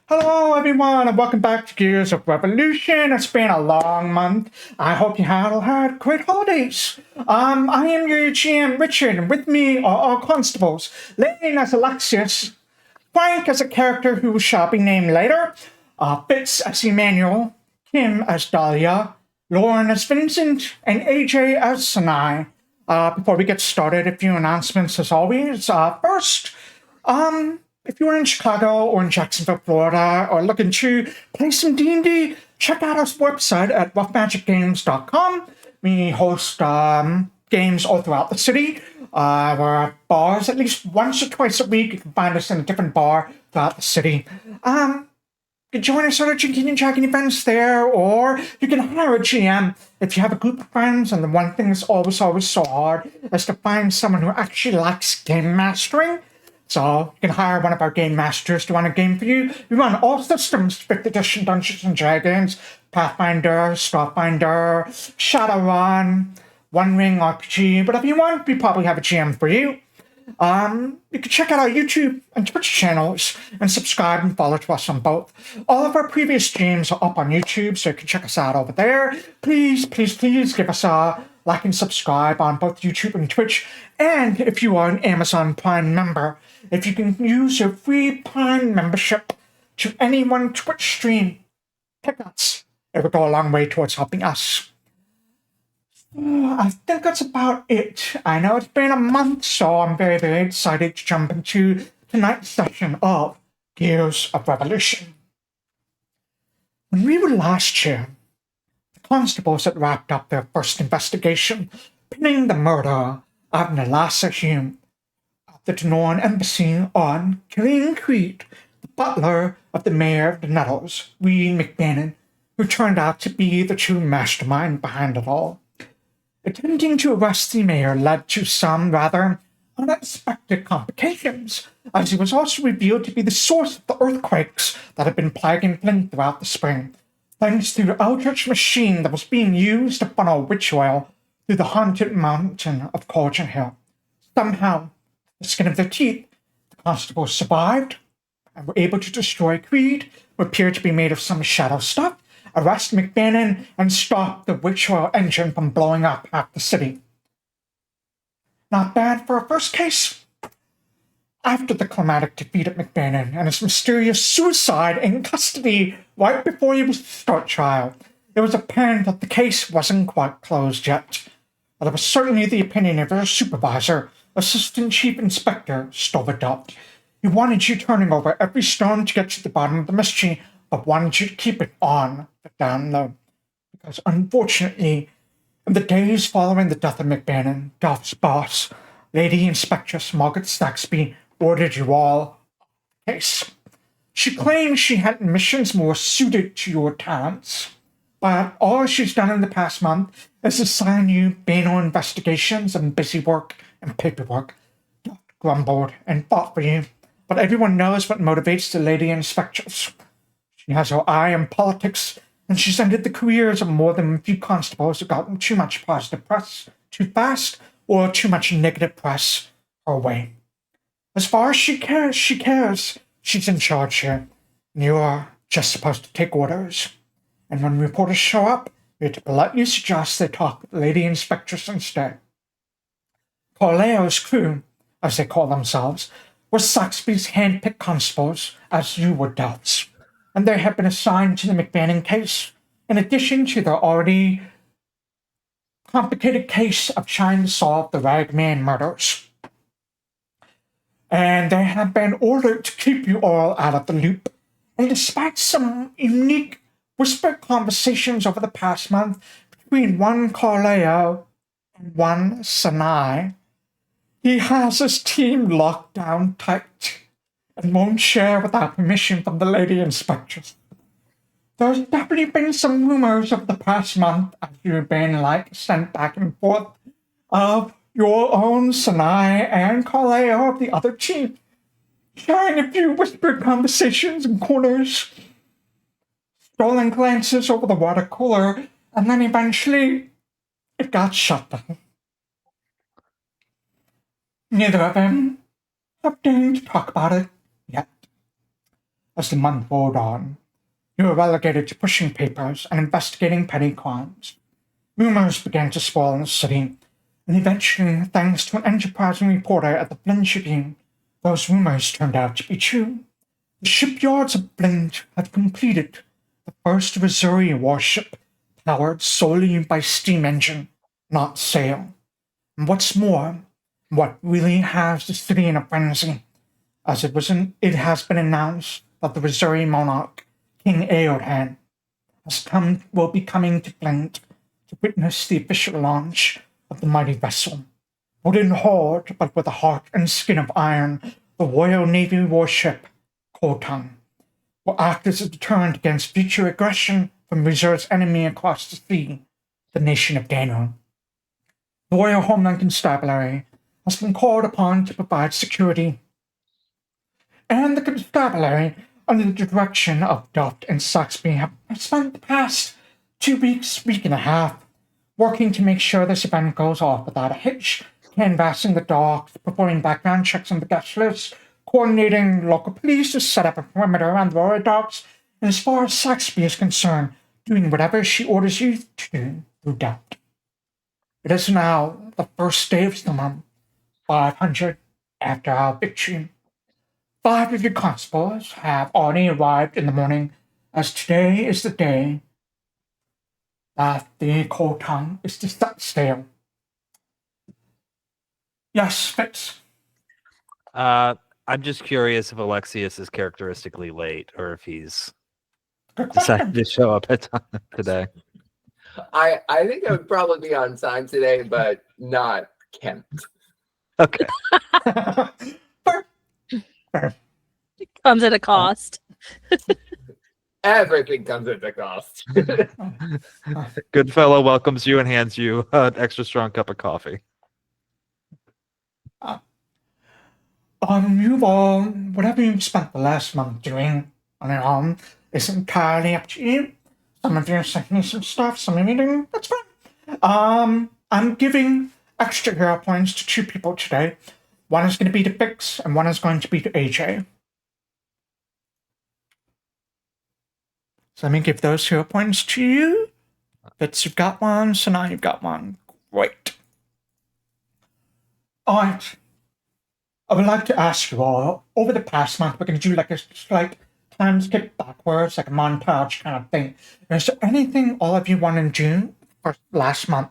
Hello, everyone, and welcome back to Gears of Revolution. It's been a long month. I hope you all had great holidays. I am your GM, Richard, and with me are all constables. Lane as Alexias, Frank as a character who shall be named later, Fitz as Emmanuel, Kim as Dahlia, Lauren as Vincent, and AJ as Sanai. Before we get started, a few announcements as always. First, if you're in Chicago or in Jacksonville, Florida, or looking to play some D&D, check out our website at roughmagicgames.com. We host games all throughout the city. We're at bars at least once or twice a week. You can find us in a different bar throughout the city. You can join us at our drinking and dragging events there, or you can hire a GM if you have a group of friends. And the one thing that's always so hard is to find someone who actually likes game mastering. So you can hire one of our game masters to run a game for you. We run all systems: 5th edition Dungeons and Dragons, Pathfinder, Starfinder, Shadowrun, One Ring RPG, whatever you want. We probably have a GM for you. You can check out our YouTube and Twitch channels and subscribe and follow to us on both. All of our previous streams are up on YouTube, so you can check us out over there. Please give us a like and subscribe on both YouTube and Twitch. And if you are an Amazon Prime member, if you can use your free Prime membership to any one Twitch stream, pick us. It will go a long way towards helping us. I think that's about it. I know it's been a month, so I'm very excited to jump into tonight's session of Gears of Revolution. When we were last here, the constables had wrapped up their first investigation, pinning the murder of Nalasa Hume at the Denorn Embassy on Killian Creed, the butler of the mayor of the Nettles, Reed McBannon, who turned out to be the true mastermind behind it all. Attempting to arrest the mayor led to some rather unexpected complications, as he was also revealed to be the source of the earthquakes that had been plaguing Flint throughout the spring, thanks to the eldritch machine that was being used to funnel witch oil through the haunted mountain of Cauldron Hill. Somehow, the skin of their teeth, the constables survived and were able to destroy Creed, who appeared to be made of some shadow stuff, arrest McBannon, and stop the witch oil engine from blowing up half the city. Not bad for a first case. After the climatic defeat of McBannon and his mysterious suicide in custody right before he was to start trial, it was apparent that the case wasn't quite closed yet. But it was certainly the opinion of their supervisor, Assistant Chief Inspector Stoverdot. He wanted you turning over every stone to get to the bottom of the mystery, but wanted you to keep it on the down low. Because unfortunately, in the days following the death of McBannon, Duff's boss, Lady Inspectress Margaret Saxby, ordered you all off the case. She claimed she had missions more suited to your talents, but all she's done in the past month is assign you banal investigations and busy work and paperwork. Duff grumbled and fought for you, but everyone knows what motivates the Lady Inspectress. She has her eye on politics, and she's ended the careers of more than a few constables who got too much positive press too fast or too much negative press her way. As far as she cares. She's in charge here, and you are just supposed to take orders. And when reporters show up, you're to politely suggest they talk with the Lady Inspectress instead. Corleo's crew, as they call themselves, were Saxby's hand-picked constables, as you were Delph's, and they have been assigned to the McBannon case, in addition to their already complicated case of trying to solve the Ragman murders. And they have been ordered to keep you all out of the loop. And despite some unique whispered conversations over the past month between one Corleo and one Sanai, he has his team locked down tight and won't share without permission from the Lady Inspectress. There's definitely been some rumors over the past month as you've been, sent back and forth of your own Sanai and Corleo of the other chief, sharing a few whispered conversations in corners, stolen glances over the water cooler, and then eventually it got shut down. Neither of them have deigned to talk about it yet. As the month rolled on, you were relegated to pushing papers and investigating petty crimes. Rumors began to swirl in the city, and eventually, thanks to an enterprising reporter at the Flint Tribune, those rumors turned out to be true. The shipyards of Flint had completed the first Missouri warship powered solely by steam engine, not sail. And what's more, what really has the city in a frenzy, as it has been announced that the Missouri monarch, King Aodhan, will be coming to Flint to witness the official launch of the mighty vessel. Wooden hulled, but with a heart and skin of iron, the Royal Navy warship, Colton, will act as a deterrent against future aggression from Missouri's enemy across the sea, the nation of Daniel. The Royal Homeland Constabulary has been called upon to provide security, and the Constabulary, under the direction of Duft and Saxby, have spent the past 2 weeks, week and a half, working to make sure this event goes off without a hitch, canvassing the docks, performing background checks on the guest list, coordinating local police to set up a perimeter around the Royal docks, and as far as Saxby is concerned, doing whatever she orders you to do through Duft. It is now the first day of summer, 500 after our victory. 5 of your constables have already arrived in the morning, as today is the day that the cold tongue is to set sail. Yes, Fitz. I'm just curious if Alexias is characteristically late or if he's decided to show up at time today. I think I would probably be on time today, but not Kent. Okay. It comes at a cost. Everything comes at a cost. Goodfellow welcomes you and hands you an extra strong cup of coffee. You've all, whatever you've spent the last month doing on your own is entirely up to you. Some of you sent me some stuff, some of you didn't, that's fine. I'm giving extra hero points to 2 people today. One is going to be to Fitz, and one is going to be to AJ. So let me give those hero points to you. Fitz, you've got one, Sanai, you've got one. Great. Alright. I would like to ask you all, over the past month, we're going to do like a slight time skip backwards, like a montage kind of thing. Is there anything all of you want to do for last month?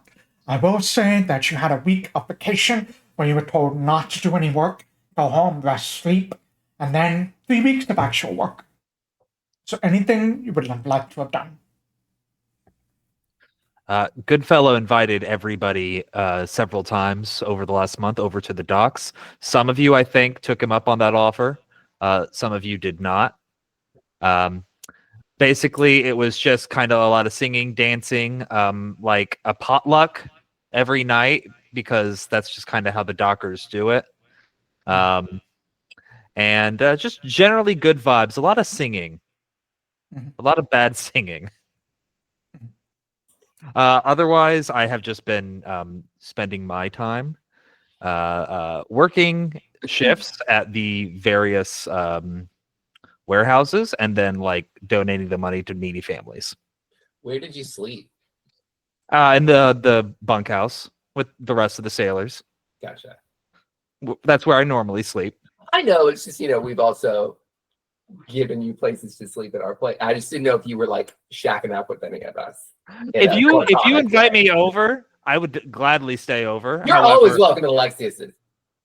I will say that you had a week of vacation where you were told not to do any work, go home, rest, sleep, and then 3 weeks of actual work. So anything you would like to have done? Goodfellow invited everybody several times over the last month over to the docks. Some of you, I think, took him up on that offer. Some of you did not. Basically, it was just kind of a lot of singing, dancing, like a potluck every night, because that's just kind of how the dockers do it. And just generally good vibes, a lot of singing, a lot of bad singing. Otherwise, I have just been spending my time working shifts at the various warehouses and then like donating the money to needy families. Where did you sleep? In the bunkhouse with the rest of the sailors. Gotcha. That's where I normally sleep. I know, it's just, we've also given you places to sleep at our place. I just didn't know if you were like shacking up with any of us. If you invite me over, I would gladly stay over. You're always welcome to Alexias.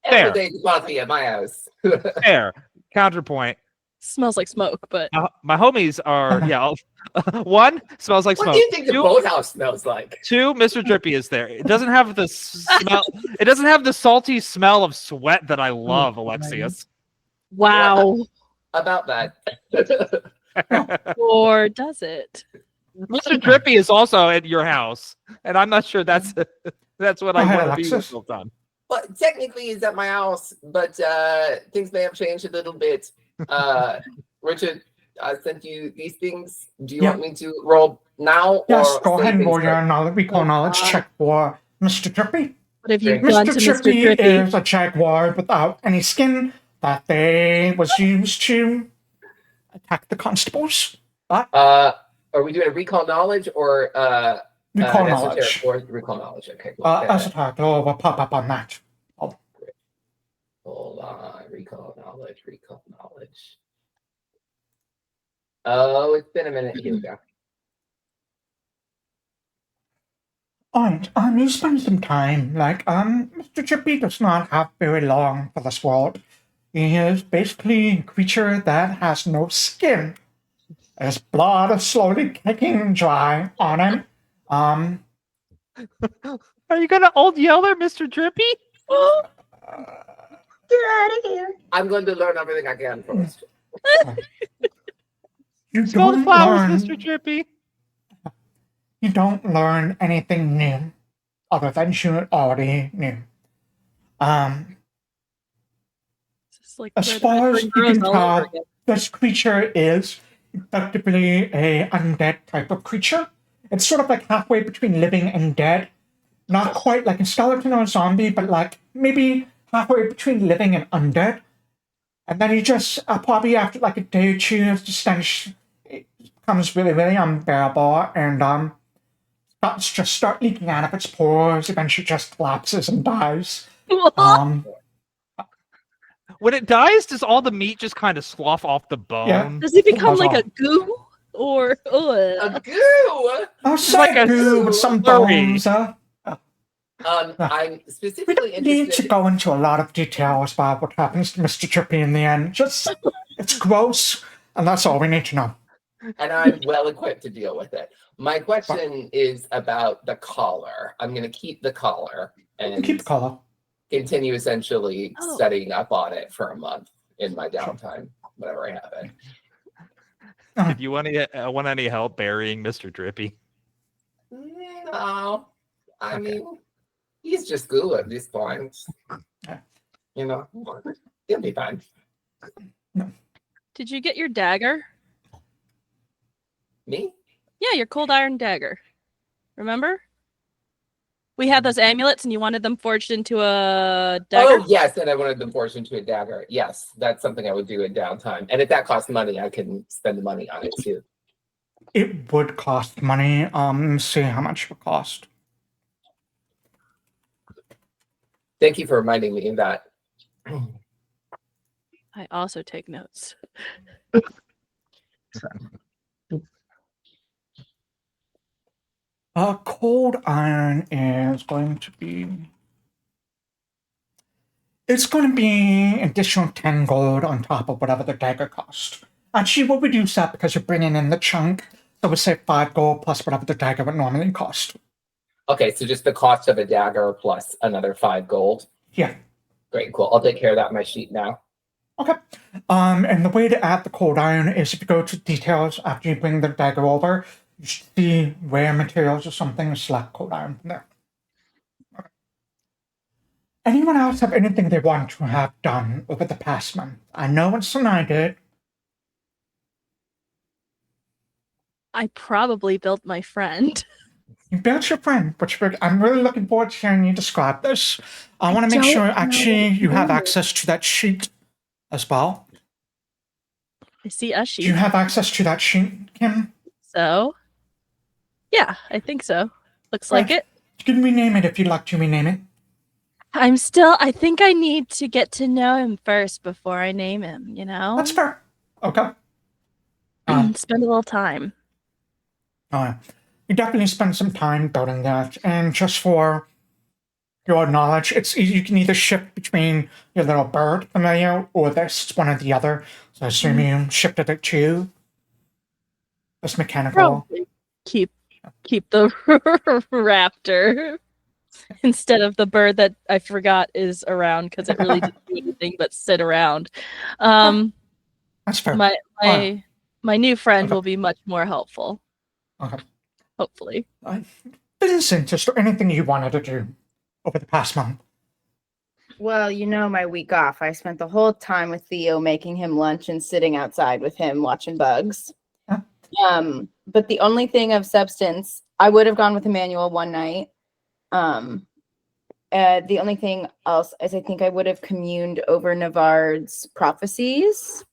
Every day you want to be at my house. Fair. Counterpoint. Smells like smoke, but my homies are one smells like what smoke. Do you think the boathouse smells like? 2, Mr. Drippy is there. It doesn't have the smell. It doesn't have the salty smell of sweat that I love, Alexias. wow. About that. Or does it? Mr. Drippy is also at your house, and I'm not sure that's what I want to be built on. Well, technically he's at my house, but things may have changed a little bit. Richard, I sent you these things. Do you want me to roll now? Yes, go ahead and roll your knowledge check for Mr. Drippy. What have you done to Mr. Drippy? Is a jaguar without any skin that they was used to attack the constables. But Are we doing a recall knowledge or recall an knowledge. esoteric or recall knowledge? Okay, cool. Esoteric will pop up on that. Hold on, recall knowledge. Oh, it's been a minute. Here we go. And you spend some time, like, Mr. Chippy does not have very long for this world. He is basically a creature that has no skin. His blood is slowly kicking dry on him. Are you gonna old yeller, Mr. Drippy? Get out of here. I'm going to learn everything I can first. You Smell the don't flowers, learn, Mr. Drippy. you don't learn anything new other than you already knew. It's like As Red far as Red you Girls can all over tell, again. this creature is effectively a undead type of creature. It's sort of like halfway between living and dead. Not quite like a skeleton or a zombie, but like maybe halfway between living and undead. And then you just, probably after like a day or two, the stench it becomes really, really unbearable, and guts just start leaking out of its pores, eventually just collapses and dies. When it dies, does all the meat just kind of slough off the bone? Does it become How's like all? a goo? Or A goo. Like a goo goo. with some Blurry. bones. I'm We specifically don't need to interested. go into a lot of details about what happens to Mr. Chippy in the end. Just, it's gross, and that's all we need to know. And I'm well equipped to deal with it. My question is about the collar. I'm going to keep the collar and Keep the color. continue essentially Oh. studying up on it for a month in my downtime, whenever I have it. Did you want any help burying Mr. Drippy? No, I Okay. mean, he's just goo at this point. You know, he'll be fine. Did you get your dagger? Me? Yeah, your cold iron dagger. Remember? We had those amulets and you wanted them forged into a dagger? Oh, yes, and I wanted them forged into a dagger. Yes, that's something I would do in downtime. And if that costs money, I can spend the money on it too. It would cost money. Let's see how much it would cost. Thank you for reminding me of that. I also take notes. Cold iron is going to be... It's going to be additional 10 gold on top of whatever the dagger cost. Actually, we'll reduce that because you're bringing in the chunk. So we'll say 5 gold plus whatever the dagger would normally cost. Okay, so just the cost of a dagger plus another 5 gold. Yeah. Great, cool. I'll take care of that on my sheet now. Okay. And the way to add the cold iron is if you go to details after you bring the dagger over, you should see rare materials or something and select cold iron from there. Okay. Anyone else have anything they want to have done over the past month? I know what Sanai did. I probably built my friend. You built your friend, which I'm really looking forward to hearing you describe this. I want to make don't sure know. actually you have access to that sheet as well. I see a Do sheet. you have access to that sheet, Kim? So, yeah, I think so. Looks like Right. it. You can rename it if you'd like to rename it. I think I need to get to know him first before I name him, you know? That's fair. Okay. Spend a little time. You definitely spend some time building that, and just for your knowledge, you can either shift between your little bird familiar or this. It's one or the other. So I assume you shifted it to this mechanical. Probably keep the raptor instead of the bird that I forgot is around because it really didn't do anything but sit around. That's fair. My new friend Okay. will be much more helpful. Okay. Hopefully. Vincent, is there anything you wanted to do over the past month? Well, you know, my week off, I spent the whole time with Theo making him lunch and sitting outside with him watching bugs. Huh? But the only thing of substance, I would have gone with Emmanuel one night. The only thing else is I think I would have communed over Navard's prophecies.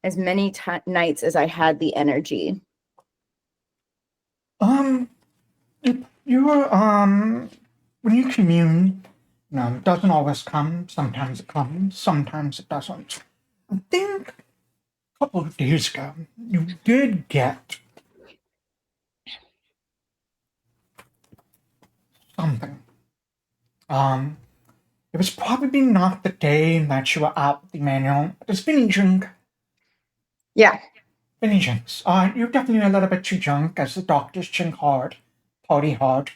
as many nights as I had the energy. You're, when you commune, it doesn't always come. Sometimes it comes, sometimes it doesn't. I think a couple of days ago, you did get something. It was probably not the day that you were out with Emmanuel. It was Vinny drink. Yeah. Vinny drinks. You're definitely a little bit too drunk, as the doctors drink hard, party hard.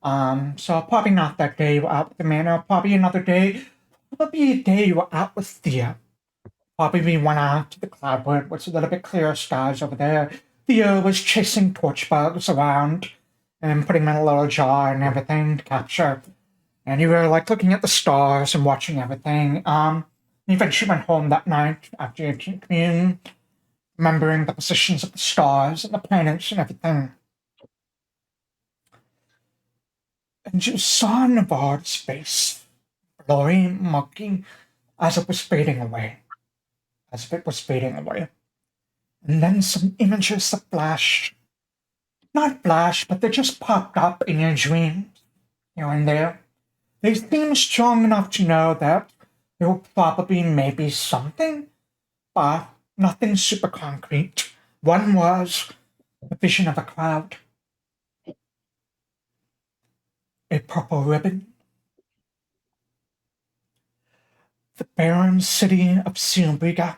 So probably not that day you were out with Emmanuel. Probably another day. Probably a day you were out with Thea. Probably we went out to the cloudwood, which is a little bit clearer skies over there. Thea was chasing torch bugs around and putting them in a little jar and everything to capture. And you were like looking at the stars and watching everything. You eventually went home that night after your commune, remembering the positions of the stars and the planets and everything. And you saw Navarre's face, blurry, murky, as it was fading away. As if it was fading away. And then some images that flashed. Not flashed, but they just popped up in your dreams, here and there. They seemed strong enough to know that there will probably maybe something, but nothing super concrete. One was a vision of a cloud. A purple ribbon. The barren city of Silbriga.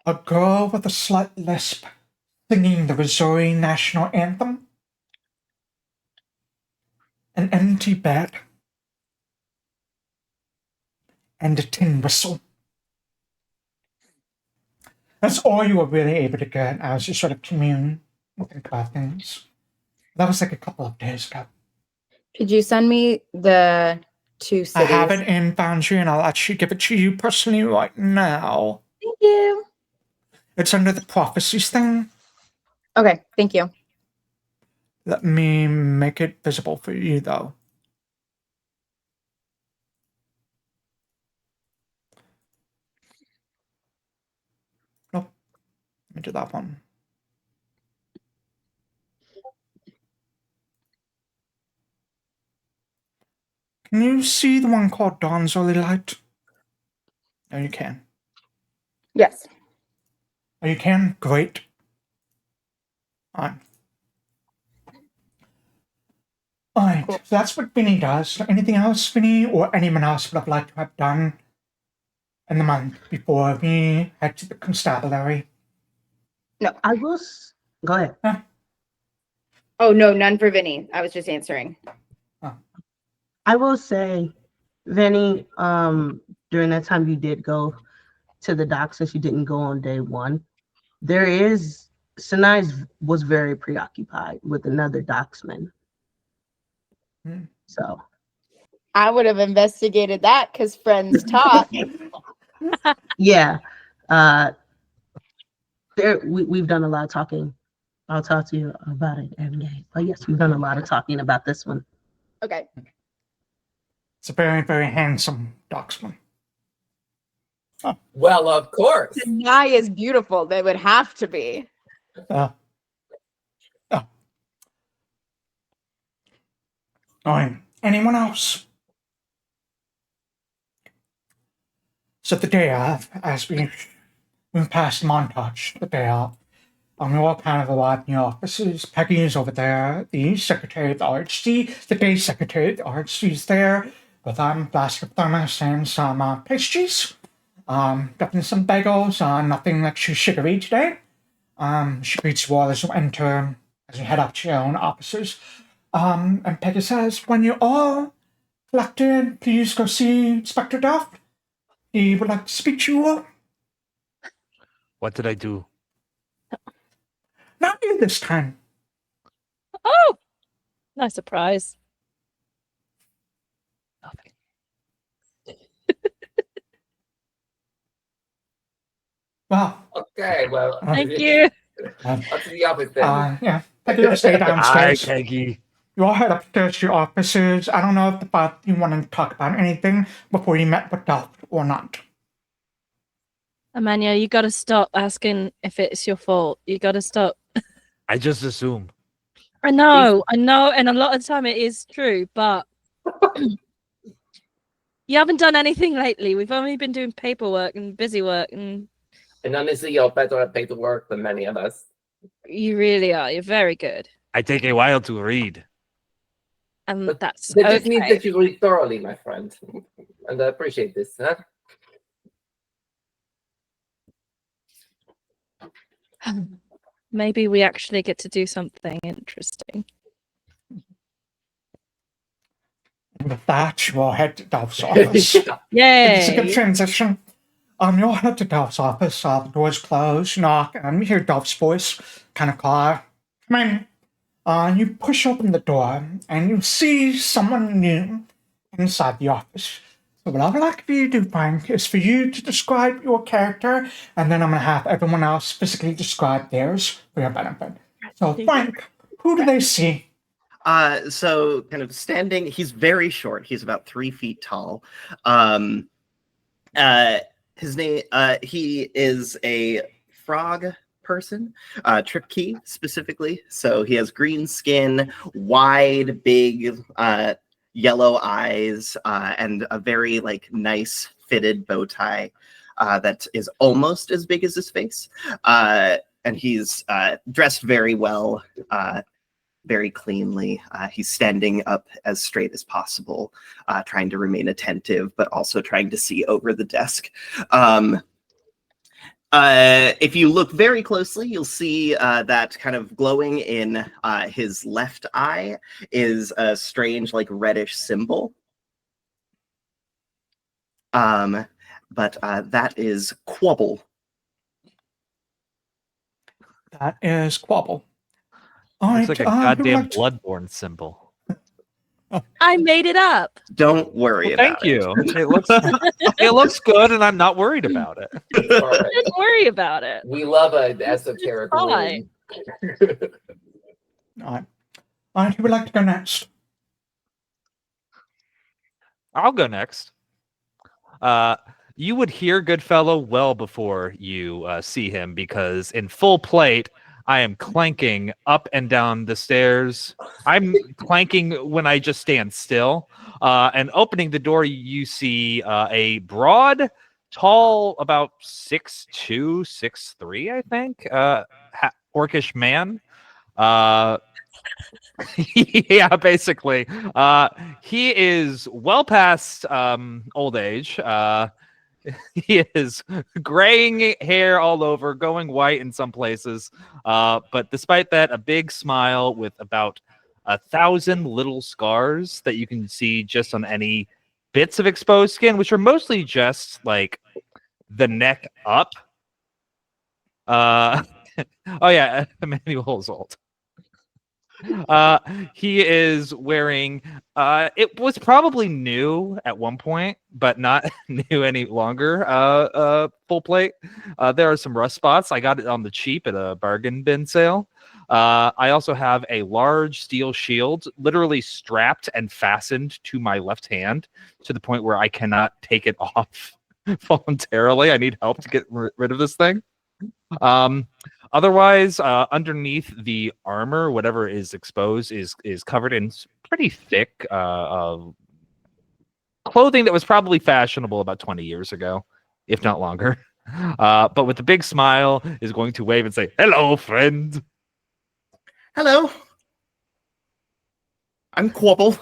A girl with a slight lisp singing the Missouri national anthem. An empty bed. And a tin whistle. That's all you were really able to get as you sort of commune and think about things. That was like a couple of days ago. Could you send me the 2 cities? I have it in Foundry and I'll actually give it to you personally right now. Thank you. It's under the prophecies thing. Okay, thank you. Let me make it visible for you though. Nope. Let me do that one. Can you see the one called Dawn's Early Light? Oh, you can. Yes. Oh, you can? Great. Alright. Alright, Cool. so that's what Vinny does. Anything else Vinny or anyone else would have liked to have done in the month before we head to the constabulary? No. Go ahead. Oh, no, none for Vinny. I was just answering. I will say, Vinny, during that time you did go to the dock since you didn't go on day one. Sanai was very preoccupied with another docksman. So I would have investigated that because friends talk. yeah. We've done a lot of talking. I'll talk to you about it every day. But yes, we've done a lot of talking about this one. Okay. It's a very, very handsome docksman. Well, of course. Sanai is beautiful. They would have to be. Alright, anyone else? So the day of, as we move past the montage, the day of, we all kind of arrived in the offices. Peggy is over there, the secretary of the RHC, the day secretary of the RHC is there, with a flask of thermos and some pastries. Definitely some bagels, nothing like too sugary today. She greets you all as you enter, as you head up to your own offices. And Peggy says, when you're all collected, please go see Inspector Duff. He would like to speak to you all. What did I do? Not you this time. Oh, nice surprise. Nothing. Well, Okay, well, Thank you. up to the office then. yeah. Peggy will stay Hi, downstairs. Peggy. You all head upstairs to your offices. I don't know if you want to talk about anything before you met with Duff or not. Emmanuel, you gotta stop asking if it's your fault. You gotta stop. I just assume. I know, and a lot of the time it is true, but you haven't done anything lately. We've only been doing paperwork and busy work, and honestly, you're better at paperwork than many of us. you really are. You're very good. I take a while to read. And But that's that just means okay. that you read thoroughly, my friend. And I appreciate this, huh? Maybe we actually get to do something interesting. And with that, you all head to Dolph's office. It's a good Yay! transition. You'll head to Dolph's office. The doors close, you knock, and you hear Dolph's voice kind of call, "Come in." You push open the door, and you see someone new inside the office. So what I would like for you to do, Frank, is for you to describe your character, and then I'm going to have everyone else physically describe theirs for your benefit. So, Frank, who do they see? So kind of standing, he's very short. He's about 3 feet tall. His name, he is a frog person, Tripkey specifically. So he has green skin, wide, big, yellow eyes, and a very like nice fitted bow tie that is almost as big as his face. And he's dressed very well, very cleanly. He's standing up as straight as possible, trying to remain attentive, but also trying to see over the desk. If you look very closely, you'll see that kind of glowing in his left eye is a strange, like reddish symbol. But that is Quobbol. That is Quobbol. Looks like a goddamn Bloodborne symbol. I made it up. Don't worry about Thank you. It looks good, and I'm not worried about it. All right. Don't worry about it. We love an esoteric Fine. room. All right, who would like to go next? I'll go next. You would hear Goodfellow well before you see him, because in full plate, I am clanking up and down the stairs. I'm clanking when I just stand still. And opening the door, you see a broad, tall, about 6'2", 6'3", I think, orcish man. Yeah, basically. He is well past old age. He is graying hair all over, going white in some places. But despite that, a big smile with about 1,000 little scars that you can see just on any bits of exposed skin, which are mostly just like the neck up. Oh yeah, Emmanuel's old. He is wearing it was probably new at one point, but not new any longer. Full plate. There are some rust spots. I got it on the cheap at a bargain bin sale. I also have a large steel shield literally strapped and fastened to my left hand to the point where I cannot take it off voluntarily. I need help to get rid of this thing. Otherwise, underneath the armor, whatever is exposed is covered in pretty thick clothing that was probably fashionable about 20 years ago, if not longer. But with a big smile, is going to wave and say, "Hello, friend." Hello. I'm Quobbol.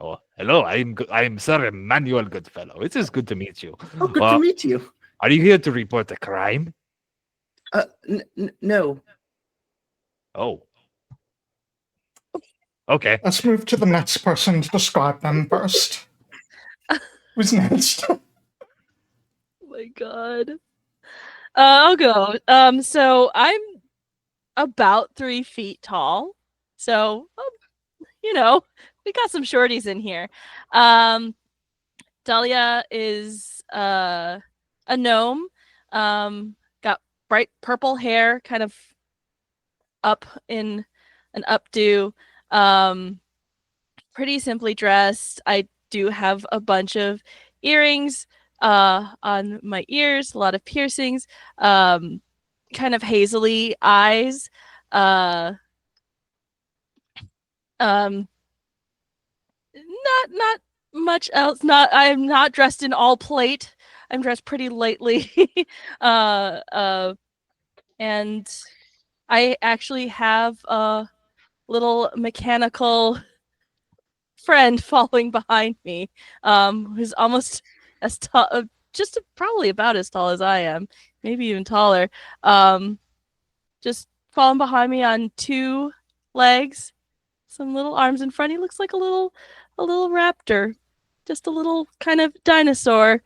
Oh, hello. I'm Sir Emmanuel Goodfellow. It is good to meet you. Oh, good to meet you. Are you here to report a crime? No. Oh. Okay. Let's move to the next person to describe them first. Who's next? Oh my god. I'll go. So I'm about 3 feet tall. So, we got some shorties in here. Dahlia is a gnome. Got bright purple hair, kind of up in an updo. Pretty simply dressed. I do have a bunch of earrings, on my ears, a lot of piercings, kind of hazily eyes. Not much else. I'm not dressed in all plate. I'm dressed pretty lightly. And I actually have a little mechanical friend following behind me, who's almost as tall, probably about as tall as I am, maybe even taller. Just following behind me on 2 legs, some little arms in front. He looks like a little raptor, just a little kind of dinosaur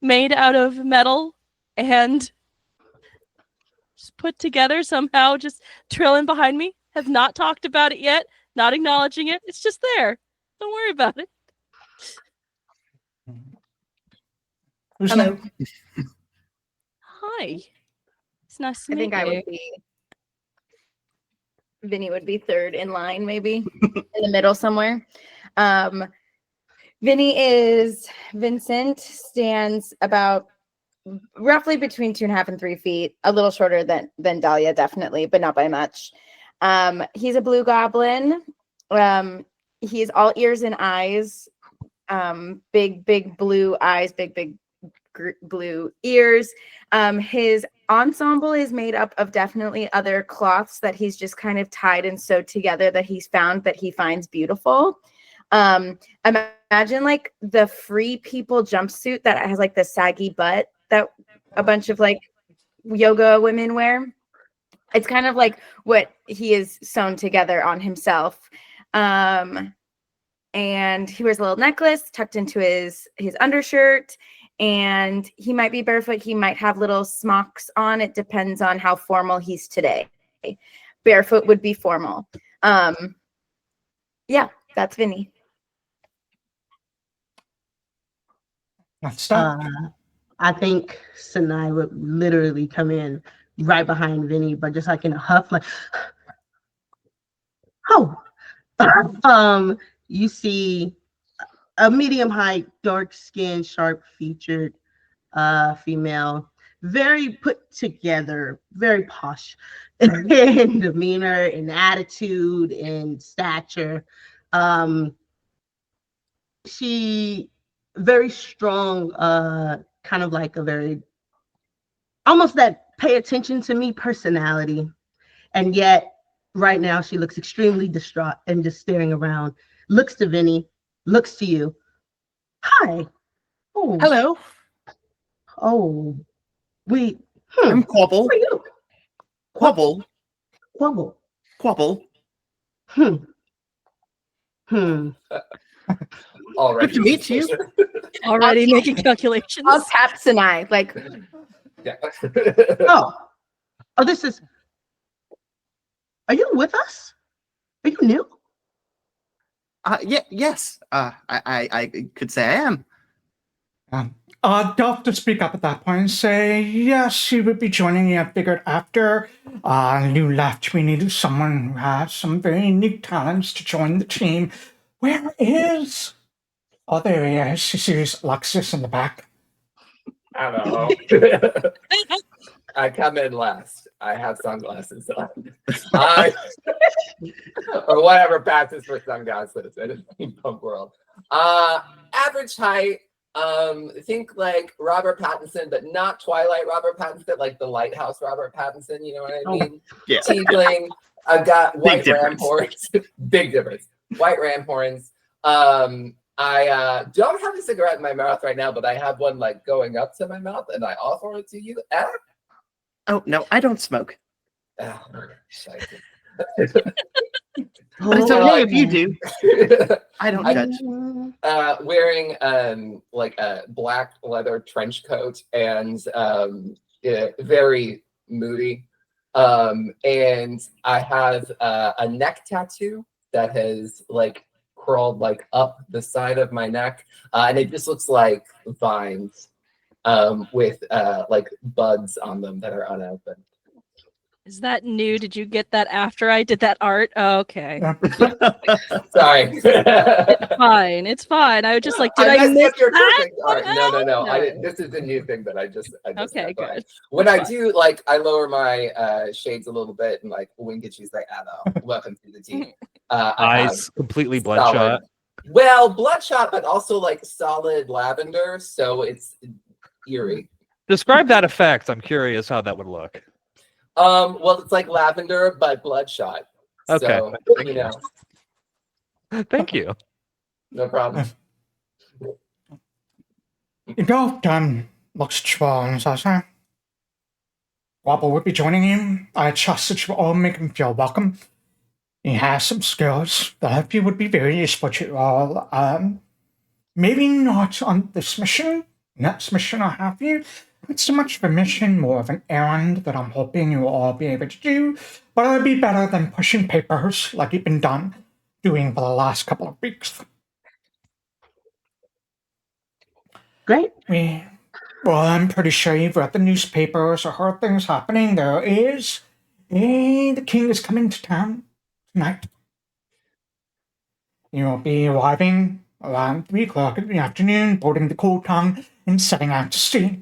made out of metal and just put together somehow, just trailing behind me. Have not talked about it yet, not acknowledging it. It's just there. Don't worry about it. Who's Hello. next? Hi. It's nice to I meet think you. I would be. Vinny would be third in line, maybe in the middle somewhere. Vincent stands about roughly between 2.5 and 3 feet, a little shorter than Dahlia, definitely, but not by much. He's a blue goblin. He's all ears and eyes, big blue eyes, big blue ears. His ensemble is made up of definitely other cloths that he's just kind of tied and sewed together that he's found that he finds beautiful. Imagine like the Free People jumpsuit that has like the saggy butt that a bunch of like yoga women wear. It's kind of like what he is sewn together on himself. And he wears a little necklace tucked into his undershirt. And he might be barefoot. He might have little smocks on. It depends on how formal he's today. Barefoot would be formal. Yeah, that's Vinny. Let's start. I think Sanai would literally come in right behind Vinny, but just like in a huff, like, oh. You see a medium height, dark skinned, sharp featured female, very put together, very posh in demeanor, in attitude, in stature. She very strong, kind of like a very almost that pay attention to me personality. And yet right now she looks extremely distraught and just staring around, looks to Vinny, looks to you. Hi. Oh. Hello. Oh. I'm Quobbol. Who are you? Quobbol. Quobbol. Quobbol. Already. Good to meet you. Already making calculations. I'll tap Sanai. Like, Yeah. Oh, this is. Are you with us? Are you new? Yes. I could say I am. Delph to speak up at that point and say, yes, she would be joining you. I figured after you left, we needed someone who has some very unique talents to join the team. Where is... Oh, there he is. She sees Alexias in the back. Hello. I come in last. I have sunglasses on. Or whatever passes for sunglasses in a steampunk world. Average height. Think like Robert Pattinson, but not Twilight Robert Pattinson, like the Lighthouse Robert Pattinson. You know what I mean? Yeah. Tiefling. I've got white Big ram difference. horns. Big difference. White ram horns. I don't have a cigarette in my mouth right now, but I have one like going up to my mouth, and I offer it to you. Oh no, I don't smoke. Oh, shite. But it's okay if you do. I don't judge. Wearing like a black leather trench coat and very moody. And I have a neck tattoo that has like crawled like up the side of my neck, and it just looks like vines with like buds on them that are unopened. Is that new? Did you get that after I did that art? Oh, okay. Sorry. Fine. It's fine. I was just like, did I messed miss up your that? perfect art. No. somehow? I didn't. This is the new thing that I just Okay, got by. good. When That's I do, like, I lower my shades a little bit and like wink at you, say, "Hello, welcome to the team." I have Eyes completely solid, bloodshot. well, bloodshot, but also like solid lavender, so it's eerie. Describe that effect. I'm curious how that would look. Well, it's like lavender but bloodshot. Okay. So, you know, Thank you. no problem. Go, done. Looks strong, Sasha. Quobbol will be joining you. I trust that you will all make him feel welcome. He has some skills that I feel would be very useful to you all. Maybe not on this mission, next mission I'll have you. Not so much of a mission, more of an errand that I'm hoping you will all be able to do, but it'll be better than pushing papers like you've been doing for the last couple of weeks. Great. Well, I'm pretty sure you've read the newspapers or heard things happening. The king is coming to town tonight. You will be arriving around 3 o'clock in the afternoon, boarding the cold tongue, and setting out to sea.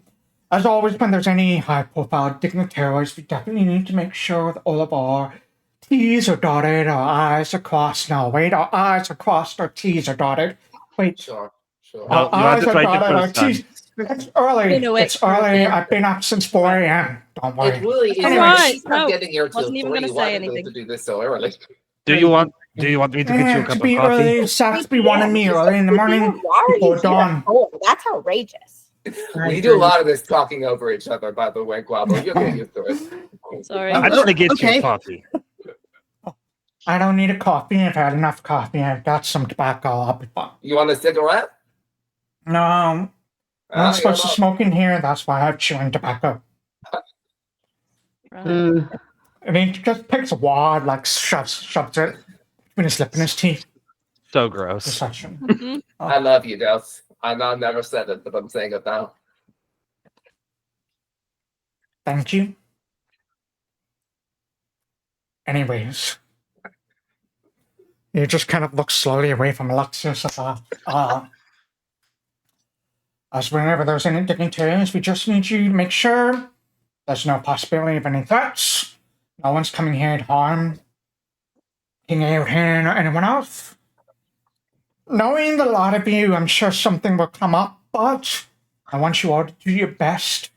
As always, when there's any high-profile dignitaries, we definitely need to make sure that all of our T's are dotted, our I's are crossed. No, wait, our I's are crossed, our T's are dotted. Wait, Sure. No, our you have I's to are write it dotted, our first, son. T's. It's early. You know it. It's early. I've been up since 4 a.m. Don't worry. It really is. Come Anyways, on, she's not no, getting here till wasn't even 3. gonna Why say did they have anything. to do this so early? Do you want me to get you a cup to of be coffee? early, Saxby wanted me early in the morning before dawn. Oh, that's outrageous. We do a lot of this talking over each other, by the way, Quobbol. You'll get used to it. Sorry. I'm gonna get you Okay. a coffee. I don't need a coffee. I've had enough coffee. I've got some tobacco. I'll be fine. You want a cigarette? No, I'm not supposed to smoke in here. That's why I have chewing tobacco. Right. Mm, And he just picks a wad, like shoves it between his lip and his teeth. So gross. Deception. Mhm. I love you, Dels. I know I never said it, but I'm saying it now. Thank you. Anyways, he just kind of looks slowly away from Alexias. As whenever there's any dignitaries, we just need you to make sure there's no possibility of any threats. No one's coming here to harm King Aohan or anyone else. Knowing a lot of you, I'm sure something will come up, but I want you all to do your best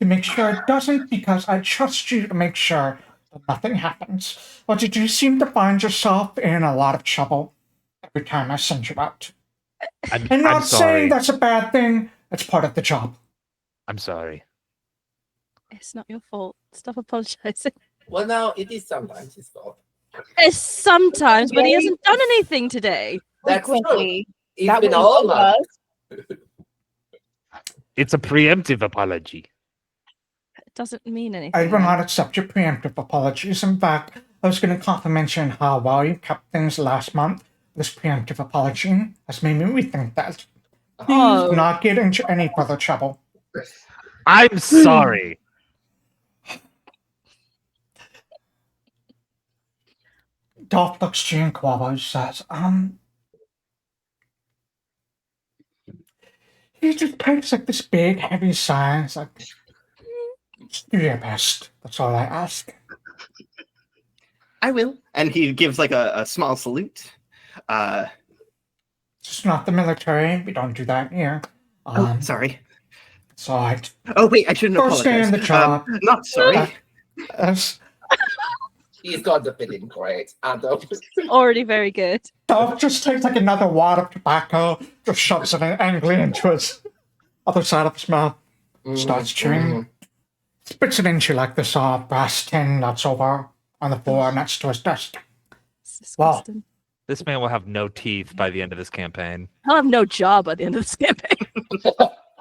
to make sure it doesn't, because I trust you to make sure that nothing happens. But you do seem to find yourself in a lot of trouble every time I send you out. I'm Not sorry. saying that's a bad thing, it's part of the job. I'm sorry. It's not your fault. Stop apologizing. Well, no, it is sometimes his fault. It's sometimes, but he hasn't done anything today. That's true. Frequently. It's That been was all so month. It's a preemptive apology. It doesn't mean anything. I will not accept your preemptive apologies. In fact, I was going to compliment you on how well you kept things last month. This preemptive apology has made me rethink that. Please Oh. do not get into any further trouble. I'm sorry. Dolph looks to you and Quobbol says, he just takes like this big heavy sigh. It's like, just do your best. That's all I ask. I will. And he gives like a small salute. It's not the military. We don't do that here. Oh, sorry. It's all right. Oh, wait, I shouldn't First day apologize. in the job. Not sorry. As He's got the fitting great. And Already very good. Dolph just takes like another wad of tobacco, just shoves it angrily into his other side of his mouth, starts chewing, spits it into like this brass tin that's over on the floor next to his desk. It's Wow. disgusting. This man will have no teeth by the end of this campaign. I'll have no job by the end of this campaign.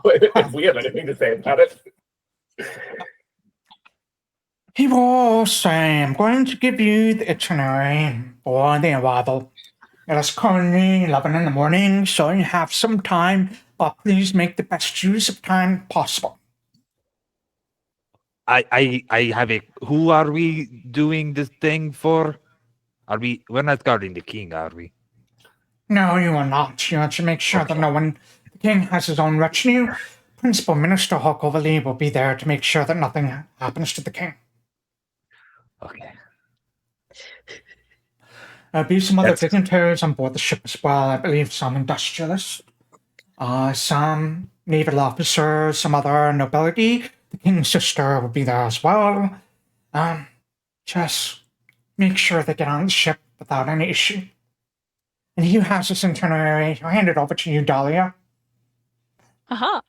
if we have anything to say about it. He will say, I'm going to give you the itinerary for the arrival. It is currently 11 in the morning, so you have some time, but please make the best use of time possible. I have a. Who are we doing this thing for? We're not guarding the king, are we? No, you are not. You have to make sure that no one. The king has his own retinue. Principal Minister Quobbol will be there to make sure that nothing happens to the king. Okay. There'll be some other That's- dignitaries on board the ship as well. I believe some industrialists, some naval officers, some other nobility. The king's sister will be there as well. Just make sure they get on the ship without any issue. And he has this itinerary. I'll hand it over to you, Dahlia, Aha.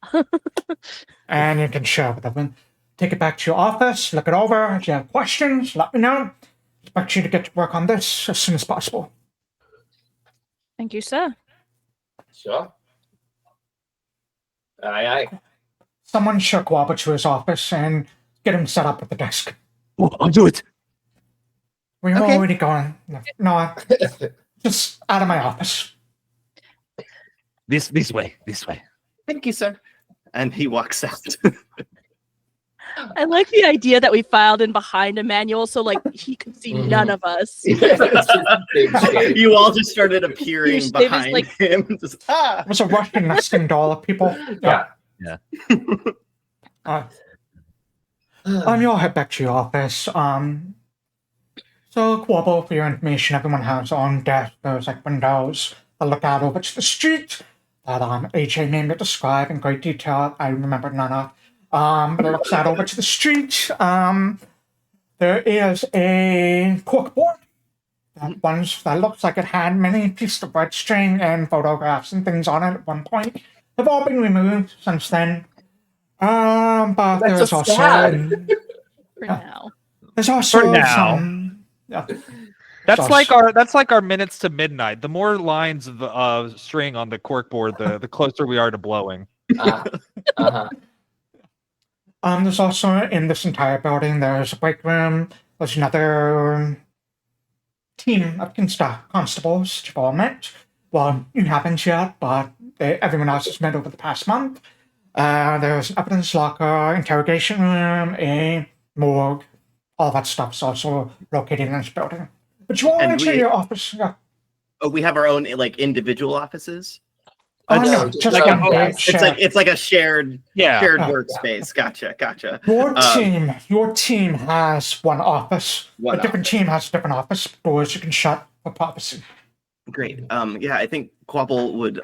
and you can share with everyone. Take it back to your office, look it over. If you have questions, let me know. Expect you to get to work on this as soon as possible. Thank you, sir. Sure. Aye. Someone should go over to his office and get him set up at the desk. Oh, I'll do it. We're Okay. already going. No, just out of my office. This way. This way. Thank you, sir. And he walks out. I like the idea that we filed in behind Emmanuel so like he could see none of us. Big shape. You all just started appearing Huge shape is behind like- him. Just, It was a Russian nesting doll of people. Yeah. You'll head back to your office. So Quobbol, for your information, everyone has their own desk. There's like windows that look out over to the street that AJ made me describe in great detail. I remember none of. But it looks out over to the street. There is a corkboard that looks like it had many pieces of red string and photographs and things on it at one point. They've all been removed since then. But That's there's so also sad. For now. there's also For now. some. Yeah. That's Sauce. like our minutes to midnight. The more lines of string on the corkboard, the closer we are to blowing. Uh-huh. There's also in this entire building. There's a break room. There's another team of constables you've all met. Well, you haven't yet, but everyone else has met over the past month. There's an evidence locker, interrogation room, a morgue. All that stuff's also located in this building. But you all And enter we- your office. Yeah. oh, we have our own like individual offices. Oh, no, no, just just like one a- big It's shared. like a shared Yeah. workspace. Gotcha. Your team has one office. One a different team has a different office. Doors you can shut for privacy. Great. Yeah, I think Quobbol would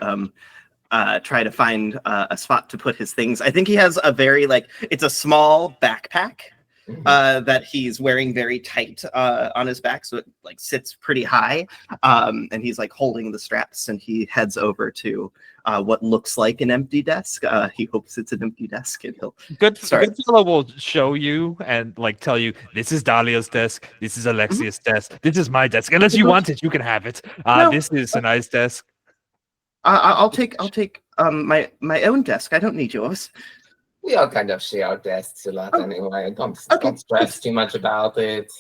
try to find a spot to put his things. I think he has a very it's a small backpack that he's wearing very tight on his back, so it sits pretty high. And he's holding the straps, and he heads over to what looks like an empty desk. He hopes it's an empty desk, and he'll Sorry. Goodfellow will show you and tell you this is Dahlia's desk, this is Alexias' desk, this is my desk. Unless you want it, you can have it. No. This is Sanai's desk. I'll take my own desk. I don't need yours. We all kind of share our desks a lot anyway. Don't stress too much about it.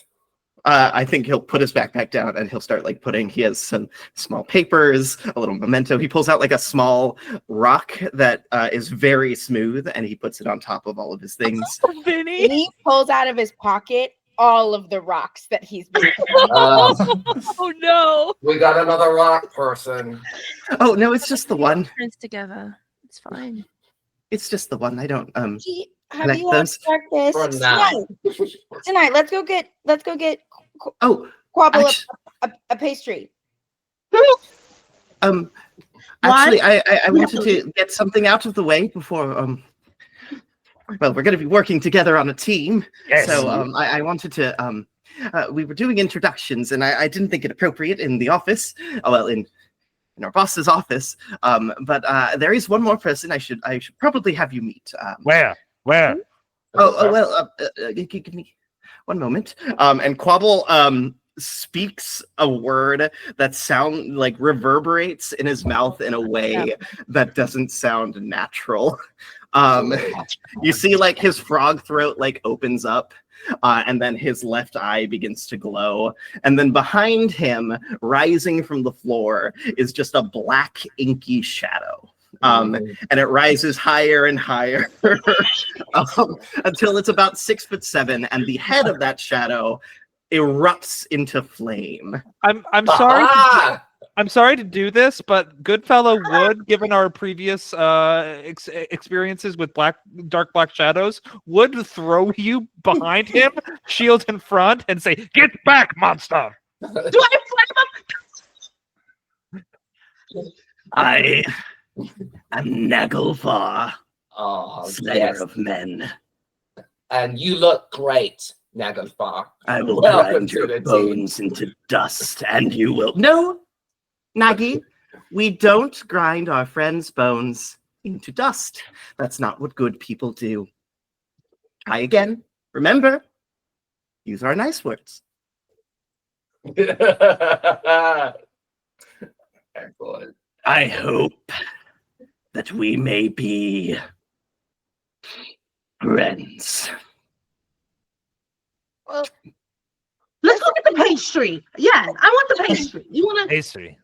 I think he'll put his backpack down and he'll start putting. He has some small papers, a little memento. He pulls out a small rock that is very smooth, and he puts it on top of all of his things. Vinny. He pulls out of his pocket all of the rocks that he's been. Oh no. We got another rock person. Oh no, it's just the one. Friends together. It's fine. It's just the one. I don't Have Collect you those. unstuck this For now. tonight? Let's go get Oh, Quobbol actu- a pastry. actually, I wanted to get something out of the way before. Well, we're going to be working together on a team, Yes. so I wanted to. We were doing introductions, and I didn't think it appropriate in the office. Well, in our boss's office. But there is one more person I should probably have you meet. Where? Well, give me one moment. And Quobbol speaks a word that reverberates in his mouth in a way that doesn't sound natural. You see his frog throat opens up. And then his left eye begins to glow. And then behind him, rising from the floor, is just a black, inky shadow. And it rises higher and higher until it's about 6'7", and the head of that shadow erupts into flame. I'm sorry. I'm sorry to do this, but Goodfellow would, given our previous experiences with dark black shadows, would throw you behind him, shield in front, and say, "Get back, monster!" Do I flame up? I am Naglfar, Oh, Slayer yes. of Men. And you look great, Naglfar. I will Welcome grind to your the team. bones into dust, and you will... No, Nagi, we don't grind our friends' bones into dust. That's not what good people do. Try again. Remember, use our nice words. Excellent. I hope that we may be friends. Well, Let's look at the pastry. Yeah, I want the pastry. You want to? Pastry.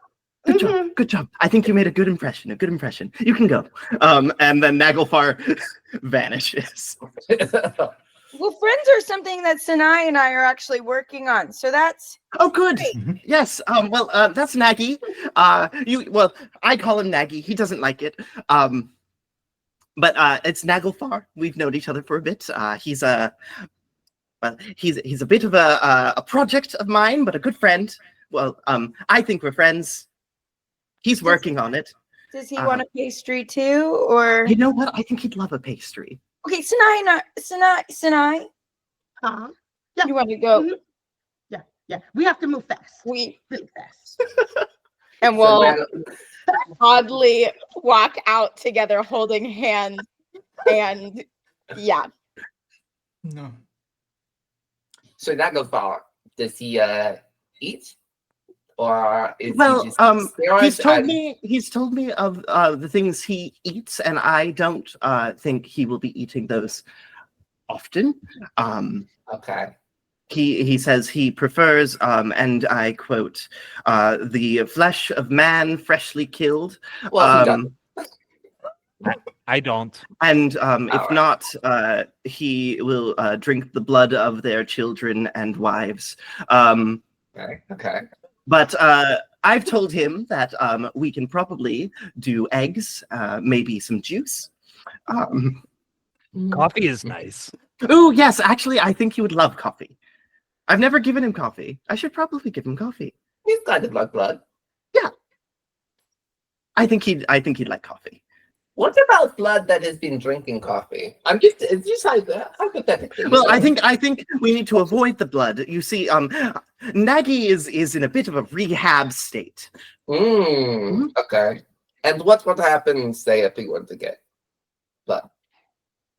Good job. Good job. I think you made a good impression. A good impression. You can go. And then Naglfar vanishes. well, friends are something that Sanai and I are actually working on. So that's Oh, good. great. Yes. Well, that's Nagy. Well, I call him Nagy. He doesn't like it. But it's Naglfar. We've known each other for a bit. He's a bit of a project of mine, but a good friend. Well, I think we're friends. He's working on it. Does he want a pastry too, or You know what? I think he'd love a pastry. okay, Sanai, Uh-huh. Yeah. you want to go? Mhm. Yeah. We have to move fast. We Really fast. and So we'll Nagel- oddly walk out together, holding hands, and yeah. No. So Naglfar, does he eat? Or is Well, he just he's told me of the things he eats, and I don't think he will be eating those often. Okay. He says he prefers, and I quote, the flesh of man freshly killed. Well, he doesn't. I don't. And if Alright. not, he will drink the blood of their children and wives. Okay. But I've told him that we can probably do eggs, maybe some juice. Coffee is nice. Oh, yes, actually, I think he would love coffee. I've never given him coffee. I should probably give him coffee. He's got the blood. I think he'd like coffee. What about blood that has been drinking coffee? It's just hypothetically. Well, I think we need to avoid the blood. You see, Nagy is in a bit of a rehab state. Okay. And what would happen, say, if he were to get blood?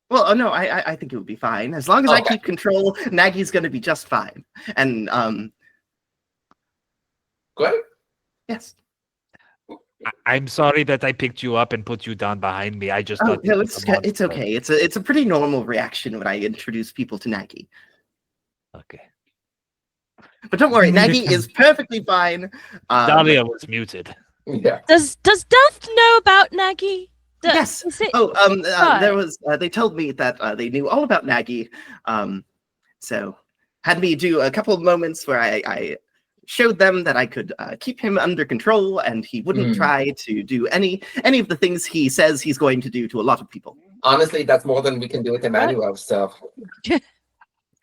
Well, no, I think it would be fine. As long as I Okay. keep control, Nagy's going to be just fine. And, Great. yes. I'm sorry that I picked you up and put you down behind me. I just Oh, thought you no, were it's a monster. okay. It's a pretty normal reaction when I introduce people to Nagy. Okay. But don't worry, You Nagy need to- is perfectly fine. Dahlia was muted. Yeah. Does Duff know about Nagy? Yes. Is it- Oh, Why? there was. They told me that they knew all about Nagy. So had me do a couple of moments where I showed them that I could keep him under control, and he wouldn't try to do any of the things he says he's going to do to a lot of people. Honestly, that's more than we can do with Emmanuel. So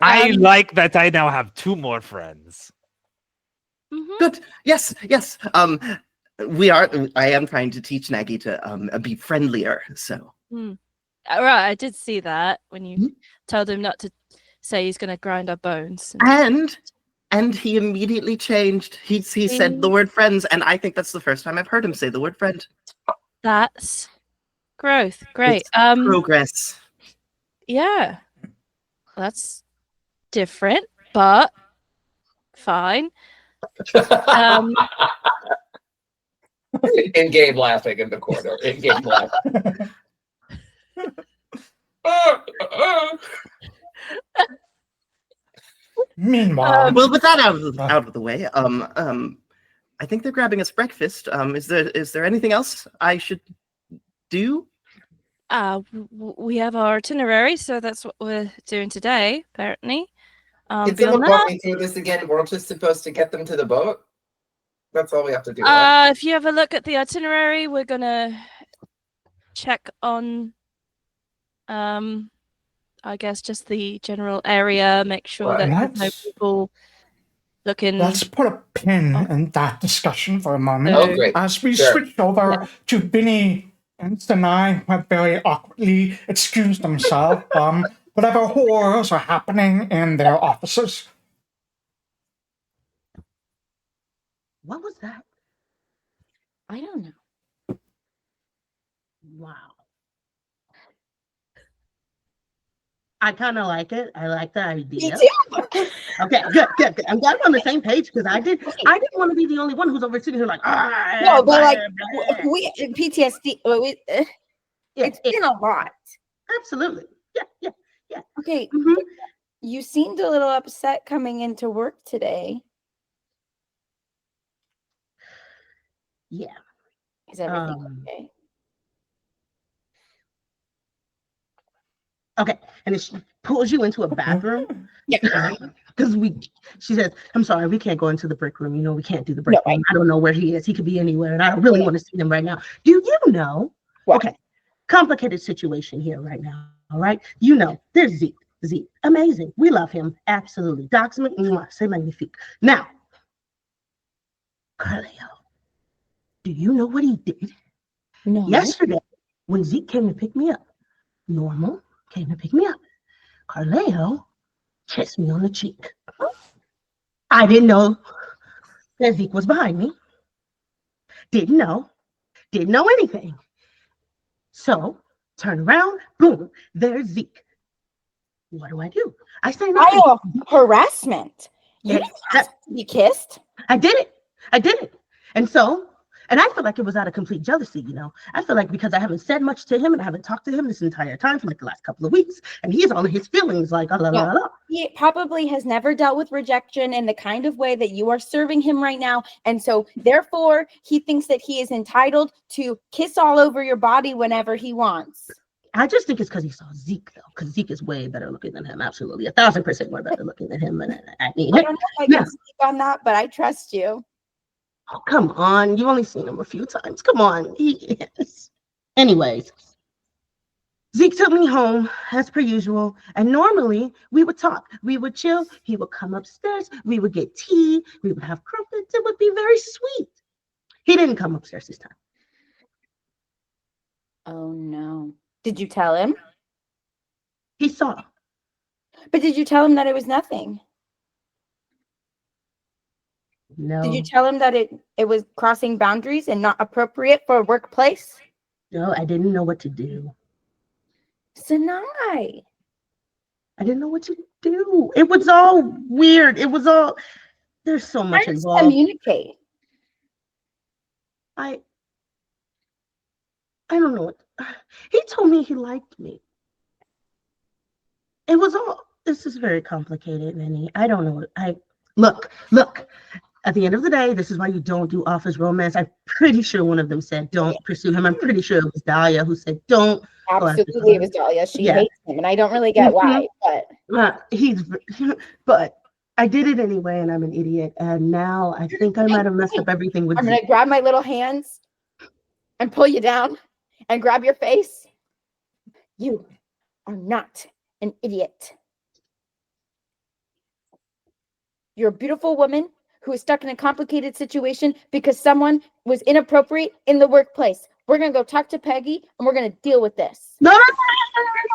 I like that I now have 2 more friends. Mhm. Good. Yes. I am trying to teach Nagy to be friendlier. So Right, I did see that when you Mhm. told him not to say he's going to grind our bones. and he immediately changed. He said the word friends, and I think that's the first time I've heard him say the word friend. That's growth. Great. It's progress. Yeah. That's different, but fine. in-game laughing in the corner. In-game laughing. Meanwhile, Well, with that out of the way, I think they're grabbing us breakfast. Is there anything else I should do? We have our itinerary, so that's what we're doing today, apparently. Can Beyond someone walk that, me through this again? We're just supposed to get them to the boat. That's all we have to do. Right? if you have a look at the itinerary, we're gonna check on, I guess just the general area, make sure Right. that there's no Let's people looking. let's put a pin Oh. in that discussion for a moment. Oh, great. As we Sure. switch over Yeah. to Vinny and Sanai, who have very awkwardly excused themselves, whatever horrors are happening in their offices. What was that? I don't know. Wow. I kind of like it. I like the idea. Me too. Okay, good. I'm glad we're on the same page because I didn't want to be the only one who's over sitting here like, No, but like we PTSD. Yeah, It's been a lot. absolutely. Yeah. Okay, Mhm. you seemed a little upset coming into work today. Yeah. Is everything Um, okay? Okay, and if she pulls you into a bathroom, Yeah. because she says, "I'm sorry, we can't go into the break room. You know, we can't do the break No, room. I don't know where he is. He could be anywhere, and I don't really want to see him right now." Do you know? What? Okay, complicated situation here right now. All right, you know, there's Zeke. Zeke, amazing. We love him absolutely. Document, c'est magnifique. Now, Carleo, do you know what he did No. yesterday when Zeke came to pick me up? Normal came to pick me up. Carleo kissed me on the cheek. I didn't know that Zeke was behind me. Didn't know anything. So turn around, boom, there's Zeke. What do? I say nothing. I harassment. You didn't ask to be kissed. I did it. And I feel like it was out of complete jealousy, you know. I feel like because I haven't said much to him and I haven't talked to him this entire time for like the last couple of weeks, and he's on his feelings like, Yeah. He probably has never dealt with rejection in the kind of way that you are serving him right now. And so therefore he thinks that he is entitled to kiss all over your body whenever he wants. I just think it's because he saw Zeke, though, because Zeke is way better looking than him. Absolutely. 1,000% more better looking than him. And I mean, I don't know if I can speak on that, but I trust you. oh, come on. You've only seen him a few times. Come on. He is. Anyways, Zeke took me home as per usual. And normally we would talk. We would chill. He would come upstairs. We would get tea. We would have crumpets. It would be very sweet. He didn't come upstairs this time. Oh, no. Did you tell him? He saw. But did you tell him that it was nothing? No. Did you tell him that it was crossing boundaries and not appropriate for a workplace? No, I didn't know what to do. Sanai. I didn't know what to do. It was all weird. There's so much How does involved. communicate? I don't know. He told me he liked me. It was all, this is very complicated, Vinny. I don't know. Look. At the end of the day, this is why you don't do office romance. I'm pretty sure one of them said, don't pursue him. I'm pretty sure it was Dahlia who said, don't. Absolutely, it was Dahlia. She hates him, and I don't really get why, but but I did it anyway, and I'm an idiot. And now I think I might have messed up everything with I'm going to grab my little hands and pull you down and grab your face. You are not an idiot. You're a beautiful woman who is stuck in a complicated situation because someone was inappropriate in the workplace. We're going to go talk to Peggy and we're going to deal with this. No.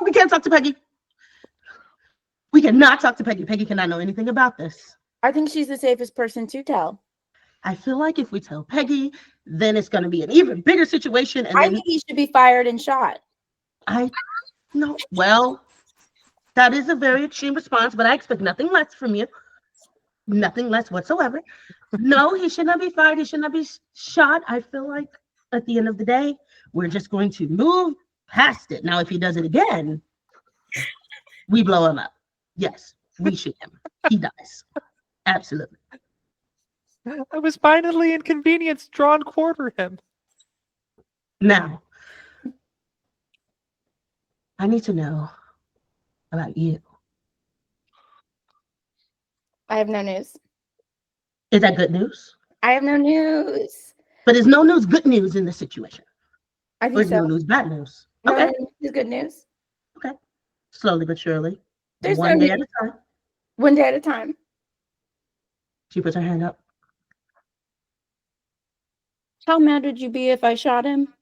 We can't talk to Peggy. We cannot talk to Peggy. Peggy cannot know anything about this. I think she's the safest person to tell. I feel like if we tell Peggy, then it's going to be an even bigger situation. And I think he should be fired and shot. No. Well, that is a very extreme response, but I expect nothing less from you. Nothing less whatsoever. No, he should not be fired. He should not be shot. I feel like at the end of the day, we're just going to move past it. Now, if he does it again, we blow him up. Yes, we shoot him. He dies. Absolutely. I was finally inconvenienced. Drawn quarter him. Now, I need to know about you. I have no news. Is that good news? I have no news. But is no news good news in this situation? I Or think is no so. news bad news? No, Okay. it's good news. Slowly but surely. There's One no day at a time. One day at a time. She puts her hand up. How mad would you be if I shot him?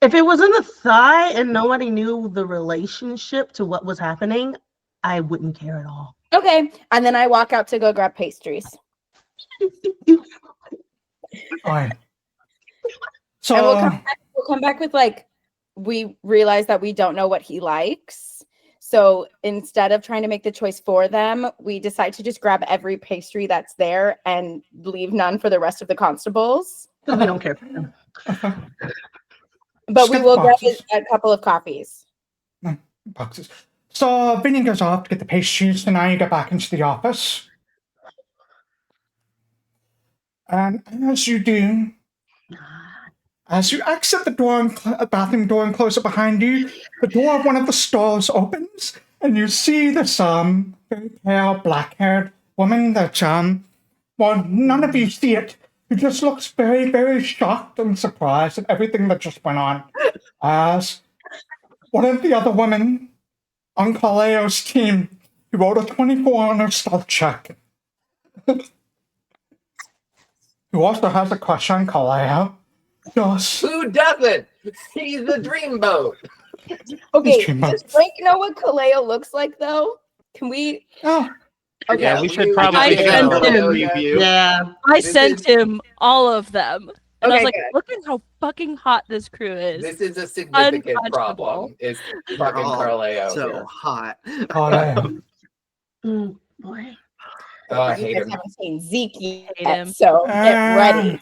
If it was in the thigh and nobody knew the relationship to what was happening, I wouldn't care at all. Okay. And then I walk out to go grab pastries. Fine. So And we'll come back with like, we realize that we don't know what he likes. So instead of trying to make the choice for them, we decide to just grab every pastry that's there and leave none for the rest of the constables. Because we don't care for them. But we Skip will grab boxes. a couple of coffees. boxes. So Vinny goes off to get the pastries, and now you get back into the office. And as you do, as you exit the door and bathroom door and close it behind you, the door of one of the stalls opens, and you see this very pale, black-haired woman that well, none of you see it. Who just looks very, very shocked and surprised at everything that just went on. As one of the other women on Kaleo's team, who rolled a 24 on her stealth check, who also has a crush on Kaleo. Just Who doesn't? He's the dreamboat. Okay, Dreamboat. does Frank know what Kaleo looks like though? Can we? oh, Okay. Yeah, we should you- probably I get sent a him. Review. Yeah. I This sent is- him all of them. And I was Okay, like, good. look at how fucking hot this crew is. This is a significant Untouchable. problem. Is They're fucking all Carleo so here. hot. Kaleo. Boy. Oh, I You hate guys him. haven't seen Zeke Hate yet, him. so get ready.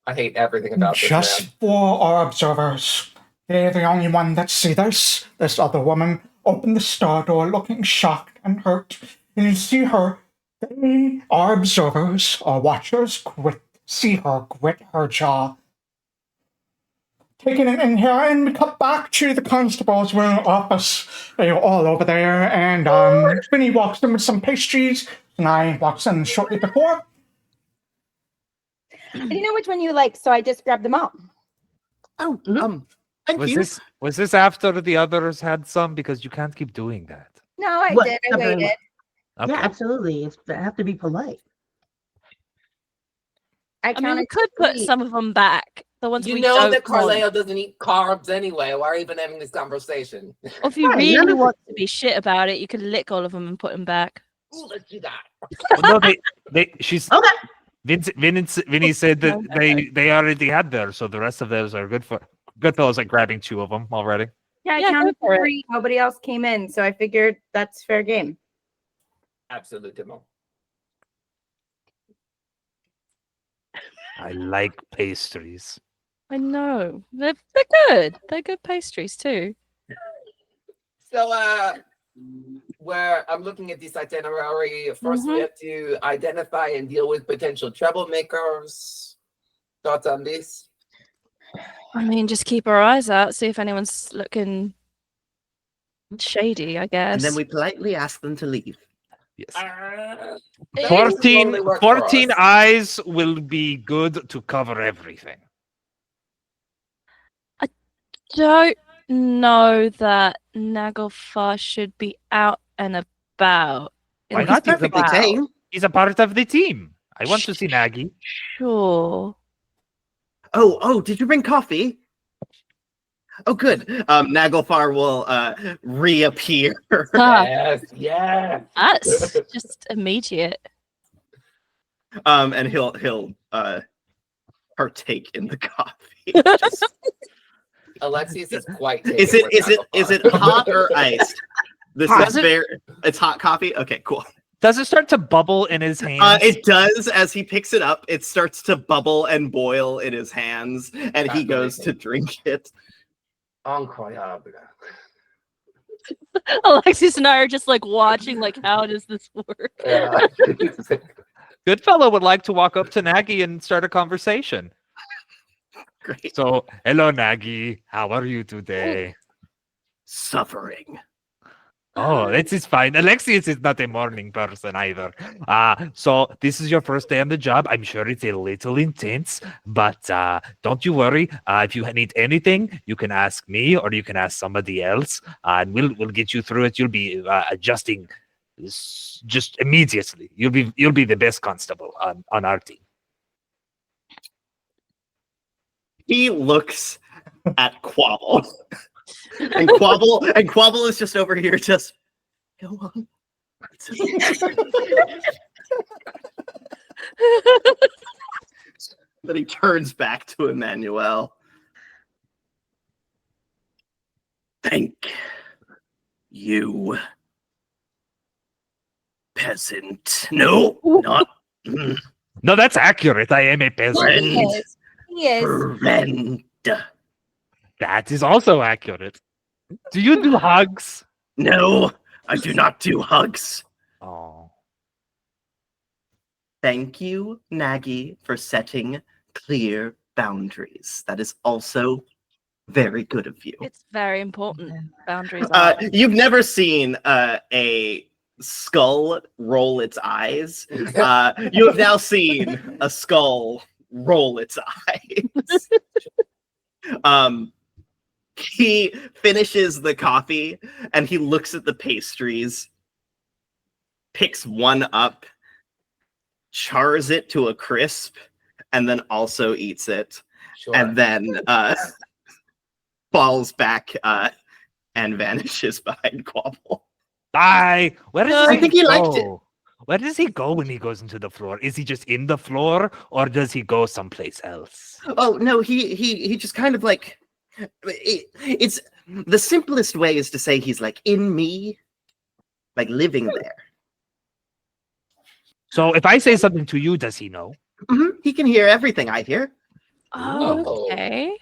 I hate everything about this Just man. for our observers. They're the only one that see this. This other woman opened the store door looking shocked and hurt. And you see her. They are observers, or watchers, see her grit her jaw. Taking it in here, and we cut back to the constable's room office. They're all over there, and Vinny walks in with some pastries, and I walks in shortly before. I didn't know which one you like, so I just grabbed them all. Oh, Mhm. thank Was you. this after the others had some? Because you can't keep doing that. No, I What? did. I waited. Okay. Yeah, absolutely. I have to be polite. I I mean, we counted could put 3. some of them back. The ones You we know don't that want. Carleo doesn't eat carbs anyway. Why are we even having this conversation? Or if you Right, really none of want to be shit about it, you could lick all of them and put them back. Ooh, let's do that. Well, no, she's Okay. Vinny said that they already had theirs, so the rest of those are good for Goodfellas. Like grabbing 2 of them already. Yeah, I Yeah, go counted for it. 3. Nobody else came in, so I figured that's fair game. Absolutely. I like pastries. I know. They're good. They're good pastries too. So, where I'm looking at this itinerary, first we have to identify and deal with potential troublemakers. Thoughts on this? I mean, just keep our eyes out, see if anyone's looking shady, I guess. And then we politely ask them to leave. Yes. That 14, only work for 14 us. eyes will be good to cover everything. don't know that Nagelfar should be out and about. Why in not? the He's Perfectly crowd. tame. He's a part of the team. I want to see Nagy. Sure. Oh, did you bring coffee? Oh, good. Nagelfar will reappear. Ah, Yes. that's just immediate. And he'll partake in the coffee. Just- Alexias is quite. is taken it with Nagelfar. hot or iced? This Hot. is very. It's hot coffee. Okay, cool. Does it start to bubble in his hands? It does. As he picks it up, it starts to bubble and boil in his hands, and he goes to drink it. Incroyable. Alexis and I are just like watching, like, how does this work? Yeah. Goodfellow would like to walk up to Nagy and start a conversation. Great. So, hello, Nagi. How are you today? Suffering. Oh, this is fine. Alexias is not a morning person either. So this is your first day on the job. I'm sure it's a little intense, but don't you worry. If you need anything, you can ask me or you can ask somebody else, and we'll get you through it. You'll be adjusting just immediately. You'll be the best constable on our team. He looks at Quobbol. And Quobbol is just over here, just go on. Then he turns back to Emmanuel. Thank you, peasant. No, not No, that's accurate. I am a peasant. Friend. He is. friend. That is also accurate. Do you do hugs? No, I do not do hugs. Oh. Thank you, Nagy, for setting clear boundaries. That is also very good of you. It's very important. Boundaries are. You've never seen a skull roll its eyes. You have now seen a skull roll its eyes. He finishes the coffee and he looks at the pastries, picks one up, chars it to a crisp, and then also eats it. Sure. And then falls back and vanishes behind Quobbol. Bye. Where does I he think he go? liked it. Where does he go when he goes into the floor? Is he just in the floor or does he go someplace else? Oh no, he just kind of like it's the simplest way is to say he's like in me, like living there. So if I say something to you, does he know? He can hear everything I hear. Okay.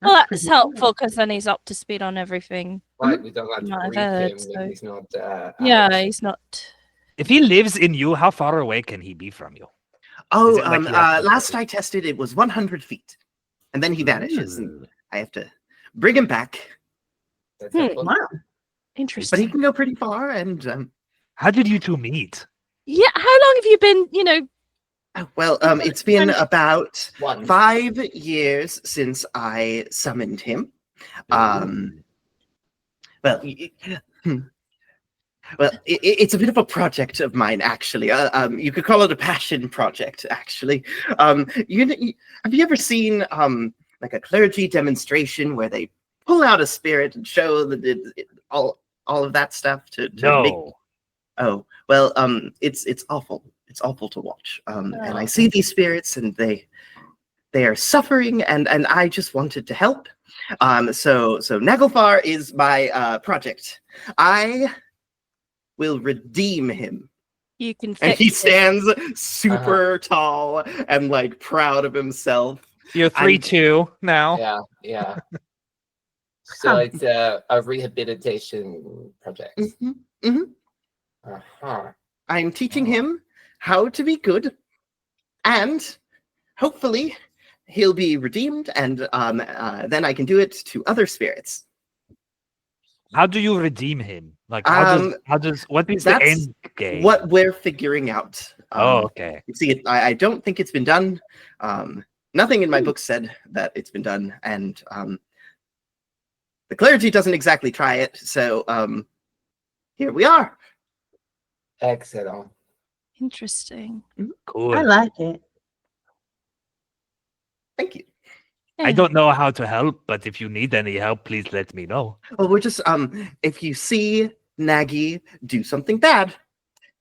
That's Well, that's pretty helpful because then he's up to speed on everything. Right, we don't have to Not brief heard, him so- when he's not. Yeah, out. he's not. If he lives in you, how far away can he be from you? Oh, Is it like you have to- last I tested, it was 100 feet, and then he vanishes, and I have to bring him back. That's Hmm, helpful. Wow. But Interesting. he can go pretty far, and How did you two meet? Yeah, how long have you been, well, it's been about One. 5 years since I summoned him. Well, well, it's a bit of a project of mine, actually. You could call it a passion project, actually. Have you ever seen like a clergy demonstration where they pull out a spirit and show all of that stuff to make? No. Oh, well, it's awful. It's awful to watch. And I see these spirits, and they are suffering, and I just wanted to help. So Naglfar is my project. I will redeem him. you can And fix he it. stands super tall and like proud of himself. You're 3-2 now. Yeah, yeah. So it's a rehabilitation project. Uh-huh. I'm teaching him how to be good, and hopefully he'll be redeemed, and then I can do it to other spirits. How do you redeem him? Like what is the that's end game? What we're figuring out. Okay. See, I don't think it's been done. Nothing in my book said that it's been done, and the clergy doesn't exactly try it. So here we are. Excellent. Interesting. Cool. I like it. Thank you. I don't know how to help, but if you need any help, please let me know. Well, we're just if you see Nagy do something bad,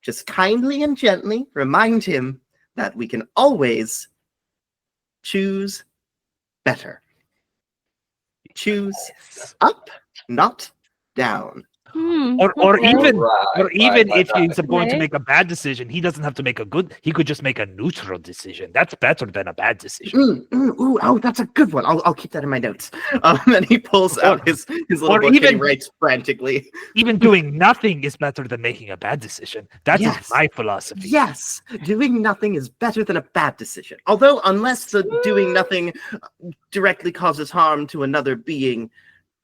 just kindly and gently remind him that we can always choose better. Choose up, not down. Or okay. even Right. if he's going to Okay. make a bad decision, he doesn't have to make a good. He could just make a neutral decision. That's better than a bad decision. Oh, that's a good one. I'll keep that in my notes. And he pulls out his little or book and he even- writes frantically. Even doing nothing is better than making a bad decision. That is Yes. my philosophy. Yes, doing nothing is better than a bad decision. Although, unless the doing nothing directly causes harm to another being,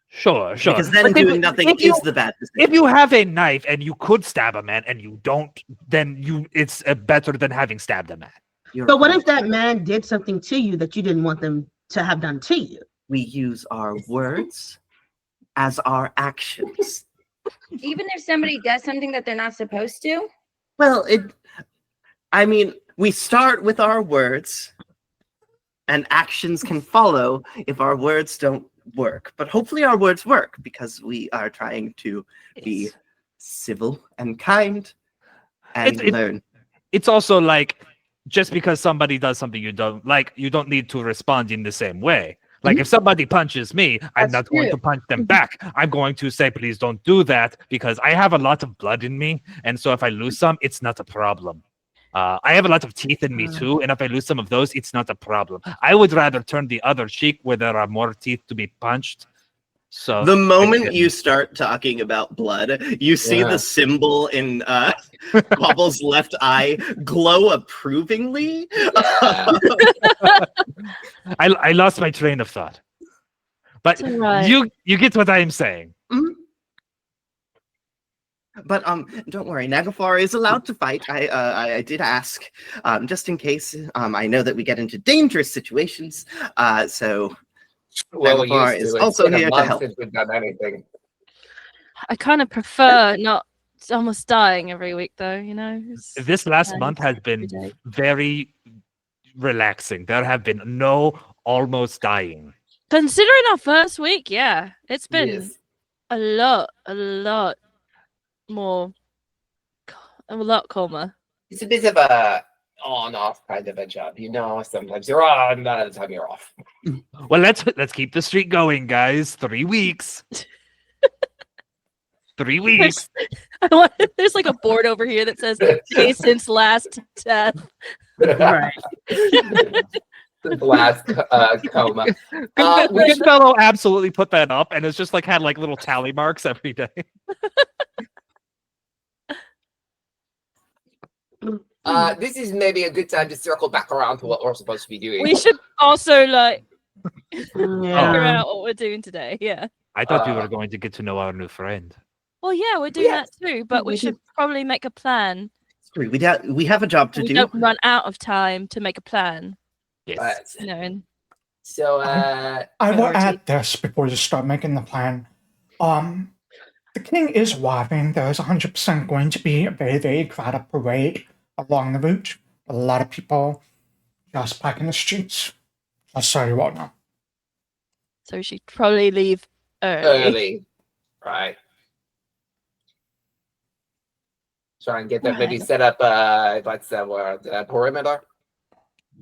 Sure. because then But if- doing nothing if you- is the bad decision. If you have a knife and you could stab a man and you don't, then it's better than having stabbed a man. You're But what right. if that man did something to you that you didn't want them to have done to you? We use our words as our actions? Even if somebody does something that they're not supposed to? Well, we start with our words, and actions can follow if our words don't work. But hopefully our words work because we are trying to be civil and kind and learn. It's also like, just because somebody does something you don't like, you don't need to respond in the same way. Like if somebody punches me, I'm not going to punch them back. I'm going to say, please don't do that, because I have a lot of blood in me. And so if I lose some, it's not a problem. I have a lot of teeth in me too. And if I lose some of those, it's not a problem. I would rather turn the other cheek where there are more teeth to be punched. So The moment you start talking about blood, you see Yeah. the symbol in Quobble's left eye glow approvingly. I lost my train of thought. But It's all right. you get what I am saying. But don't worry, Nagafar is allowed to fight. I did ask, just in case. I know that we get into dangerous situations, so Well, Nagafar used is to. It's also been a here to month help. since we've done anything. I kind of prefer not almost dying every week, though. You know. This last Yeah, month has been every day. very relaxing. There have been no almost dying. Considering our first week, yeah, it's been Yes. a lot more, a lot calmer. It's a bit of a on-off kind of a job, you know. Sometimes you're on, none of the time you're off. Well, let's keep the streak going, guys. 3 weeks. 3 weeks. There's like a board over here that says "Day since last death." Right. The last coma. Good fellow absolutely put that up, and it's just like had like little tally marks every day. This is maybe a good time to circle back around to what we're supposed to be doing. We should also figure Yeah. out what we're doing today. Yeah. I thought we were going to get to know our new friend. Well, yeah, we're doing Yes. that too, but we We should probably make a plan. We have a job to We do. don't run out of time to make a plan. Yes. But, You know, and so, I will priority. add this before you start making the plan. The king is arriving. There is 100% going to be a very, very crowded parade along the route. A lot of people just packing the streets. Just so you all know. so we should probably leave early. early. Right. Try and get that, maybe set up what's that word? Perimeter.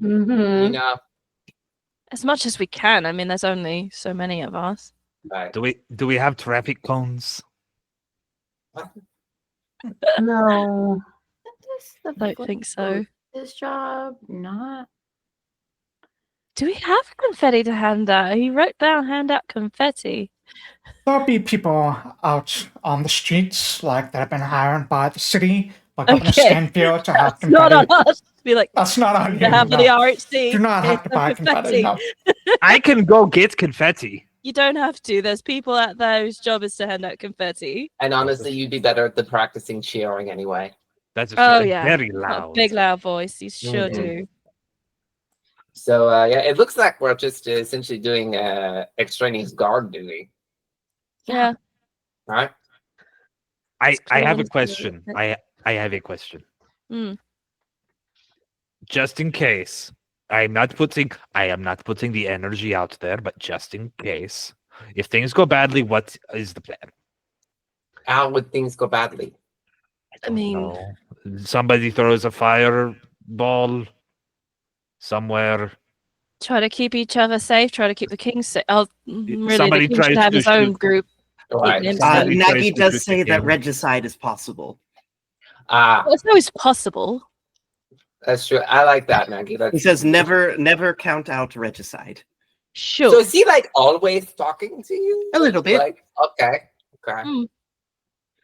Mhm. You know. As much as we can. I mean, there's only so many of us. Right. Do we have traffic cones? No. I don't think so. This job, not. Do we have confetti to hand out? He wrote down hand out confetti. There'll be people out on the streets like that have been hired by the city, by Governor Okay. Stanfield to have It's not confetti. on us. Be like, That's not on to you. have no. the RHC. Do not have to Here's buy some confetti. No. I can go get confetti. You don't have to. There's people out there whose job is to hand out confetti. And honestly, you'd be better at the practicing cheering anyway. That's Oh, very yeah. loud. Got a big loud voice. You sure Mhm. do. So yeah, it looks like we're just essentially doing extraneous guard duty, Yeah. right? I have a Screens, question. I have a question. Mm. Just in case. I am not putting the energy out there, but just in case. If things go badly, what is the plan? How would things go badly? I mean, No. Somebody throws a fireball somewhere. try to keep each other safe. Try to keep the king safe. Oh, really, Somebody the king should tries have to his own shoot- group. Right. Maybe Nagy place does the say that game. regicide is possible. Ah, Well, it's always possible. that's true. I like that, Maggie. That's He says never count out regicide. Sure. So is he like always talking to you? A little bit. Like, okay. Mm.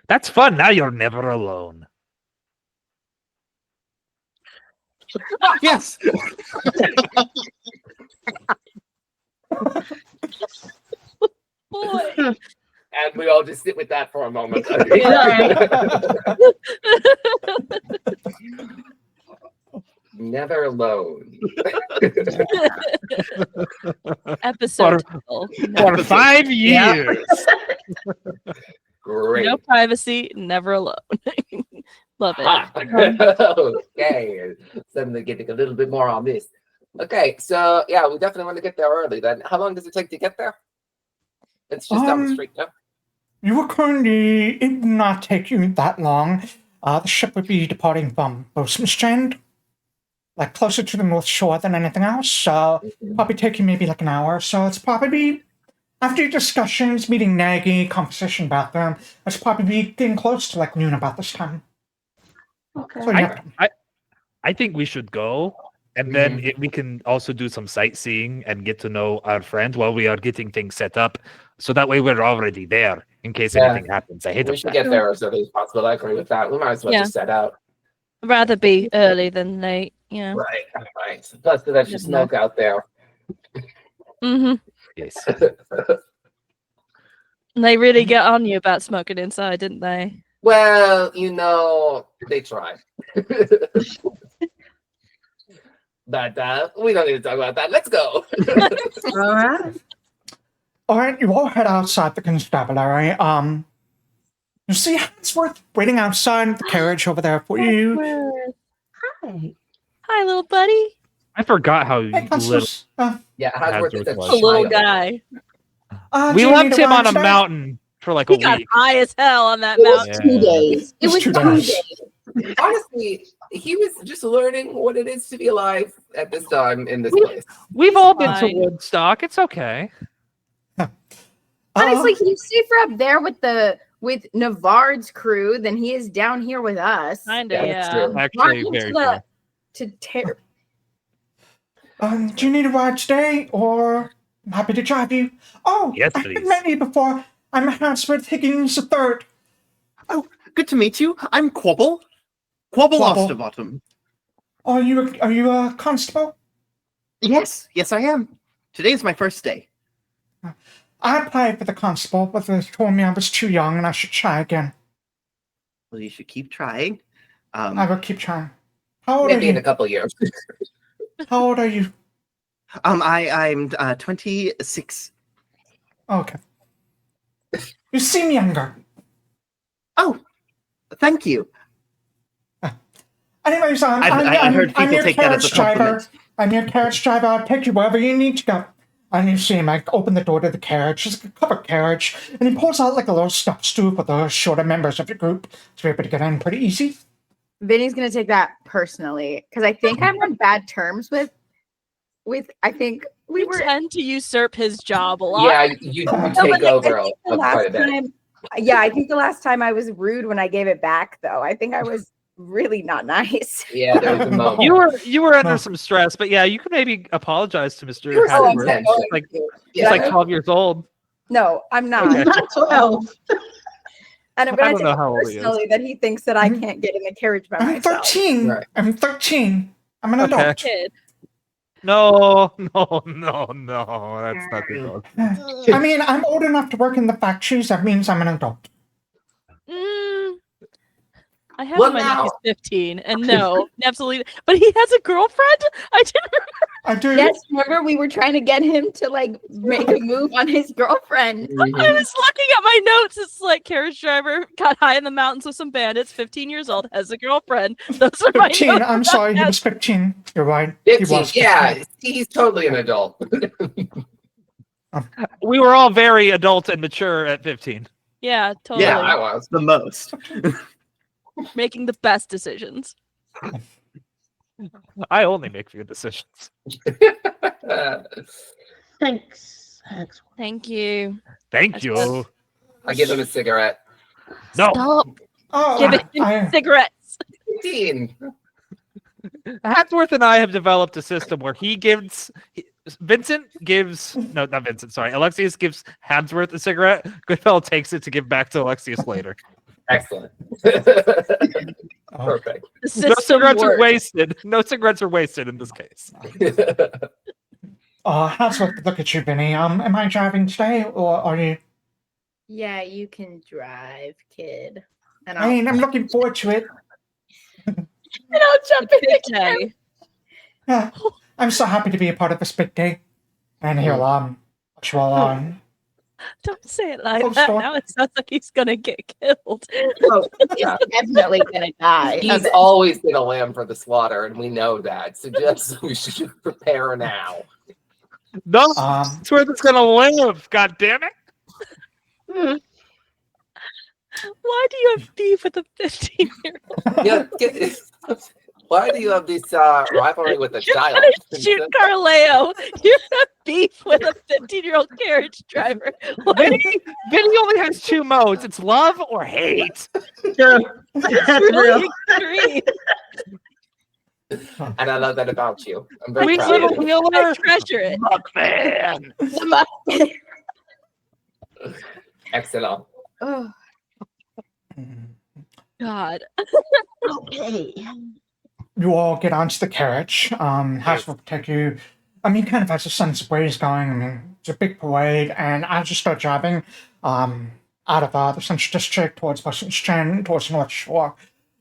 That's fun. Now you're never alone. Yes. Boy. And we all just sit with that for a moment. Never alone. Episode title. For 5 years. Great. No privacy, never alone. Love it. Ah, okay. Suddenly getting a little bit more on this. Okay, so yeah, we definitely want to get there early then. How long does it take to get there? It's just down the street, no? You were currently, it would not take you that long. The ship would be departing from Strand, like closer to the North Shore than anything else. So probably take you maybe like an hour. So it's probably after your discussions, meeting Nagy, conversation bathroom. It's probably getting close to like noon about this time. Okay. So yeah, I think we should go, and then we can also do some sightseeing and get to know our friends while we are getting things set up. So that way we're already there in case anything happens. I hate We should get there as early as possible. I agree with that. We might as well just set out. Rather be early than late. Yeah. Right, right. Plus, there's extra smoke out there. Mm-hmm. Yes. They really get on you about smoking inside, didn't they? Well, you know, they try. But we don't need to talk about that. Let's go. All right. all right. You all head outside the constabulary. You see Hansworth waiting outside the carriage over there for you. Hi. Hi, little buddy. I forgot how Hey, little. Constance. Yeah, Hansworth is a Hansworth A little child. guy. We do you left need a him ride on a today? mountain for like He a got week. high as hell on that It was mountain. 2 days. It It's was 2 2 days. days. Honestly, he was just learning what it is to be alive at this time in this place. We've all been to Fine. Woodstock. It's okay. Honestly, he's safer up there with Navard's crew than he is down here with us. Kinda, Yeah, that's yeah. true. Actually, Walking very to true. to tear. Do you need a ride today, or I'm happy to drive you? Oh, Yes, I please. haven't met you before. I'm Hansworth Higgins III. Oh, good to meet you. I'm Quobbol. Quobbol Quobbol. Osterbottom. Are you a constable? Yes, I am. Today's my first day. I applied for the constable, but they told me I was too young and I should try again. Well, you should keep trying. I will keep trying. How old are Maybe in a you? couple of years. How old are you? I'm 26. Okay. You seem younger. Oh, thank you. Anyways, I've heard I'm people your take that as a carriage driver. compliment. I'm your carriage driver. I'll take you wherever you need to go. And you see him, like, open the door to the carriage. It's a covered carriage. And he pulls out, like, a little step stool for the shorter members of your group to be able to get in pretty easy. Vinny's gonna take that personally because I think I'm on bad terms with. I think we were. tend to usurp his job a lot. Yeah, you No, take but, like, over I think the quite a last bit. time. Yeah, I think the last time I was rude when I gave it back, though. I think I was really not nice. Yeah, there was a moment. You were under No. some stress, but yeah, you could maybe apologize to Mr. You were so Hansworth. intense. Like he's Yeah. like 12 years old. No, I'm not. Okay. Not 12. And I'm I gonna don't take know it how old he is. personally that he thinks that I can't get in the carriage by I'm myself. 13. Right. I'm 13. I'm an Okay. adult. Kid. No, that's not the goal. I mean, I'm old enough to work in the factories. That means I'm an adult. I have Well, my now- he's 15, and no, absolutely. But he has a girlfriend. I didn't. I do. Yes, remember we were trying to get him to like make a move on his girlfriend. I was looking at my notes. It's like carriage driver got high in the mountains with some bandits. 15 years old, has a girlfriend. Those are my 15. notes. I'm sorry, he Yes. was 15. You're right. He 15, was 15. yeah, he's totally an adult. We were all very adult and mature at 15. Yeah, totally. Yeah, I was. The most. Making the best decisions. I only make few decisions. Thanks. Thanks. Thank you. Thank That's you. good. I give him a cigarette. No. Stop Oh, giving him cigarettes. 15. Hansworth and I have developed a system where Vincent gives no, not Vincent. Sorry, Alexias gives Hansworth a cigarette. Goodfellow takes it to give back to Alexias later. Excellent. Oh. Perfect. The No system cigarettes are works. wasted. No cigarettes are wasted in this case. How's it look at you, Benny? Am I driving today, or are you? Yeah, you can drive, kid. And I mean, I'm looking forward to it. I'll jump in Good the day. Yeah, I'm so happy to be a part of this big day. And he'll actual Don't say it like Close that. door. Now it sounds like he's gonna get killed. Oh, he's definitely gonna die. He's always been a lamb for the slaughter, and we know that. So just we should just prepare now. No, that's where it's gonna live. God damn it! Why do you have beef with a 15-year-old? Yeah, why do you have this rivalry with a You're child? gonna shoot Carleo. You have beef with a 15-year-old carriage driver. Vinny only has two modes. It's love or hate. Yeah. Really extreme. And I love that about you. I'm very Sweet proud little of you. healer. I treasure it. Muckman. Excellent. Oh, God. Okay. You all get onto the carriage. House will take you. I mean, kind of has a sense of where he's going. I mean, it's a big parade, and as you start driving, out of the Central District towards Western Strand, towards North Shore,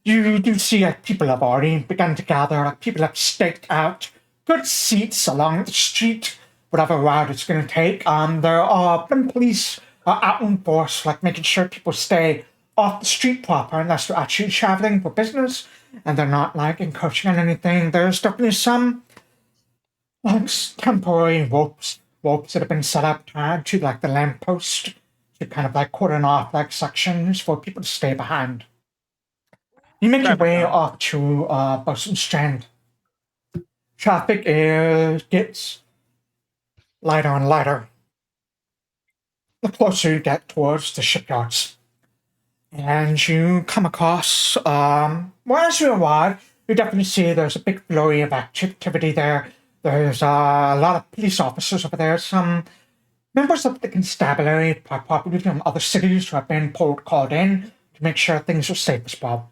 you do see like people have already begun to gather. Like people have staked out good seats along the street, whatever route it's going to take. There are police out in force, like making sure people stay off the street proper unless they're actually traveling for business and they're not like encroaching on anything. There's definitely some like temporary ropes that have been set up tied to like the lamppost to kind of like cordon off like sections for people to stay behind. You make your way off to Bosun Strand. Traffic gets lighter and lighter the closer you get towards the shipyards. And you come across, as you arrive, you definitely see there's a big flurry of activity there. There's a lot of police officers over there, some members of the constabulary, probably from other cities who have been called in to make sure things are safe as well.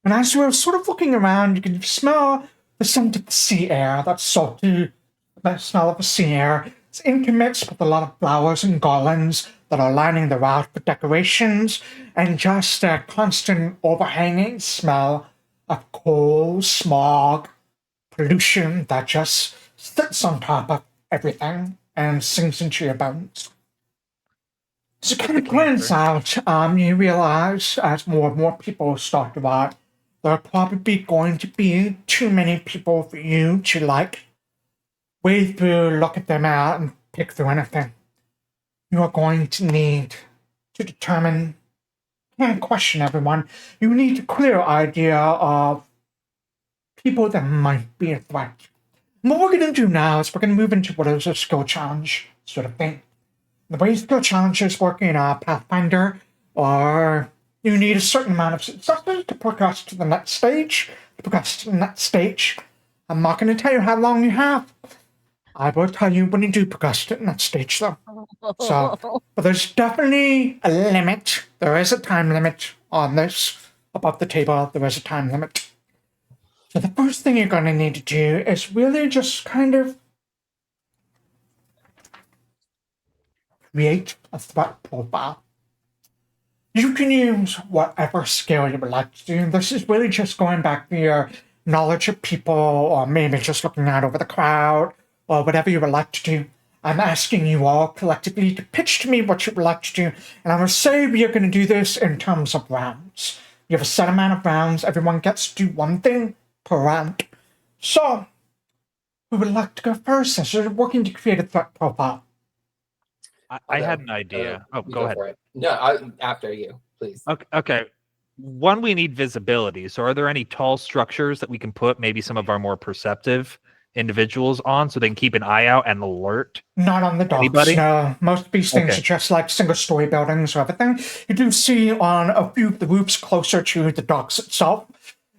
And as you're sort of looking around, you can smell the scent of the sea air, that salty smell of the sea air. It's intermixed with a lot of flowers and garlands that are lining the route for decorations, and just a constant overhanging smell of coal, smog, pollution that just sits on top of everything and sinks into your bones. So kind of glance out, you realize as more and more people start to arrive, there are probably going to be too many people for you to like wade through, look at them out, and pick through anything. You are going to need to determine and question everyone. You need a clear idea of people that might be a threat. And what we're going to do now is we're going to move into what is a skill challenge sort of thing. The way skill challenges work in Pathfinder are you need a certain amount of successes to progress to the next stage. I'm not going to tell you how long you have. I will tell you when you do progress to the next stage, though. So, but there's definitely a limit. There is a time limit on this. Above the table, there is a time limit. So the first thing you're going to need to do is really just kind of create a threat profile. You can use whatever skill you would like to do. This is really just going back to your knowledge of people, or maybe just looking out over the crowd, or whatever you would like to do. I'm asking you all collectively to pitch to me what you would like to do, and I'm going to say we are going to do this in terms of rounds. You have a set amount of rounds. Everyone gets to do one thing per round. So, who would like to go first as you're working to create a threat profile? I had an idea. Go ahead. For it. No, after you, please. Okay. One, we need visibility. So are there any tall structures that we can put maybe some of our more perceptive individuals on so they can keep an eye out and alert? Not on the docks, Anybody? no. Most of these things Okay. are just like single-story buildings or everything. You do see on a few of the roofs closer to the docks itself.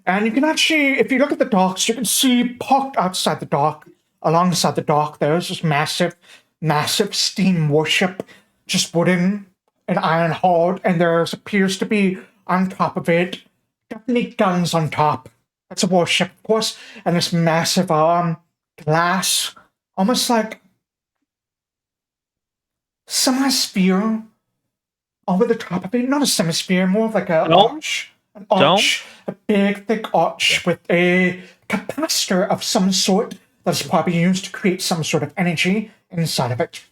And you can actually, if you look at the docks, you can see parked outside the dock, alongside the dock, there's this massive, massive steam warship, just wooden and iron hulled, and there appears to be on top of it, definitely guns on top. That's a warship, of course, and this massive glass, almost like semi-sphere over the top of it. Not a semi-sphere, more of like a Dome? arch. An arch, a big, thick arch with a capacitor of some sort that's probably used to create some sort of energy inside of it.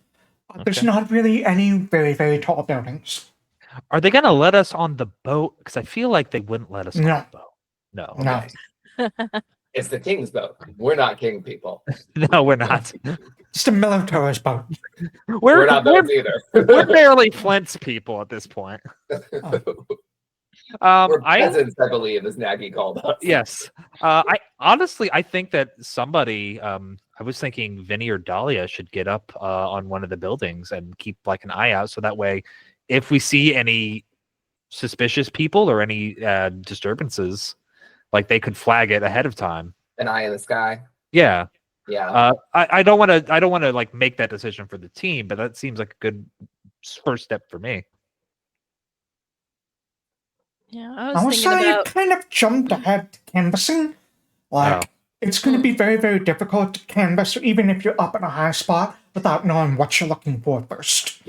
There's Okay. not really any very, very tall buildings. Are they gonna let us on the boat? Because I feel like they wouldn't let us on No. the boat. No. No. Okay. It's the king's boat. We're not king people. No, we're not. It's a military's boat. We're not boats either. we're barely Flint's people at this point. We're I peasants, I believe, as Nagy called us. yes. I honestly I think that somebody I was thinking Vinny or Dahlia should get up on one of the buildings and keep like an eye out so that way if we see any suspicious people or any disturbances, like they could flag it ahead of time. An eye in the sky. Yeah. Yeah. I don't want to like make that decision for the team, but that seems like a good first step for me. Yeah, I I would was thinking say about. you kind of jumped ahead to canvassing. Like, it's going to be very, very difficult to canvass, even if you're up in a high spot, without knowing what you're looking for first.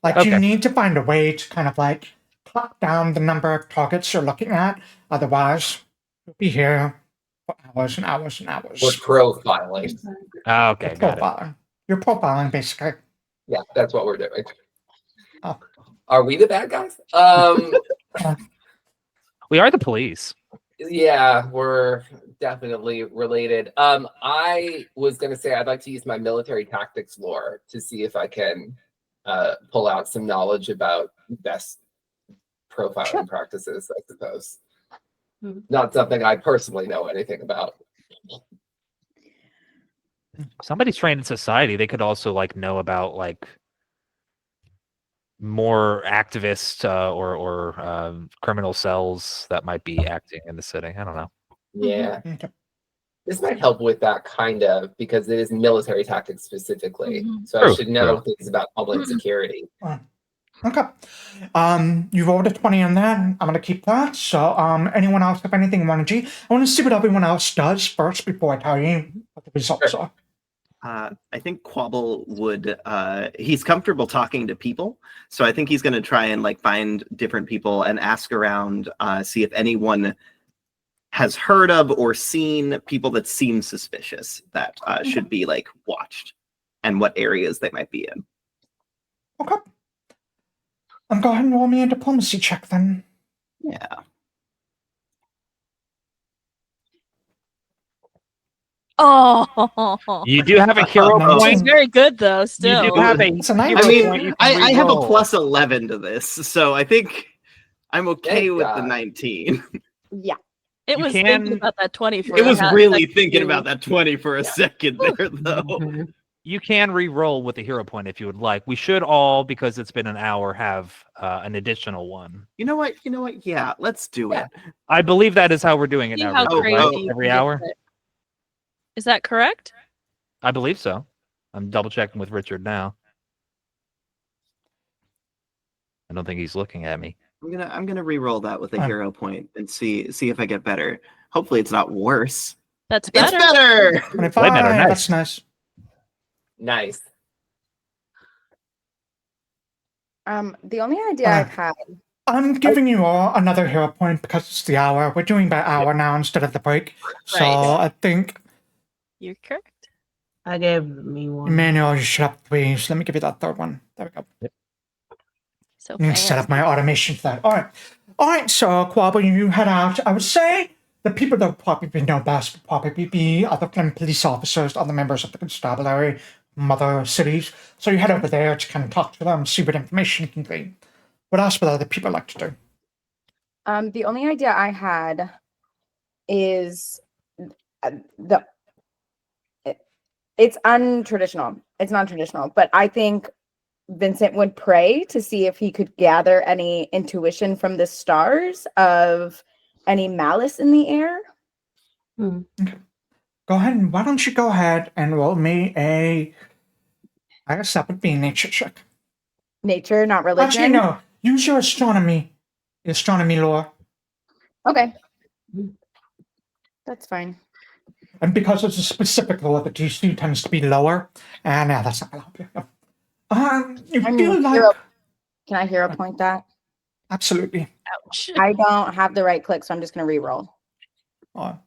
Like, you Okay. need to find a way to kind of like cut down the number of targets you're looking at. Otherwise, you'll be here for hours and hours and hours. We're profiling. Okay, You're got it. profiling. You're profiling, basically. Yeah, that's what we're doing. Oh. Are we the bad guys? We are the police. Yeah, we're definitely related. I was gonna say I'd like to use my military tactics lore to see if I can pull out some knowledge about best profiling practices, I suppose. Not something I personally know anything about. Somebody's trained in society. They could also like know about like more activist or criminal cells that might be acting in the city. I don't know. Yeah. Okay. This might help with that kind of because it is military tactics specifically. So True, I should know true. things about homeland security. Okay. You rolled a 20 on that. I'm going to keep that. So, anyone else have anything you want to do? I want to see what everyone else does first before I tell you what the results are. I think Quobbol would, he's comfortable talking to people. So I think he's going to try and like find different people and ask around, see if anyone has heard of or seen people that seem suspicious that should be like watched and what areas they might be in. Okay. Go ahead and roll me a diplomacy check then. Yeah. Oh, You do have a hero Oh, it's point. very good though. You Still, do have a It's a nice hero I mean, point you can I have a re-roll. plus 11 to this, so I think I'm okay Thank with the God. 19. Yeah. it You was can- thinking about that 20 for It was a hot really second, thinking too. about that 20 for a second there, though. You can re-roll with the hero point if you would like. We should all, because it's been an hour, have an additional one. You know what? Yeah, let's do it. I believe that is how we're doing it See now. how Richard, Oh, crazy right? you Every can get hour. it. Is that correct? I believe so. I'm double checking with Richard now. I don't think he's looking at me. I'm gonna re-roll that with a Fine. hero point and see if I get better. Hopefully it's not worse. That's It's better. better. 25. Way better, nice. That's nice. Nice. The only idea I've had. I'm giving you all another hero point because it's the hour. We're doing by hour now instead of the break. So Right. I think, You're correct. I gave me one. Emmanuel, you should have 3. So let me give you that third one. There we go. So I need to set up my automation for that. All right, so Quobbol, you head out. I would say the people that would probably know best would probably be other than police officers, other members of the constabulary from other cities. So you head over there to kind of talk to them, see what information you can glean. What else would other people like to do? The only idea I had is it's untraditional. It's non-traditional, but I think Vincent would pray to see if he could gather any intuition from the stars of any malice in the air. Go ahead, and why don't you go ahead and roll me I guess that would be a nature check. Nature, not religion. Actually, no. Use your astronomy lore. Okay. That's fine. And because it's a specific lore, the DC tends to be lower. And yeah, that's not going to help you. You I feel mean, like... Can I hero point that? Absolutely. Ouch. I don't have the right click, so I'm just going to re-roll. That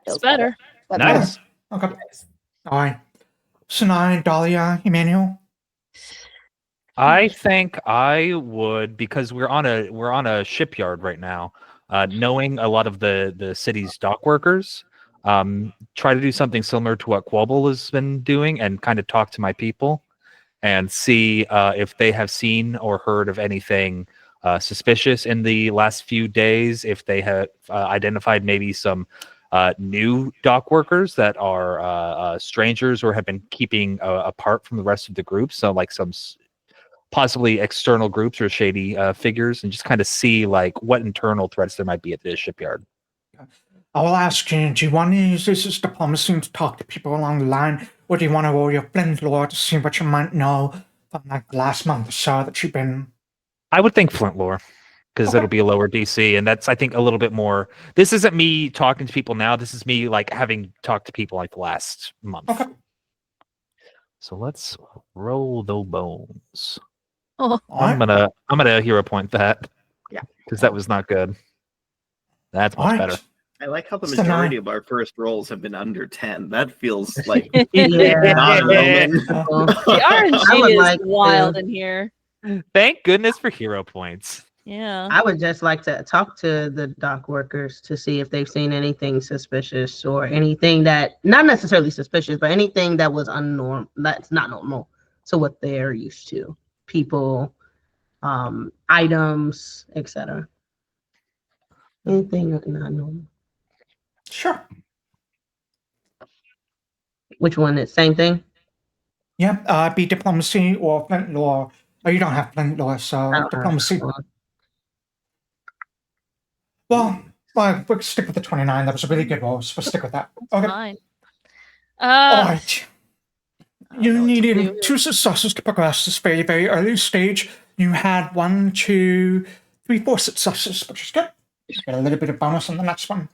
feels It's better. That's Nice. Okay. All right. Sanai, Dahlia, Emmanuel. I think I would, because we're on a shipyard right now. Knowing a lot of the city's dock workers, try to do something similar to what Quobbol has been doing, and kind of talk to my people, and see if they have seen or heard of anything suspicious in the last few days. If they have identified maybe some new dock workers that are strangers or have been keeping apart from the rest of the group. So like some possibly external groups or shady figures, and just kind of see like what internal threats there might be at this shipyard. I will ask you, do you want to use this as diplomacy to talk to people along the line, or do you want to roll your flint lore to see what you might know from like the last month or so that you've been... I would think flint lore, because it'll be a lower DC, and that's, I think, a little bit more... This isn't me talking to people now, this is me like having talked to people like the last month. Okay. So let's roll the bones. Oh, I'm gonna hero point that. Yeah. Because that was not good. That's much better. I like how the So now- majority of our first rolls have been under 10. That feels like Yeah. not an omen. the I would RNG is like wild to- in here. Thank goodness for hero points. Yeah. I would just like to talk to the dock workers to see if they've seen anything suspicious or anything that, not necessarily suspicious, but anything that was that's not normal to what they're used to. People, items, etc. Anything not normal. Sure. Which one is same thing? Yeah, be diplomacy or flint lore. Oh, you don't have flint lore, so I don't have diplomacy. one. Well, we'll stick with the 29. That was a really good roll, so we'll stick with that. Okay. Fine. All right. You know what to needed do. 2 successes to progress this very, very early stage. You had 1, 2, 3, 4 successes, which is good. You get a little bit of bonus on the next one.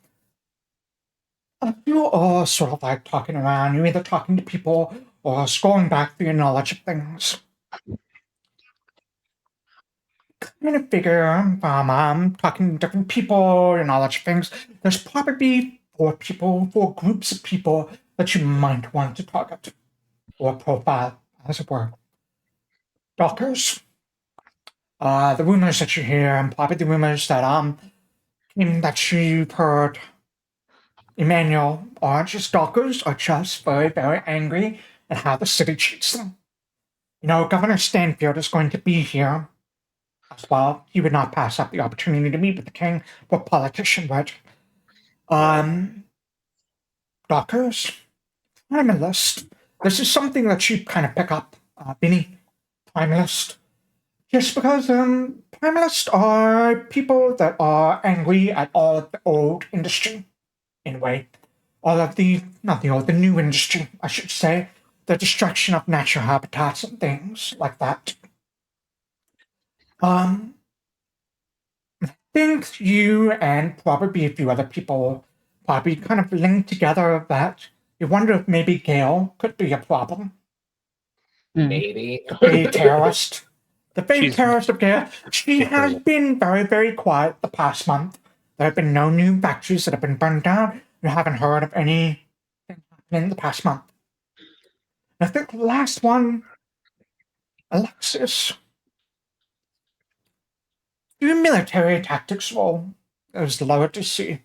You're all sort of like talking around. You're either talking to people or scrolling back through your knowledge of things. Kind of figure, talking to different people, your knowledge of things. There's probably 4 groups of people that you might want to target or profile, as it were. Dockers. The rumors that you hear, and probably the rumors that you've heard, Emmanuel, are just dockers, are just very, very angry at how the city treats them. You know, Governor Stanfield is going to be here as well. He would not pass up the opportunity to meet with the king. What politician would? Dockers, primalist. This is something that you kind of pick up, Vinny. Primalist. Just because primalists are people that are angry at all of the old industry, in a way. All of the new industry, I should say. The destruction of natural habitats and things like that. I think you and probably a few other people probably kind of linked together that you wonder if maybe Gale could be a problem. Maybe. A terrorist. The fake She's- terrorist of Gale. She has been very, very quiet the past month. There have been no new factories that have been burned down. You haven't heard of anything happening in the past month. I think the last one, Alexias. Your military tactics role is lower to see.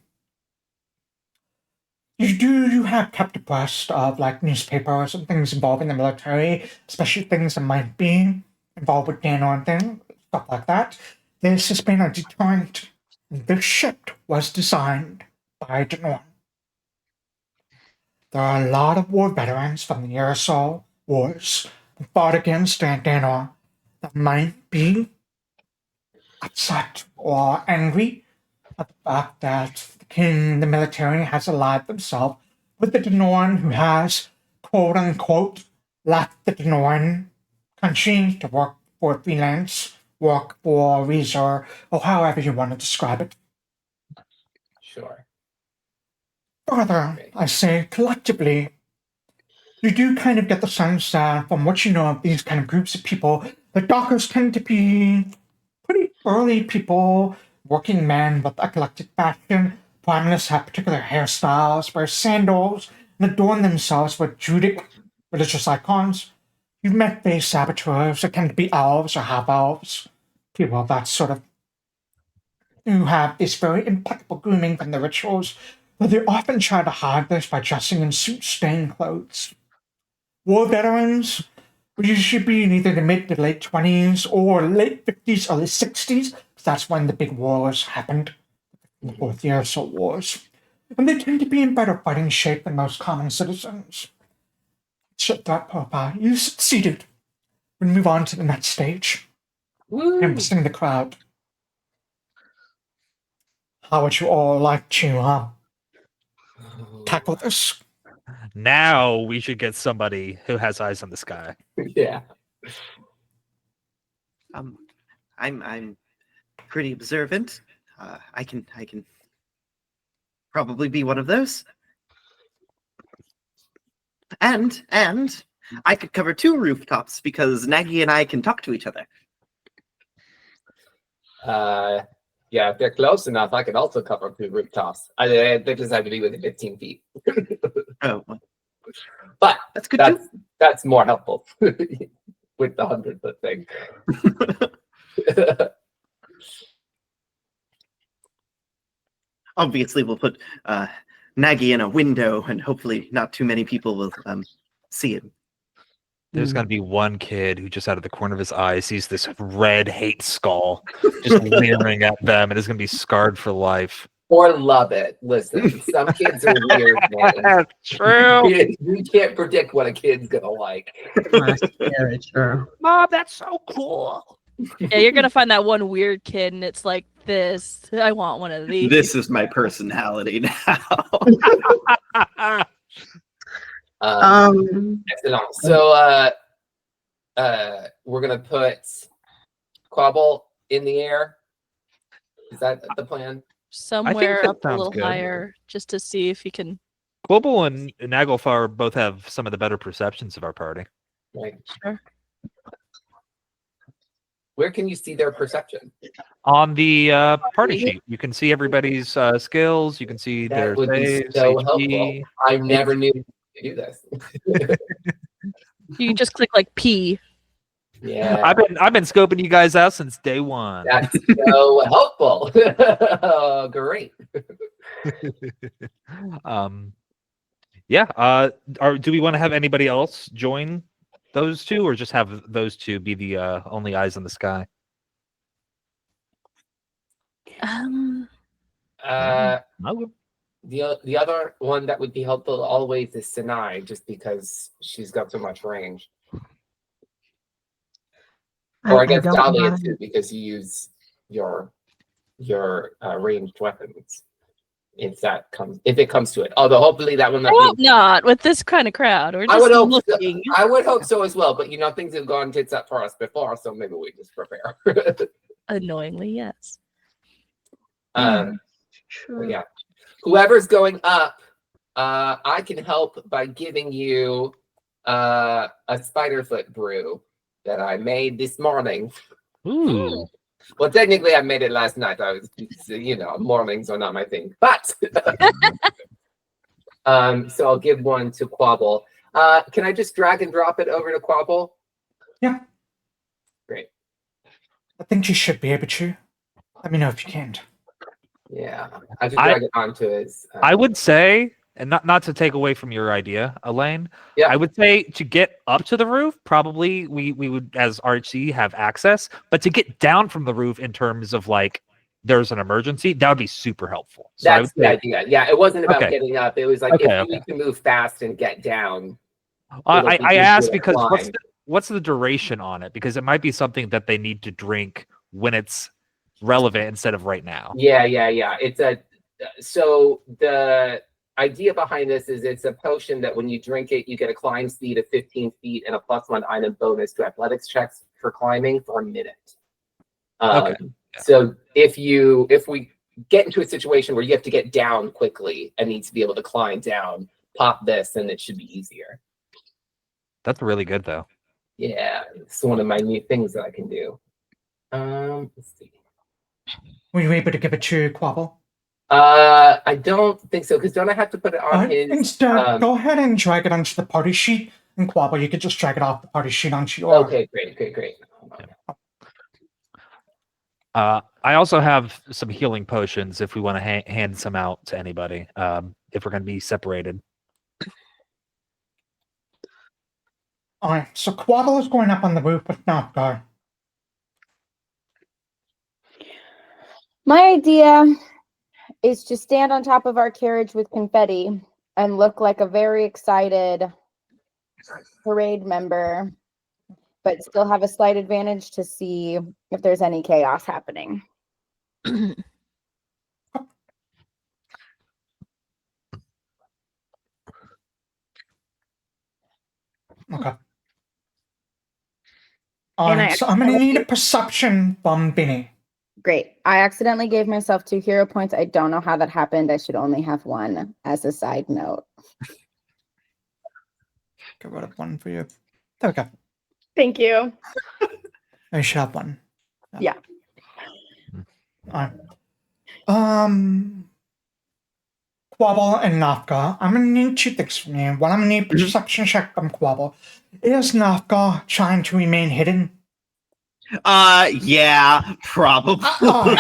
You have kept abreast of like newspapers and things involving the military, especially things that might be involved with Dano and things, stuff like that. This has been a deterrent. This ship was designed by Danoran. There are a lot of war veterans from the Aerosol Wars who fought against Danoran that might be upset or angry at the fact that the king, the military, has allied themselves with the Danoran who has, quote unquote, left the Danoran country to work for freelance, work for Razor, or however you want to describe it. Sure. Further, I say collectively, you do kind of get the sense that from what you know of these kind of groups of people, the Dockers tend to be pretty early people, working men with eclectic fashion. Primalists have particular hairstyles, wear sandals, and adorn themselves with Druidic religious icons. You've met face saboteurs that tend to be elves or half-elves, people of that sort of, who have this very impeccable grooming from the rituals, but they often try to hide this by dressing in suit-stained clothes. War veterans would usually be in either the mid to late 20s or late 50s, early 60s, because that's when the big wars happened, the Fourth Year Assault Wars. And they tend to be in better fighting shape than most common citizens. Shut that profile. You succeeded. We move on to the next stage. I'm listening to the crowd. How would you all like to tackle this? Now we should get somebody who has eyes on the sky. Yeah. I'm pretty observant. I can probably be one of those. And I could cover 2 rooftops because Nagy and I can talk to each other. Yeah, if they're close enough, I could also cover 2 rooftops. They just have to be within 15 feet. Oh, well, But that's good too. that's more helpful with the 100-foot thing. Obviously, we'll put Nagy in a window, and hopefully, not too many people will see him. There's going to be one kid who just out of the corner of his eye sees this red hate skull just leering at them and is going to be scarred for life. Or love it. Listen, some kids are weird, man. That's true. You can't predict what a kid's gonna like. That's very true. Mom, that's so cool. Yeah, you're gonna find that one weird kid, and it's like this. I want one of these. This is my personality now. Excellent. So we're gonna put Quobbol in the air. Is that the plan? Somewhere that up a sounds little good. higher, just to see if you can. Quobbol and Naglfar both have some of the better perceptions of our party. Right. Sure. Where can you see their perception? On the party sheet, you can see everybody's skills. You can see their That would be saves, so HP. helpful. I never knew you could do this. You can just click like P. Yeah, I've been scoping you guys out since day one. that's so helpful. Great. Yeah. Do we want to have anybody else join those 2, or just have those 2 be the only eyes in the sky? The other one that would be helpful always is Sanai, just because she's got so much range. Or I guess don't Dahlia mind. too, because you use your ranged weapons. If it comes to it. Although hopefully that will I hope not with this kind of crowd. We're I just would hope looking. I would hope so as well, but things have gone tits up for us before, so maybe we just prepare. Annoyingly, yes. True. Yeah. Whoever's going up, I can help by giving you a spiderfoot brew that I made this morning. Ooh. Well, technically, I made it last night. I was, mornings are not my thing, but so I'll give one to Quobbol. Can I just drag and drop it over to Quobbol? Yeah. Great. I think you should be able to. Let me know if you can't. Yeah, I just drag it onto his. I would say, and not to take away from your idea, Elaine. Yeah. I would say to get up to the roof, probably we would, as RHC, have access, but to get down from the roof in terms of like there's an emergency, that would be super helpful. So I would That's the say, idea. Yeah, it wasn't about Okay. getting up. It was like Okay, if you okay. need to move fast and get down. I asked because climb. what's the duration on it? Because it might be something that they need to drink when it's relevant instead of right now. Yeah. It's so the idea behind this is it's a potion that when you drink it, you get a climb speed of 15 feet and a +1 item bonus to athletics checks for climbing for a minute. Okay. So if we get into a situation where you have to get down quickly and need to be able to climb down, pop this and it should be easier. That's really good though. Yeah, it's one of my new things that I can do. Let's see. Were you able to give it to Quobbol? I don't think so, because don't I have to put it on his? Instead, go ahead and drag it onto the party sheet. And Quobbol, you could just drag it off the party sheet onto your. Okay, great. Hold on. I also have some healing potions if we want to hand some out to anybody. If we're going to be separated. Alright, so Quobbol is going up on the roof with Nafgar. My idea is to stand on top of our carriage with confetti and look like a very excited parade member, but still have a slight advantage to see if there's any chaos happening. Okay. And Alright, so I'm gonna need a perception from Binny. Great. I accidentally gave myself 2 hero points. I don't know how that happened. I should only have 1 as a side note. Get rid of 1 for you. There we go. Thank you. I should have 1. Yeah. Alright. Quobbol and Nafgar, I'm gonna need 2 things from you. One, I'm gonna need a perception check from Quobbol. Is Nafgar trying to remain hidden? Yeah, probably. Probably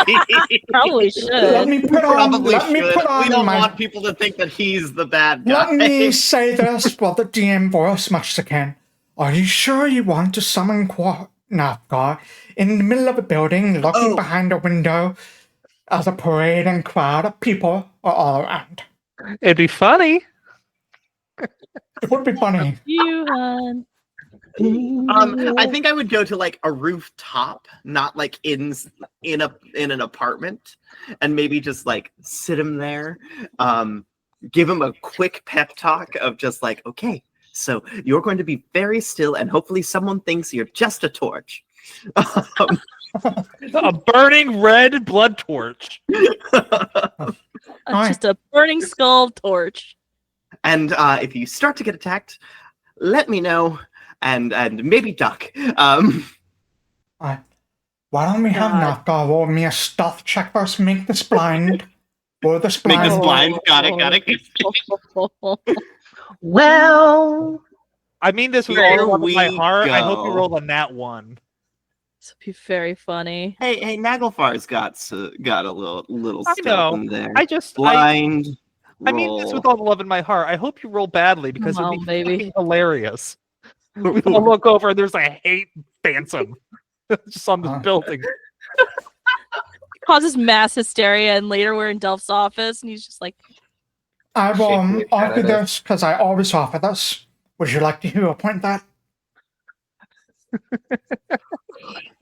Let should. me put on. Probably Let me should. put on We don't my. want people to think that he's the bad guy. Let me say this while the DM for as much as I can. Are you sure you want to summon Nafgar in the middle of a building, looking behind a window, as a parade and crowd of people are all around? It'd be funny. It would be funny. You, hon. I think I would go to like a rooftop, not like in an apartment, and maybe just like sit him there, give him a quick pep talk of just like, okay, so you're going to be very still, and hopefully someone thinks you're just a torch. A burning red blood torch. Just a burning skull torch. And if you start to get attacked, let me know. And maybe duck. Why don't we have Nafgar roll me a stealth check first? Make this blind. Roll this blind. Make this blind. Got it. Well, I mean this with Here all of my we heart. I hope you go. roll a nat 1. This would be very funny. Hey, Nagelfar's got a little I stealth know. in there. Blind. Roll. I mean this with all the love in my heart. I hope you roll badly because Come it'd on, be baby. fucking hilarious. We all look over and there's a hate phantom just on this building. Causes mass hysteria, and later we're in Delph's office, and he's just like, I will Shake the offer cat at this because I always offer this. Would you like to hero point that?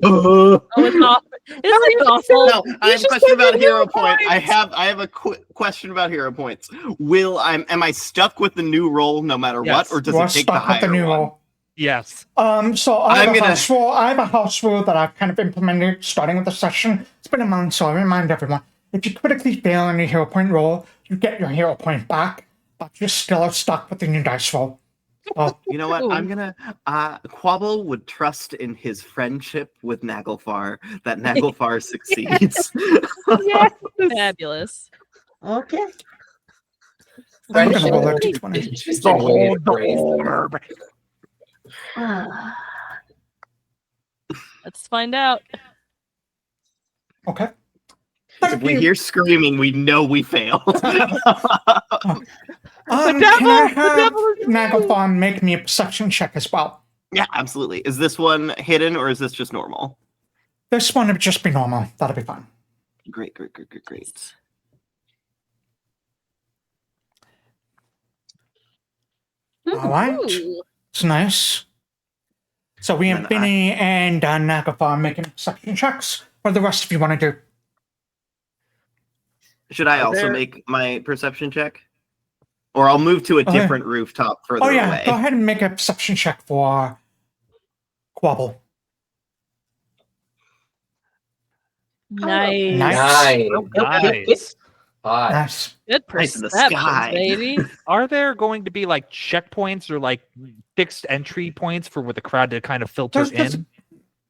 "Oh, it's awful." Isn't it awful? No, I have a question about hero point. I have a question about hero points. Am I stuck with the new roll no matter Yes. what, or does We're it take the stuck with higher the new one? roll. Yes. So I have, I'm a gonna- house rule. I have a house rule that I've kind of implemented starting with the session. It's been a month, so I remind everyone. If you critically fail on your hero point roll, you get your hero point back, but you're still stuck with the new dice roll. You know what? I'm gonna. Quobbol would trust in his friendship with Nagelfar that Nagelfar succeeds. Yes. Fabulous. okay. I'm gonna roll a Friendship d20. is interesting way to phrase it. Let's find out. Okay. If we hear screaming, we know we failed. Can I have Nagelfar make me a perception check as well? Yeah, absolutely. Is this one hidden or is this just normal? This one would just be normal. That'll be fine. Great, great, great, great, great. All right. Ooh. It's nice. So we And have then Vinny and Nagavar making perception checks. What do the rest of you want to do? Should I Are also there- make my perception check? Or I'll move to a Okay. different rooftop further Oh, yeah. away. Go ahead and make a perception check for Quobbol. Nice. Nice. Nice. Hot. Nice. Good Nice in the perceptions, sky. baby. Are there going to be like checkpoints or like fixed entry points for where the crowd to kind of filter There's- in?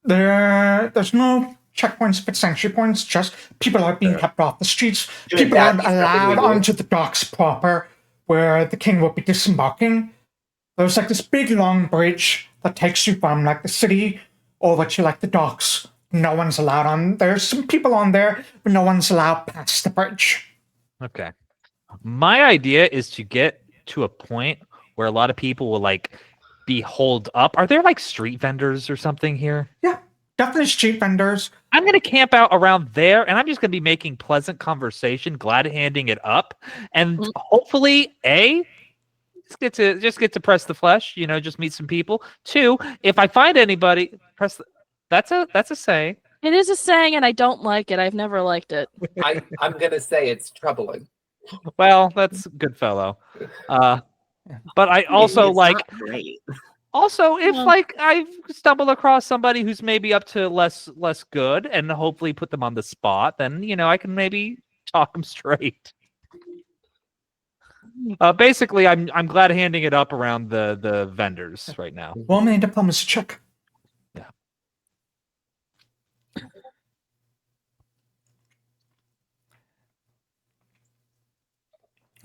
There's no checkpoints, fixed entry points, just people are being kept off the streets. Good, People that aren't means nothing allowed we do. onto the docks proper where the king will be disembarking. There's like this big long bridge that takes you from like the city over to like the docks. No one's allowed on. There's some people on there, but no one's allowed past the bridge. Okay. My idea is to get to a point where a lot of people will like be holed up. Are there like street vendors or something here? Yeah, definitely street vendors. I'm going to camp out around there and I'm just going to be making pleasant conversation, glad handing it up. And hopefully, just get to press the flesh, just meet some people. 2, if I find anybody, that's a saying. It is a saying, and I don't like it. I've never liked it. I'm gonna say it's troubling. Well, that's good fellow. But I also It's like not great. also if Yeah. like I stumble across somebody who's maybe up to less good and hopefully put them on the spot, then I can maybe talk them straight. Basically, I'm glad handing it up around the vendors right now. Roll me a diplomacy check.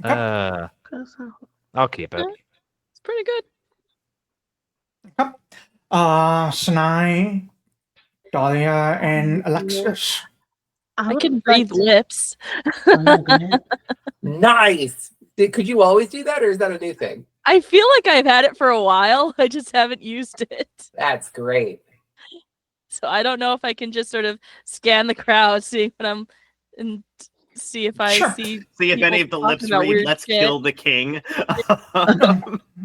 I'll keep it. It's pretty good. Sanai, Dahlia, and Alexias. I would can like read to- lips. Oh, no, go ahead. Nice. Could you always do that, or is that a new thing? I feel like I've had it for a while. I just haven't used it. That's great. So I don't know if I can just sort of scan the crowd, see what I'm, and see if I Sure. see. See if any people of the talking lips about read, weird let's shit. kill the king.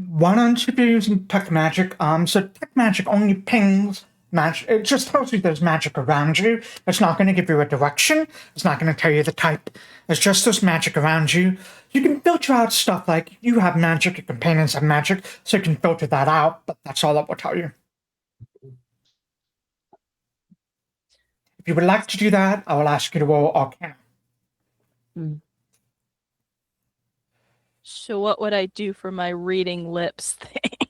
Why don't you be using tech magic? So tech magic only pings magic. It just tells you there's magic around you. It's not going to give you a direction. It's not going to tell you the type. It's just there's magic around you. You can filter out stuff like you have magic, your companions have magic, so you can filter that out, but that's all it will tell you. If you would like to do that, I will ask you to roll Arcana. So what would I do for my reading lips thing?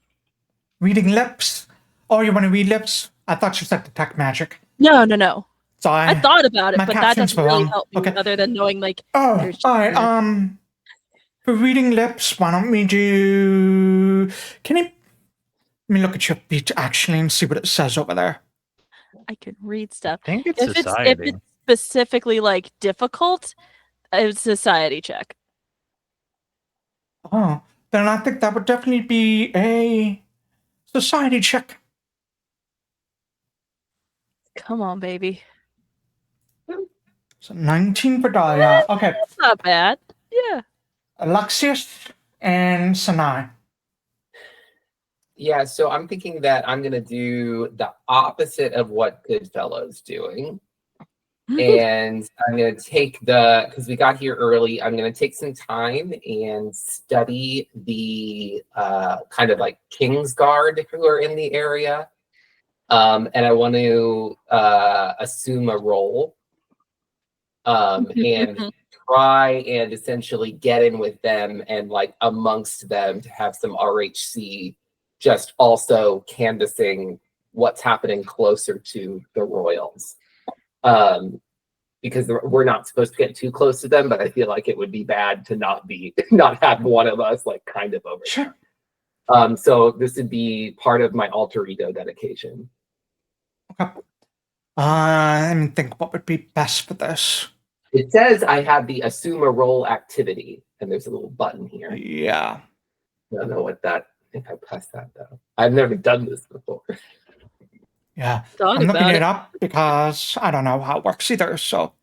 Reading lips? Oh, you want to read lips? I thought you said detect magic. No. Sorry. I thought about it, my but that captions doesn't were really wrong. help me Okay. other than knowing like Oh, there's all right. just- For reading lips, why don't we do? Can you? Let me look at your feet actually and see what it says over there. I can read stuff. I think it's If society. it's specifically like difficult, it's a society check. Oh, then I think that would definitely be a society check. Come on, baby. So 19 for Dahlia. Okay, That's not bad. Yeah. Alexias and Sanai. Yeah, so I'm thinking that I'm gonna do the opposite of what Goodfellow's doing. And I'm going to take because we got here early, I'm going to take some time and study the kind of like King's Guard who are in the area. And I want to assume a role and try and essentially get in with them and like amongst them to have some RHC just also canvassing what's happening closer to the royals. Because we're not supposed to get too close to them, but I feel like it would be bad to not have one of us like kind of over. Sure. So this would be part of my alter ego dedication. Okay. Let me think what would be best for this. It says I have the assume a role activity, and there's a little button here. Yeah. I don't know what that. If I press that though, I've never done this before. Yeah. Thought I'm looking about it it. up because I don't know how it works either. So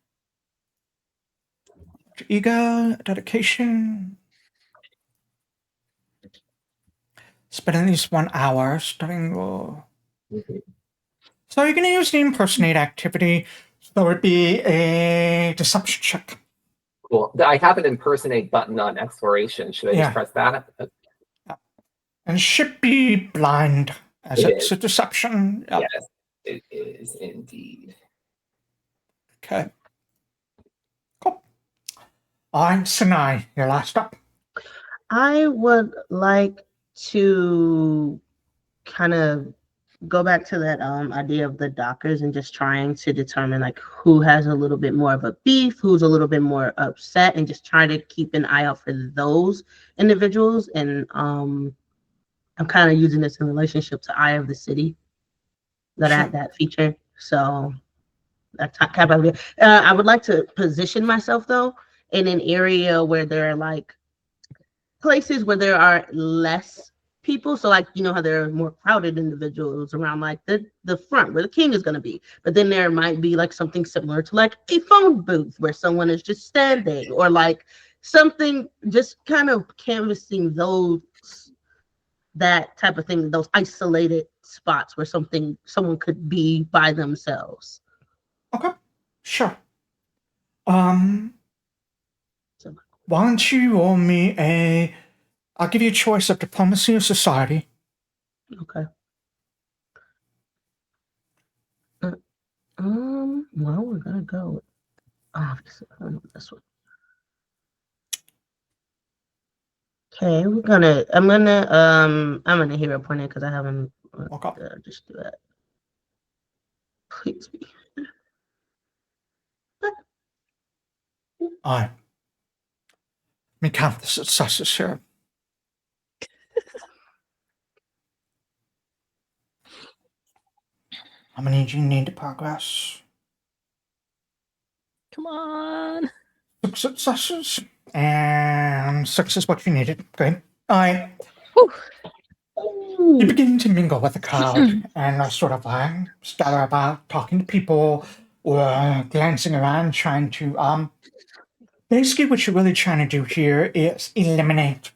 ego, dedication. Spend at least 1 hour studying your. Mhm. So you're going to use the impersonate activity. So it would be a deception check. Cool. I have an impersonate button on exploration. Should I Yeah. just press that? And it should be blind, as It it's is. a deception. Yep. Yes, it is indeed. Okay. Cool. I'm Sanai. You're last up. I would like to kind of go back to that idea of the Dockers and just trying to determine like who has a little bit more of a beef, who's a little bit more upset, and just trying to keep an eye out for those individuals. And I'm kind of using this in relationship to Eye of the City, that I had that feature. So that's kind of it. I would like to position myself though in an area where there are like places where there are less people. So like, you know how there are more crowded individuals around like the front where the king is going to be, but then there might be like something similar to like a phone booth where someone is just standing, or like something just kind of canvassing those, that type of thing, those isolated spots where someone could be by themselves. Okay. Sure. Why don't you roll me a... I'll give you a choice of diplomacy or society. Okay. Well, we're gonna go obviously this one. Okay, I'm gonna hero point it because I haven't just do that. Please be. Alright. Let me count the successes here. How many do you need to progress? Come on. 6 successes. And 6 is what you needed. Okay. Alright. You begin to mingle with the crowd and sort of scatter about, talking to people, or glancing around, trying to basically what you're really trying to do here is eliminate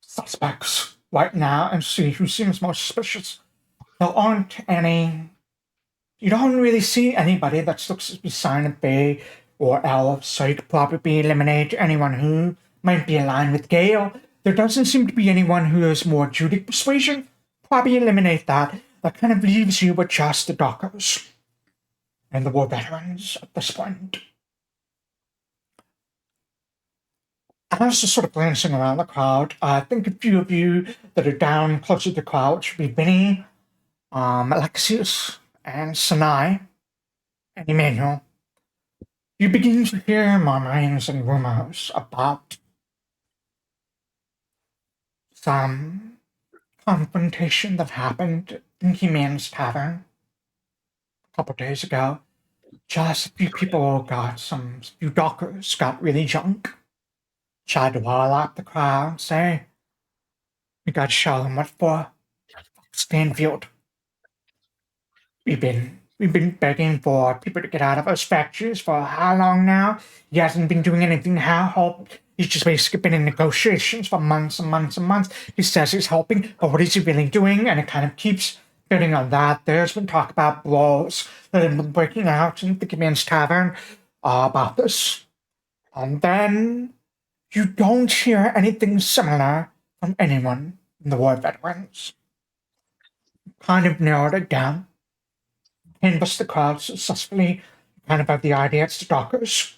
suspects right now and see who seems most suspicious. There aren't any. You don't really see anybody that looks to be Silent Bay or Elves, so you could probably eliminate anyone who might be aligned with Gale. There doesn't seem to be anyone who has more Judic persuasion. Probably eliminate that. That kind of leaves you with just the Dockers and the war veterans at this point. As you're sort of glancing around the crowd, I think a few of you that are down closer to the crowd should be Vinny, Alexias, and Sanai, and Emmanuel. You begin to hear murmurings and rumors about some confrontation that happened in He-Man's Tavern a couple days ago. Just a few few Dockers got really drunk. Tried to wall up the crowd, say, we got to show them what for. Stanfield. We've been begging for people to get out of those factories for how long now? He hasn't been doing anything to help. He's just basically been in negotiations for months and months and months. He says he's helping, but what is he really doing? And it kind of keeps building on that. There's been talk about brawls that have been breaking out in the Gamemaster Tavern about this. And then you don't hear anything similar from anyone in the war veterans. Kind of narrowed it down. Canvassed the crowd successfully. Kind of have the idea it's the Dockers.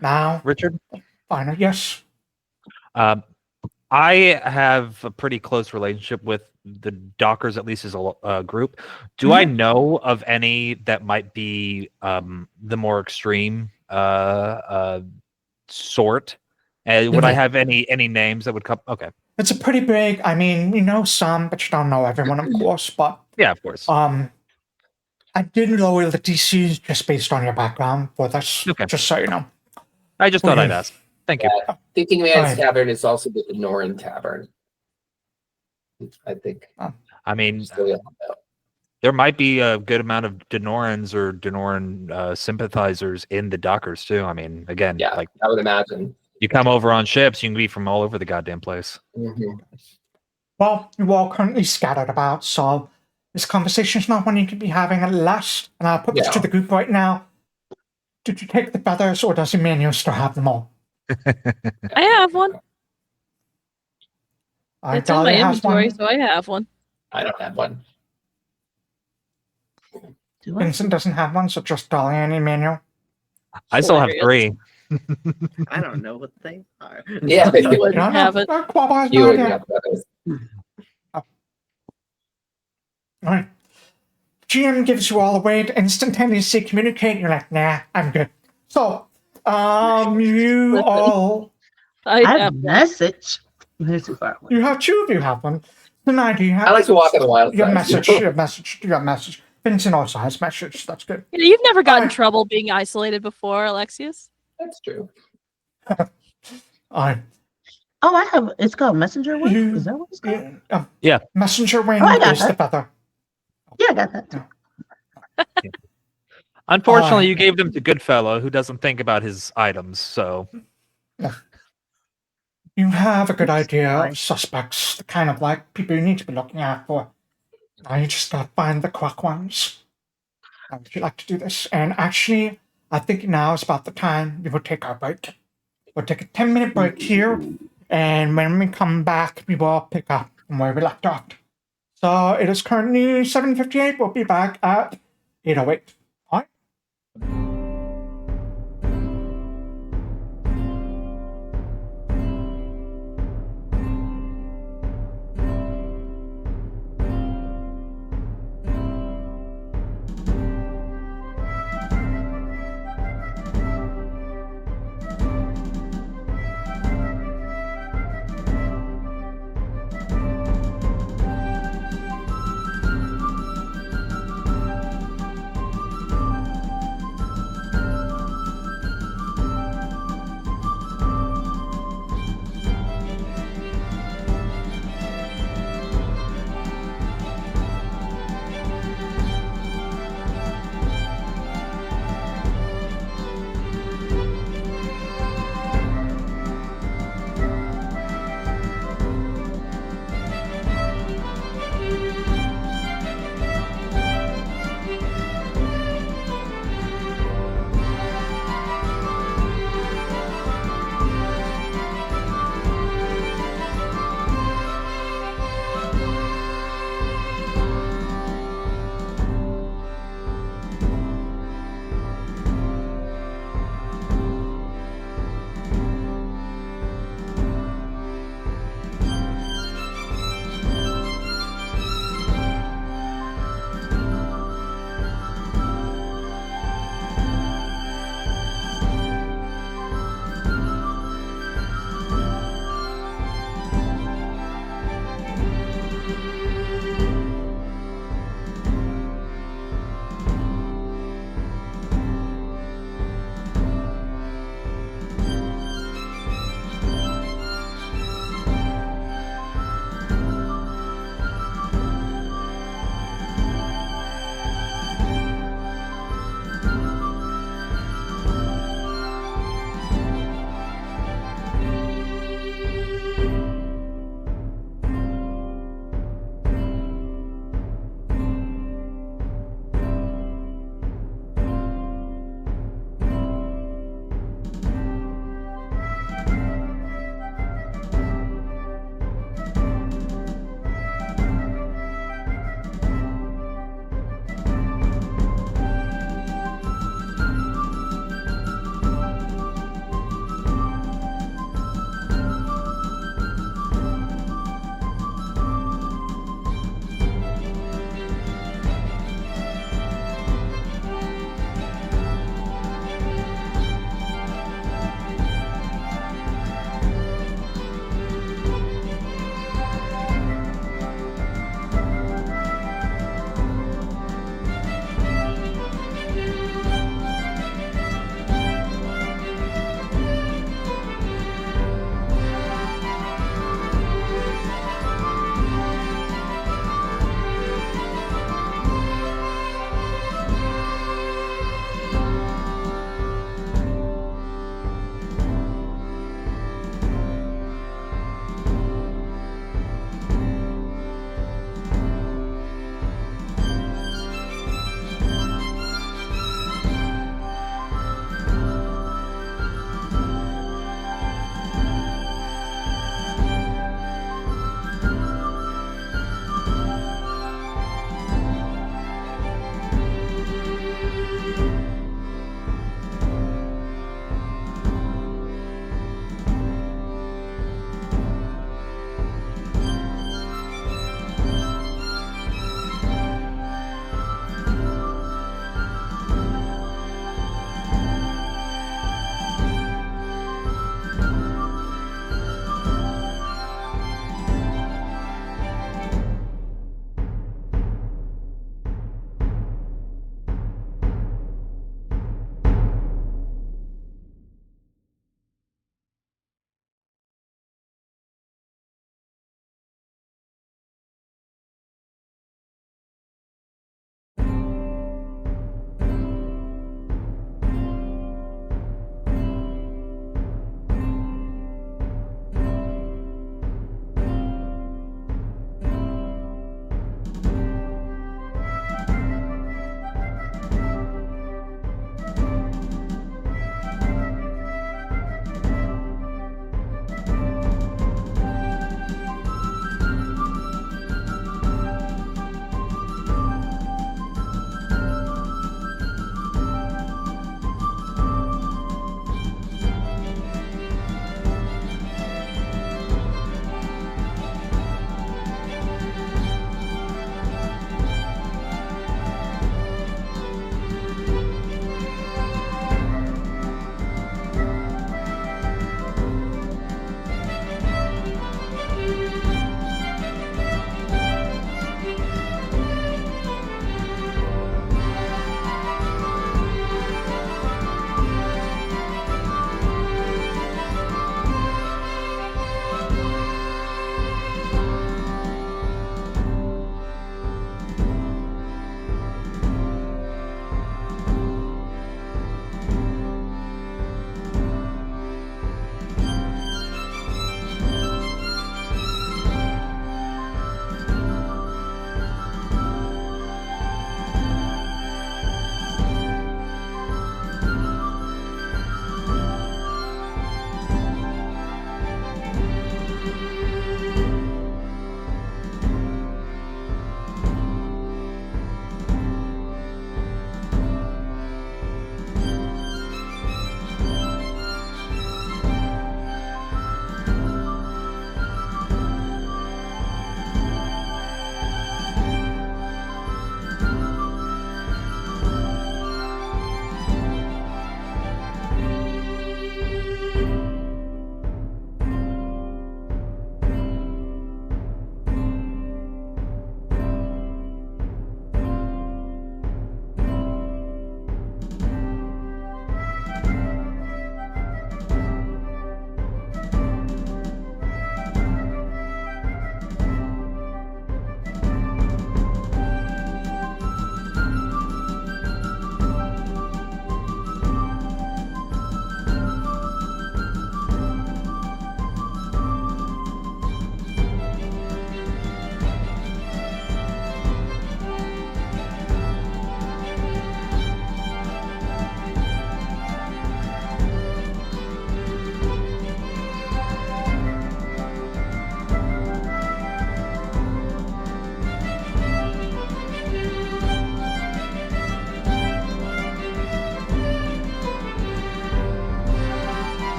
Now, Richard? Final, yes. I have a pretty close relationship with the Dockers, at least as a group. Do I know of any that might be the more extreme sort? Would I have any names that would come? Okay. It's a pretty big, I mean, you know some, but you don't know everyone, of course. But yeah, of course. I did lower the DC just based on your background for this, just so you know. I just thought I'd ask. Thank you. Thinking Man's Tavern is also the Norrin Tavern. I think. I mean, There might be a good amount of Denorans or Denoran sympathizers in the dockers too. I mean, again, Yeah, like I would imagine. you come over on ships, you can be from all over the goddamn place. Mhm. Well, you all currently scattered about, so this conversation's not one you could be having at last. And I'll put this to Yeah. the group right now. Did you take the feathers, or does Emmanuel still have them all? I have one. It's in my Dahlia has inventory, one. so I have one. I don't have one. Do I? Vincent doesn't have one, so just Dahlia and Emmanuel. I still have Hilarious. 3. I don't know what they are. Yeah, You You wouldn't don't have know? it. Quobbol has you no would idea. have those. All right. GM gives you all a way to instantaneously communicate. You're like, nah, I'm good. So, you Listen. all, I I have have a message. They're too far away. you have 2 of you have one. Sanai, do you have? I like to walk on the wild Your side. message. Your message. Your message. Vincent also has message. That's good. You've never gotten in Alright. trouble being isolated before, Alexias. That's true. All right. Oh, I have. It's called messenger wing. You- Is that what it's called? Yeah. Messenger wing Oh, I got is the that. feather. Yeah, I got that too. Unfortunately, you gave them to Goodfellow, who doesn't think about his items. So You have a good idea fine. of suspects, the kind of like people you need to be looking out for. Now you just gotta find the quack ones. How would you like to do this? And actually, I think now is about the time we will take our break. We'll take a 10-minute break here, and when we come back, we will pick up from where we left off. So it is currently 7:58. We'll be back at 8:08. All right.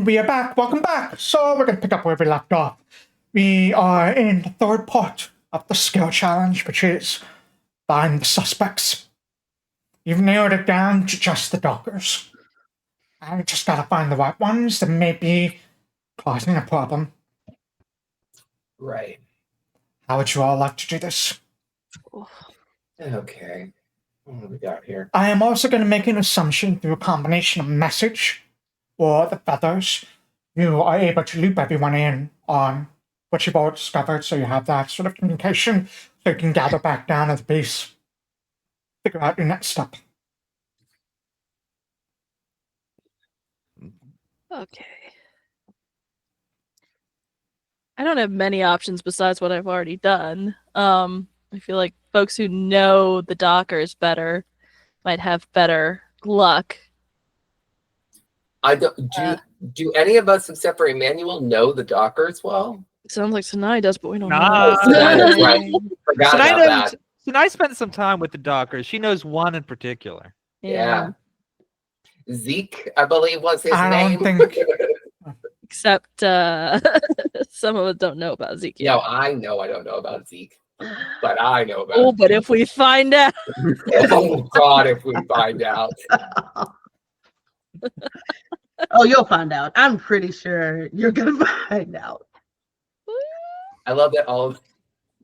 And we are back. Welcome back. So we're going to pick up where we left off. We are in the third part of the skill challenge, which is find the suspects. You've narrowed it down to just the dockers. I just got to find the right ones that may be causing a problem. Right. How would you all like to do this? Okay. What do we got here? I am also going to make an assumption through a combination of message or the feathers. You are able to loop everyone in on what you've all discovered, so you have that sort of communication, so you can gather back down at the base, figure out your next step. Okay. I don't have many options besides what I've already done. I feel like folks who know the Dockers better might have better luck. I don't do any of us except for Emmanuel know the Dockers well? Sounds like Sanai does, but we don't Nah. know. That's right. Forgot Sanai about that. Sanai spent some time with the Dockers. She knows one in particular. Yeah. Zeke, I believe was his I name. don't think. Except some of us don't know about Zeke yet. No, I know I don't know about Zeke. But I know about Oh, but if we find out. Oh God, if we find out. Oh, you'll find out. I'm pretty sure you're gonna find out. I love that all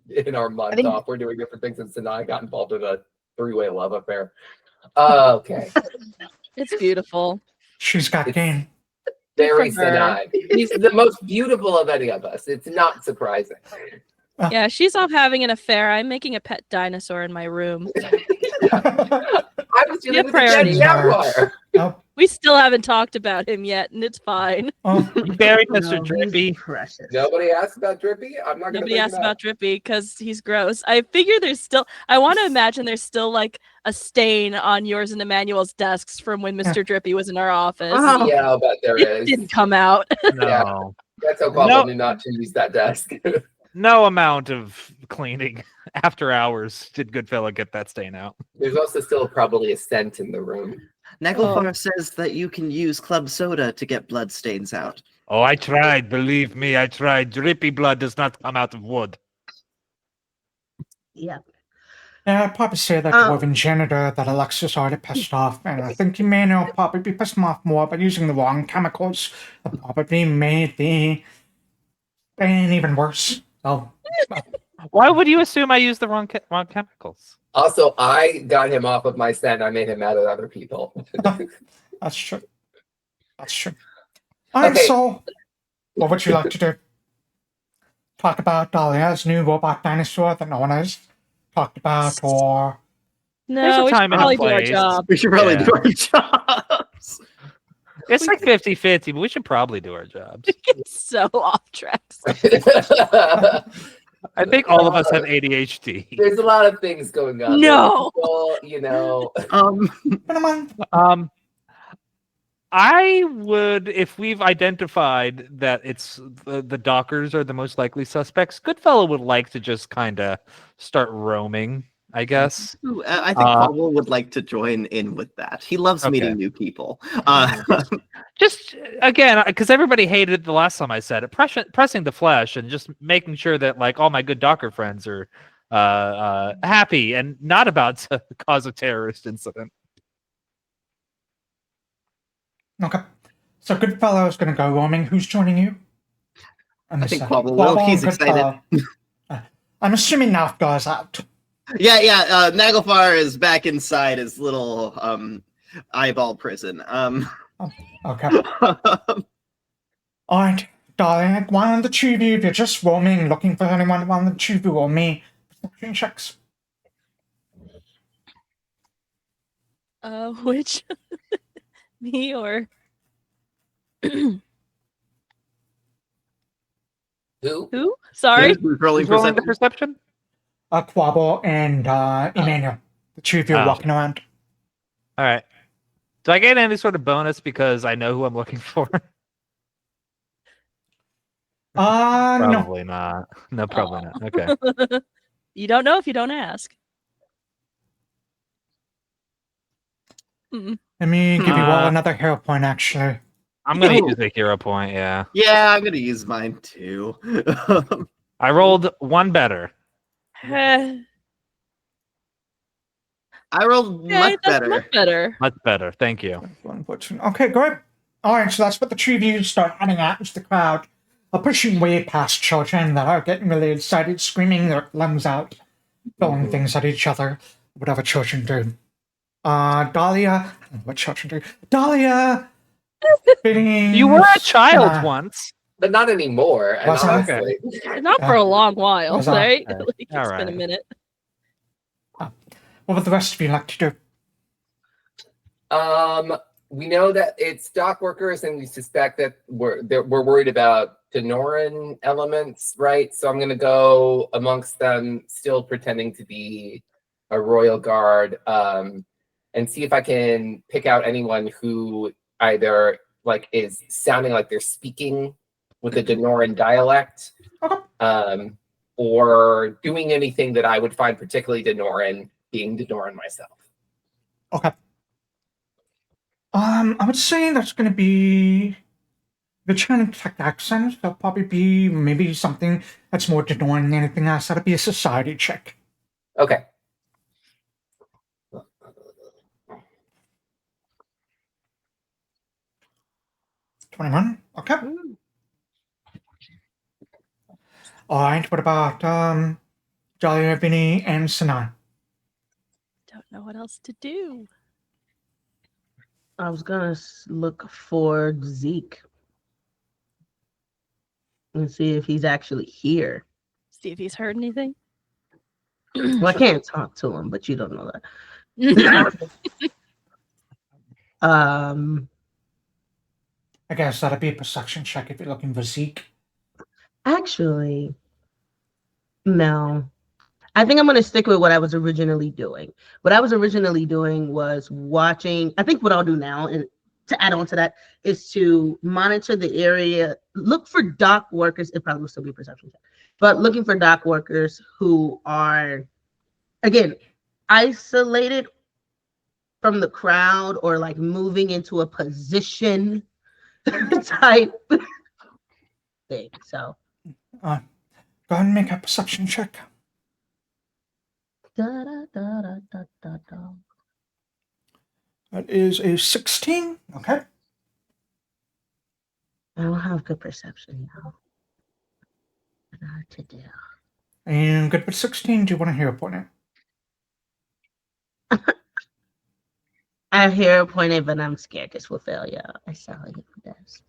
in our month think- off, we're doing different things, and Sanai got involved in a three-way love affair. Okay. It's beautiful. She's got game. Very for her. Sanai. He's the most beautiful of any of us. It's not surprising. Yeah, she's off having an affair. I'm making a pet dinosaur in my room. I was dealing with a dead priorities. jaguar. Oh, We still haven't talked about him yet, and it's fine. oh, You buried No, Mr. he's Drippy. precious. Nobody asked about Drippy? I'm not going to Nobody asked about Drippy because he's gross. I figure there's still. I want to imagine there's still like a stain on yours and Emmanuel's desks from when Mr. Drippy was in our office. Oh. Yeah, I'll bet there It is. didn't come out. No. That's how Quobbol No. knew not to use that desk. No amount of cleaning after hours did Goodfellow get that stain out. There's also still probably a scent in the room. Naglfar says that you can use club soda to get blood stains out. Oh, I tried. Believe me, I tried. Drippy blood does not come out of wood. Yeah. yeah, I'd probably say that dwarven janitor that Alexias already pissed off, and I think Emmanuel probably be pissed him off more by using the wrong chemicals that probably made the stain even worse. So, Why would you assume I used the wrong chemicals? Also, I got him off of my scent. I made him mad at other people. that's true. That's true. Alright, Okay. so what would you like to do? Talk about Dahlia's new robot dinosaur that no one has talked about, or There's No, a we should time and a probably do our place. job. We should probably Yeah. do our jobs. It's like 50-50, but we should probably do our jobs. So off tracks. I think all of us have ADHD. There's a lot of things going on. No. Well, you know, never mind. I would, if we've identified that it's the Dockers are the most likely suspects, Goodfellow would like to just kind of start roaming, I guess. Ooh, I think Quobbol would like to join in with that. He loves Okay. meeting new people. Just again, because everybody hated it the last time I said it, pressing the flesh and just making sure that like all my good Docker friends are happy and not about to cause a terrorist incident. Okay. So Goodfellow is going to go roaming. Who's joining you? I think Quobbol will. He's and excited. Goodfellow. I'm assuming Nalfgar's out. Yeah. Naglfar is back inside his little eyeball prison. Okay. Alright, Dahlia, one of the two of you, if you're just roaming, looking for anyone, one of the two of you roll me perception checks. Which me or who? who? Sorry. Who's rolling Who's rolling the perception? perception? Quobbol and Emmanuel. The two of you are Oh. walking around. All right. Do I get any sort of bonus because I know who I'm looking for? No. Probably not. No, probably not. Okay. You don't know if you don't ask. Let me give you all another hero point, actually. I'm gonna use a hero point. Yeah, Yeah, I'm gonna use mine too. I rolled one better. Okay, I rolled much that's better. much better. Much better. Thank you. Okay, great. All right, so that's what the three of you start heading out into the crowd, pushing way past children that are getting really excited, screaming their lungs out, throwing things at each other, whatever children do. Dahlia, I don't know what children do. Dahlia, You were a child once. But not anymore. And Was I? honestly, Not for a long while, Was I? right? Okay. Like, it's All been a right. minute. What would the rest of you like to do? we know that it's dock workers, and we suspect that we're worried about Denoran elements, right? So I'm gonna go amongst them, still pretending to be a royal guard, and see if I can pick out anyone who either like is sounding like they're speaking with a Denoran dialect, Okay. or doing anything that I would find particularly Denoran, being Denoran myself. Okay. I would say that's going to be. They're trying to detect accents. That'll probably be maybe something that's more Denoran than anything else. That'll be a society check. Okay. 21. Okay. Ooh. All right. What about Dahlia, Vinny, and Sanai? Don't know what else to do. I was gonna look for Zeke and see if he's actually here. See if he's heard anything. Well, I can't talk to him, but you don't know that. I guess that'll be a perception check if you're looking for Zeke. Actually, no. I think I'm going to stick with what I was originally doing. What I was originally doing was watching. I think what I'll do now, and to add on to that, is to monitor the area, look for dock workers. It probably will still be a perception check, but looking for dock workers who are, again, isolated from the crowd or like moving into a position type thing. So Go ahead and make a perception check. da, da, da, da, da, da, da. That is a 16. Okay. I don't have good perception now. I don't know what to do. And good with 16. Do you want to hear a point? I hear a point, but I'm scared this will fail. Yeah, I saw it for this.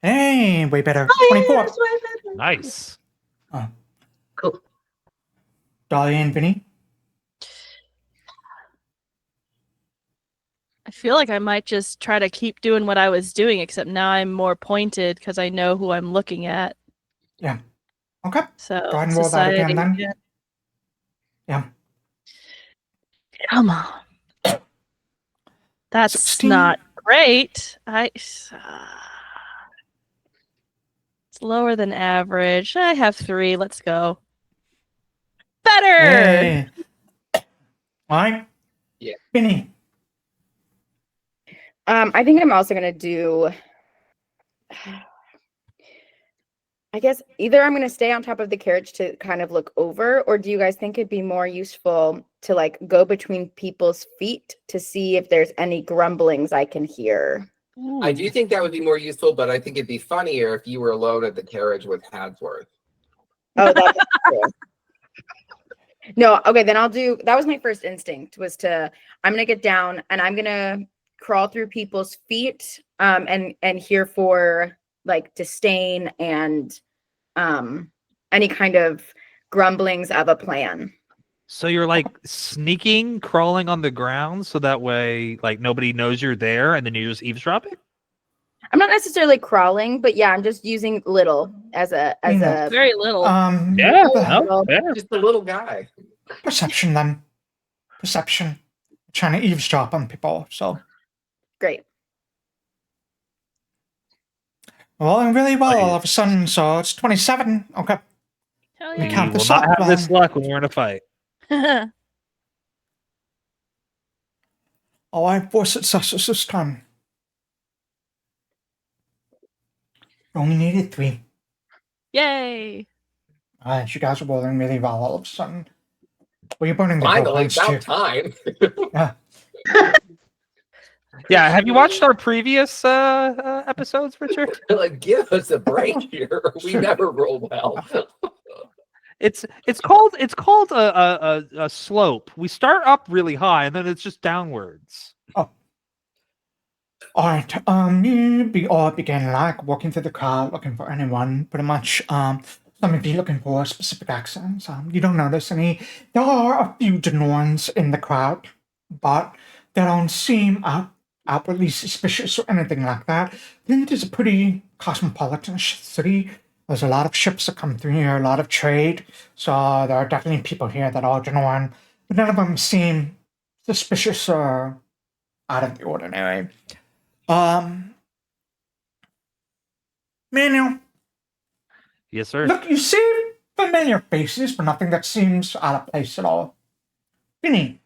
Hey, way better. Oh, 24. yeah, that's way better. Nice. Cool. Dahlia and Vinny. I feel like I might just try to keep doing what I was doing, except now I'm more pointed because I know who I'm looking at. Yeah. Okay. So Go ahead and roll that again then. yeah. Yeah. Come on. That's 16. not great. It's lower than average. I have 3. Let's go. Better. Hey. All right. Yeah. Vinny. I think I'm also gonna do. I guess either I'm gonna stay on top of the carriage to kind of look over, or do you guys think it'd be more useful to like go between people's feet to see if there's any grumblings I can hear? I do think that would be more useful, but I think it'd be funnier if you were alone at the carriage with Hadsworth. Oh, that's true. No, okay, then I'll do. That was my first instinct, was to. I'm gonna get down and I'm gonna crawl through people's feet, and hear for like disdain and any kind of grumblings of a plan. So you're like sneaking, crawling on the ground, so that way, like nobody knows you're there, and then you're just eavesdropping. I'm not necessarily crawling, but yeah, I'm just using little as a Very little. Yeah, well, fair. Just a little guy. Perception then. Perception. Trying to eavesdrop on people. So great. rolling really well all of a sudden. So it's 27. Okay. Hell We We count will this not up, have this luck when we're in a fight. yeah. Oh, I have 4 successes this time. Only needed 3. Yay! You guys are rolling really well all of a sudden. Well, you're burning the Finally, points too. about time. Yeah. Yeah, have you watched our previous episodes, Richard? Like, give us a break here. We never roll well. It's called a slope. We start up really high and then it's just downwards. Alright, you all begin like walking through the crowd looking for anyone, pretty much. Some of you looking for specific accents. You don't notice any. There are a few Denorans in the crowd, but they don't seem outwardly suspicious or anything like that. It is a pretty cosmopolitan city. There's a lot of ships that come through here, a lot of trade. So there are definitely people here that are Denoran, but none of them seem suspicious or out of the ordinary. Emmanuel, Yes, sir. look, you see familiar faces, but nothing that seems out of place at all. Vinny.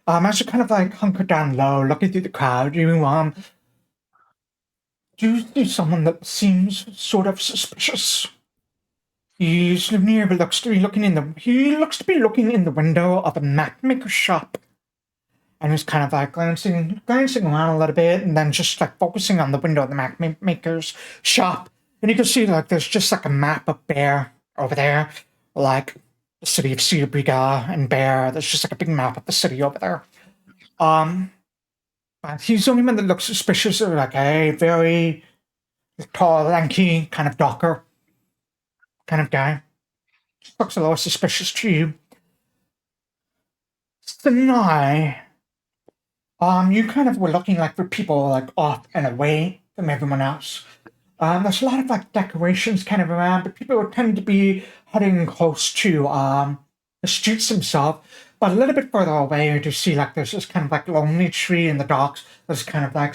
As you kind of like hunker down low, looking through the crowd, you do see someone that seems sort of suspicious. He's near, but looks to be looking in the window of a map maker shop. And he's kind of like glancing around a little bit, and then just like focusing on the window of the map maker's shop. And you can see like there's just like a map of Bear over there, like the city of Cedar Briga and Bear. There's just like a big map of the city over there. But he's the only one that looks suspicious, like a very tall, lanky, kind of darker kind of guy. Just looks a little suspicious to you. Sanai. You kind of were looking like for people like off and away from everyone else. There's a lot of like decorations kind of around, but people tend to be heading close to the streets themselves. But a little bit further away, you do see like there's this kind of like lonely tree in the docks. There's kind of like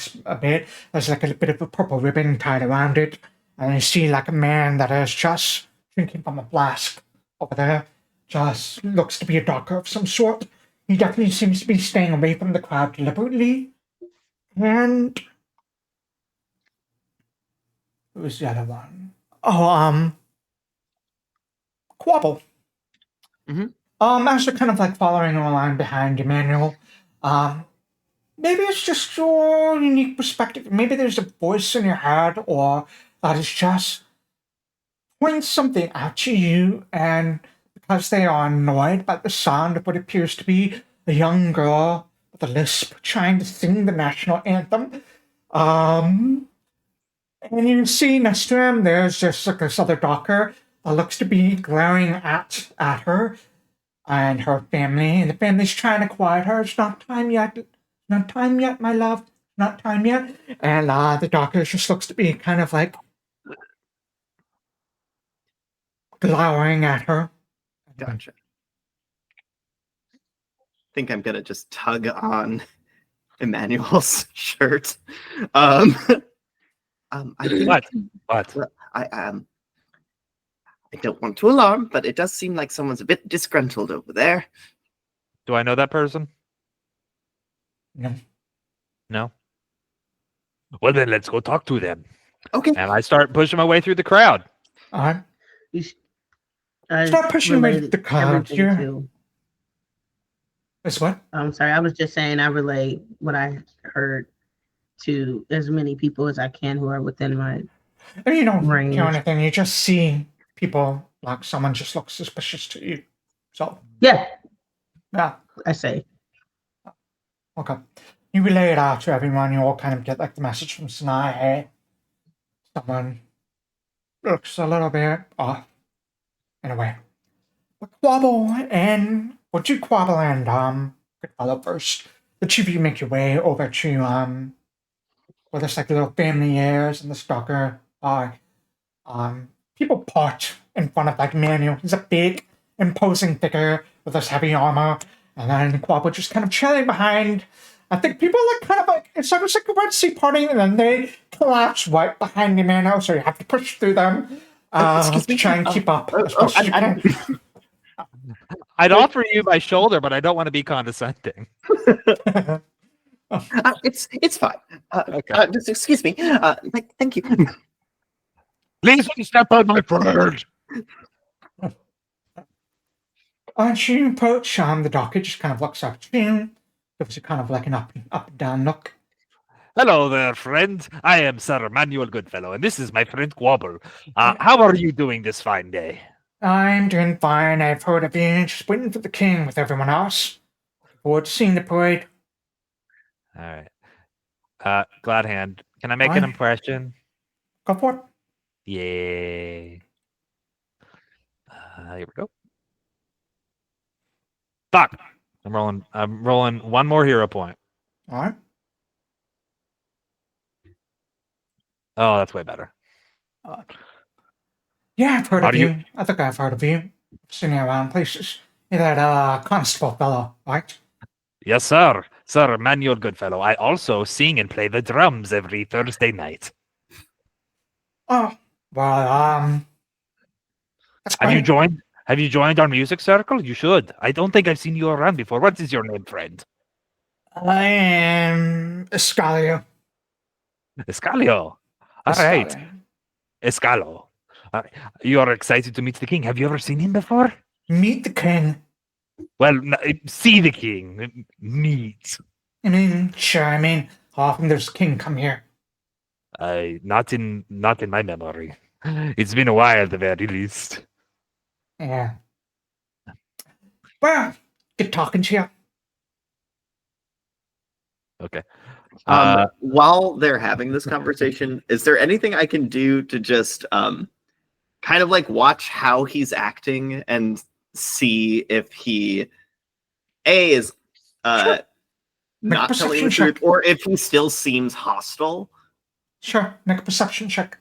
there's like a bit of a purple ribbon tied around it, and you see like a man that is just drinking from a flask over there. Just looks to be a doctor of some sort. He definitely seems to be staying away from the crowd deliberately. And who was the other one? Oh, Quobbol. As you're kind of like following along behind Emmanuel, maybe it's just your unique perspective. Maybe there's a voice in your head, or that is just pointing something out to you, and because they are annoyed by the sound of what appears to be a young girl with a lisp trying to sing the national anthem. And you see next to him, there's just like this other doctor that looks to be glaring at her and her family. And the family's trying to quiet her. It's not time yet. Not time yet, my love. Not time yet. And the doctor just looks to be kind of like glowering at her. Gotcha. I think I'm gonna just tug on Emmanuel's shirt. I think, What? I don't want to alarm, but it does seem like someone's a bit disgruntled over there. Do I know that person? No. No? Well, then let's go talk to them. Okay. And I start pushing my way through the crowd. Start pushing away the crowd. That's what? I'm sorry, I was just saying I relate what I heard to as many people as I can who are within my And you don't range. hear anything. You just see people like someone just looks suspicious to you. So, Yeah, yeah. I say. Okay. You relay it out to everyone. You all kind of get like the message from Sanai. Hey, someone looks a little bit off in a way. But Quobbol and would you Quobbol and good fellow first. The two of you make your way over to where there's like little family heirs and the stalker bar. People part in front of like Emmanuel. He's a big, imposing figure with this heavy armor. And then Quobbol just kind of trailing behind. I think people like kind of like, it's almost like a Red Sea parting, and then they collapse right behind Emmanuel, so you have to push through them Excuse me? to try and keep up as much as you can. I'd offer you my shoulder, but I don't want to be condescending. It's fine. Okay. Just excuse me. Thank you. Please don't step on my friend. As you approach, the doctor just kind of looks up at you, gives you kind of like an up and down look. Hello there, friend. I am Sir Emmanuel Goodfellow, and this is my friend Quobbol. How are you doing this fine day? I'm doing fine. I've heard of you. Just waiting for the king with everyone else. Looking forward to seeing the parade. All right. Glad hand. Can I make Aye. an impression? Go for it. Yay. Here we go. Fuck. I'm rolling one more hero point. All right. Oh, that's way better. Yeah, I've heard How of do you. you- I think I've heard of you. Seen you around places. You're that constable fellow, right? Yes, sir. Sir Emmanuel Goodfellow. I also sing and play the drums every Thursday night. Oh, well, that's great. Have you joined our music circle? You should. I don't think I've seen you around before. What is your name, friend? I am Escalio. Escalio. All right. Escalio. Escalo. You are excited to meet the king. Have you ever seen him before? Meet the king. Well, see the king. Meet. I mean, sure. I mean, how often does the king come here? Not in my memory. It's been a while at the very least. Yeah. Well, good talking to you. Okay. While they're having this conversation, is there anything I can do to just kind of like watch how he's acting and see if he is Sure. not Make a telling the perception truth check. or if he still seems hostile? Sure, make a perception check.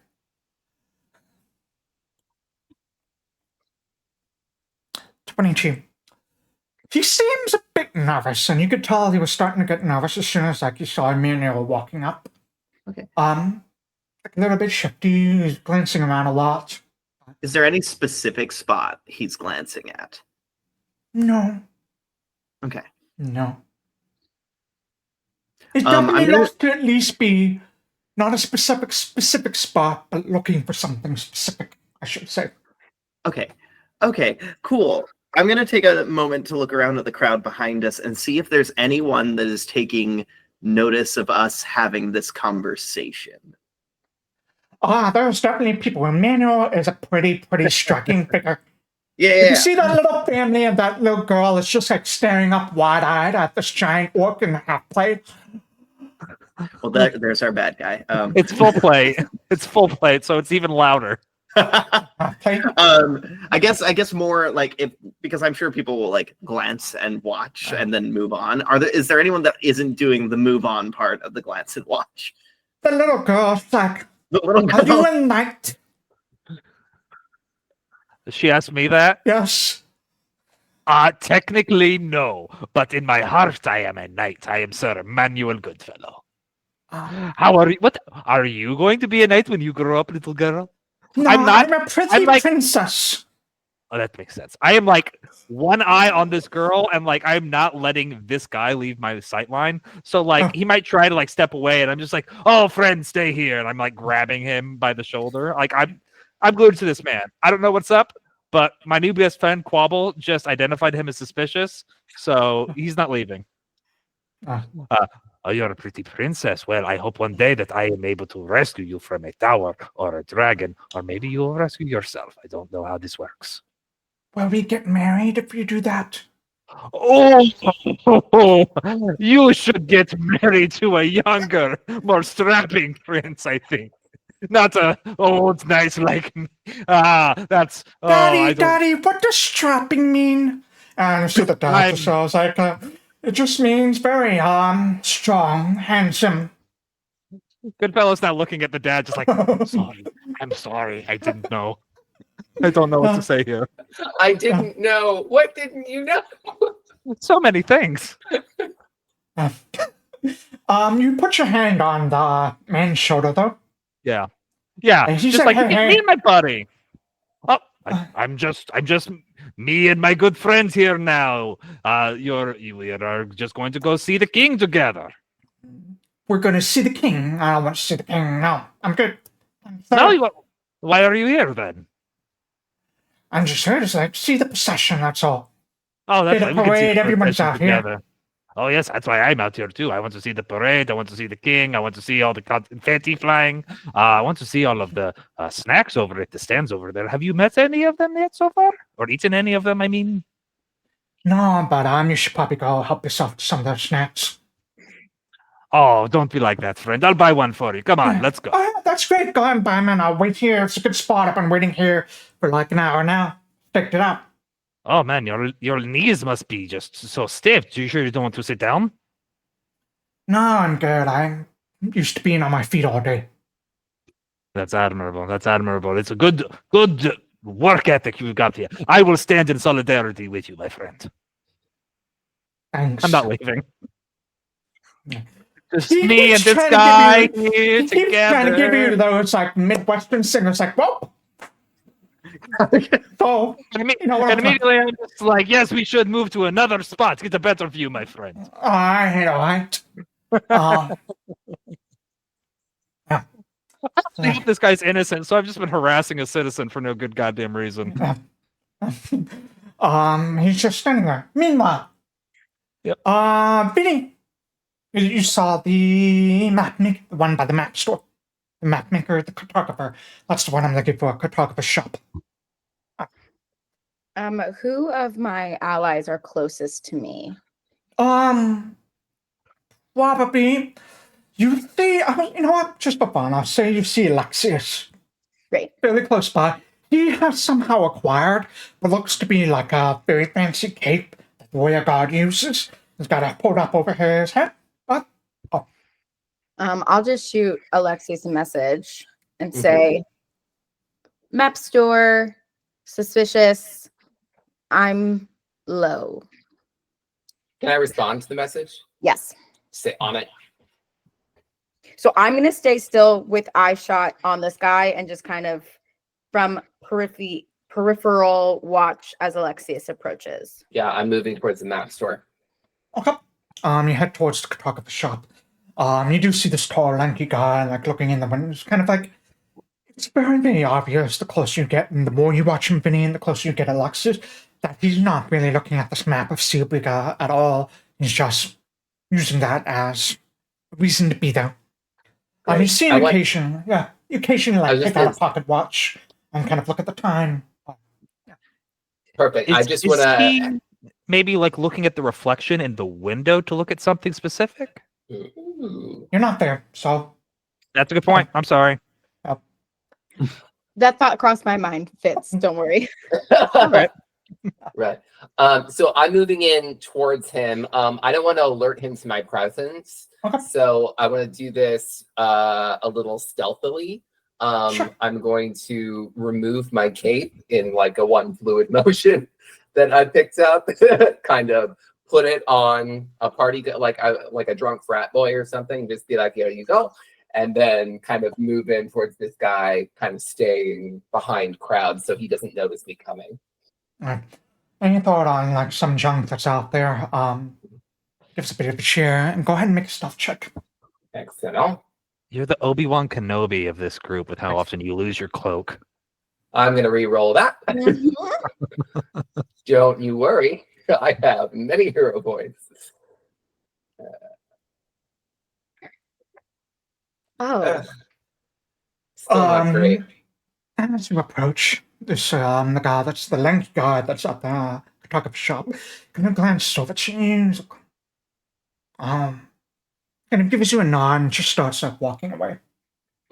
22. He seems a bit nervous, and you could tell he was starting to get nervous as soon as like he saw Emmanuel walking up. Okay. Like a little bit shifty, he's glancing around a lot. Is there any specific spot he's glancing at? No, Okay. no. It I'm definitely gonna- looks to at least be not a specific spot, but looking for something specific, I should say. Okay. Okay, cool. I'm going to take a moment to look around at the crowd behind us and see if there's anyone that is taking notice of us having this conversation. There's definitely people. Emmanuel is a pretty striking figure. Yeah. You see that little family and that little girl is just like staring up wide-eyed at this giant orc in the half plate. Well, there's our bad guy. It's full plate. It's full plate, so it's even louder. Half plate. I guess more like because I'm sure people will like glance and watch and then move on. Is there anyone that isn't doing the move on part of the glance and watch? The little girl's like, The little are you girl. a knight? She asked me that. Yes. Technically, no. But in my heart, I am a knight. I am Sir Emmanuel Goodfellow. How are you? What are you going to be a knight when you grow up, little girl? No, I'm not- I'm a pretty I'm like- princess. Oh, that makes sense. I am like one eye on this girl, and like I'm not letting this guy leave my sight line. So like he might try to like step away, and I'm just like, "Oh, friend, stay here." And I'm like grabbing him by the shoulder. Like I'm glued to this man. I don't know what's up, but my new best friend Quobbol just identified him as suspicious, so he's not leaving. Oh, you're a pretty princess. Well, I hope one day that I am able to rescue you from a tower or a dragon, or maybe you'll rescue yourself. I don't know how this works. Will we get married if you do that? Oh, you should get married to a younger, more strapping prince, I think. Not a old, nice like me. That's... Oh, Daddy, what does strapping mean? And so the dad just was like, it just means very, strong, handsome. Goodfellow's not looking at the dad, just like, I'm sorry, I didn't know. I don't know what to say here. I didn't know. What didn't you know? So many things. You put your hand on the man's shoulder, though. Yeah. And he Just said, like, hey, meet my buddy. Oh, I'm just Me and my good friend here now. We are just going to go see the king together. We're going to see the king. I don't want to see the king. No, I'm good. No, why are you here then? I'm just here to like see the procession. That's all. Oh, that's See the right. We can see parade, the everyone's procession out here. together. Oh yes, that's why I'm out here too. I want to see the parade. I want to see the king. I want to see all the confetti flying. I want to see all of the snacks over at the stands over there. Have you met any of them yet so far, or eaten any of them? I mean, No, but you should probably go help yourself to some of those snacks. oh, don't be like that, friend. I'll buy one for you. Come on, let's go. Oh, yeah, that's great. Go ahead and buy them, and I'll wait here. It's a good spot. I've been waiting here for like an hour now. Picked it up. Oh man, your knees must be just so stiff. You sure you don't want to sit down? No, I'm good. I'm used to being on my feet all day. That's admirable. That's admirable. It's a good work ethic you've got here. I will stand in solidarity with you, my friend. Thanks. I'm not leaving. Yeah. Just He me keeps and this trying to guy here He keeps trying to give you together. those like Midwestern singers, like, whoa. So, And you know what I'm talking- immediately I'm just like, yes, we should move to another spot. Get a better view, my friend. I know, right? I think this guy's innocent, so I've just been harassing a citizen for no good goddamn reason. He's just standing there. Meanwhile, Yep. Vinny, you saw the map maker, the one by the map store, the map maker, the cartographer. That's the one I'm looking for, a cartographer shop. Who of my allies are closest to me? Probably. You see, you know what? Just for fun, I'll say you see Alexias. Great. Fairly close by. He has somehow acquired what looks to be like a very fancy cape that the warrior guard uses. He's got it pulled up over his head. But, I'll just shoot Alexias a message and say, map store, suspicious, I'm low. Can I respond to the message? Yes. Sit on it. So I'm going to stay still with eye shot on this guy and just kind of from peripheral watch as Alexias approaches. Yeah, I'm moving towards the map store. okay. You head towards the cartographer shop. You do see this tall, lanky guy, like, looking in the window. It's kind of like, it's very, very obvious the closer you get, and the more you watch him, Vinny, and the closer you get Alexias, that he's not really looking at this map of Seabriga at all. He's just using that as a reason to be there. You see him occasionally, like, take out a pocket watch and kind of look at the time. Perfect. I just want to. Maybe like looking at the reflection in the window to look at something specific? You're not there, so. That's a good point. I'm sorry. That thought crossed my mind, Fitz. Don't worry. Right. Right. So I'm moving in towards him. I don't want to alert him to my presence. Okay. So I want to do this a little stealthily. Sure. I'm going to remove my cape in like a one fluid motion that I picked up, kind of put it on a party, like a drunk frat boy or something. Just be like, here you go. And then kind of move in towards this guy, kind of staying behind crowds so he doesn't notice me coming. Right. Any thought on like some junk that's out there? Give us a bit of a cheer and go ahead and make a stealth check. Excellent. You're the Obi-Wan Kenobi of this group with how often you lose your cloak. I'm going to re-roll that. Don't you worry. I have many hero points. Still not great. As you approach this, the guy that's the lanky guy that's at the photography shop, kind of glances over to you. Kind of gives you a nod and just starts like walking away.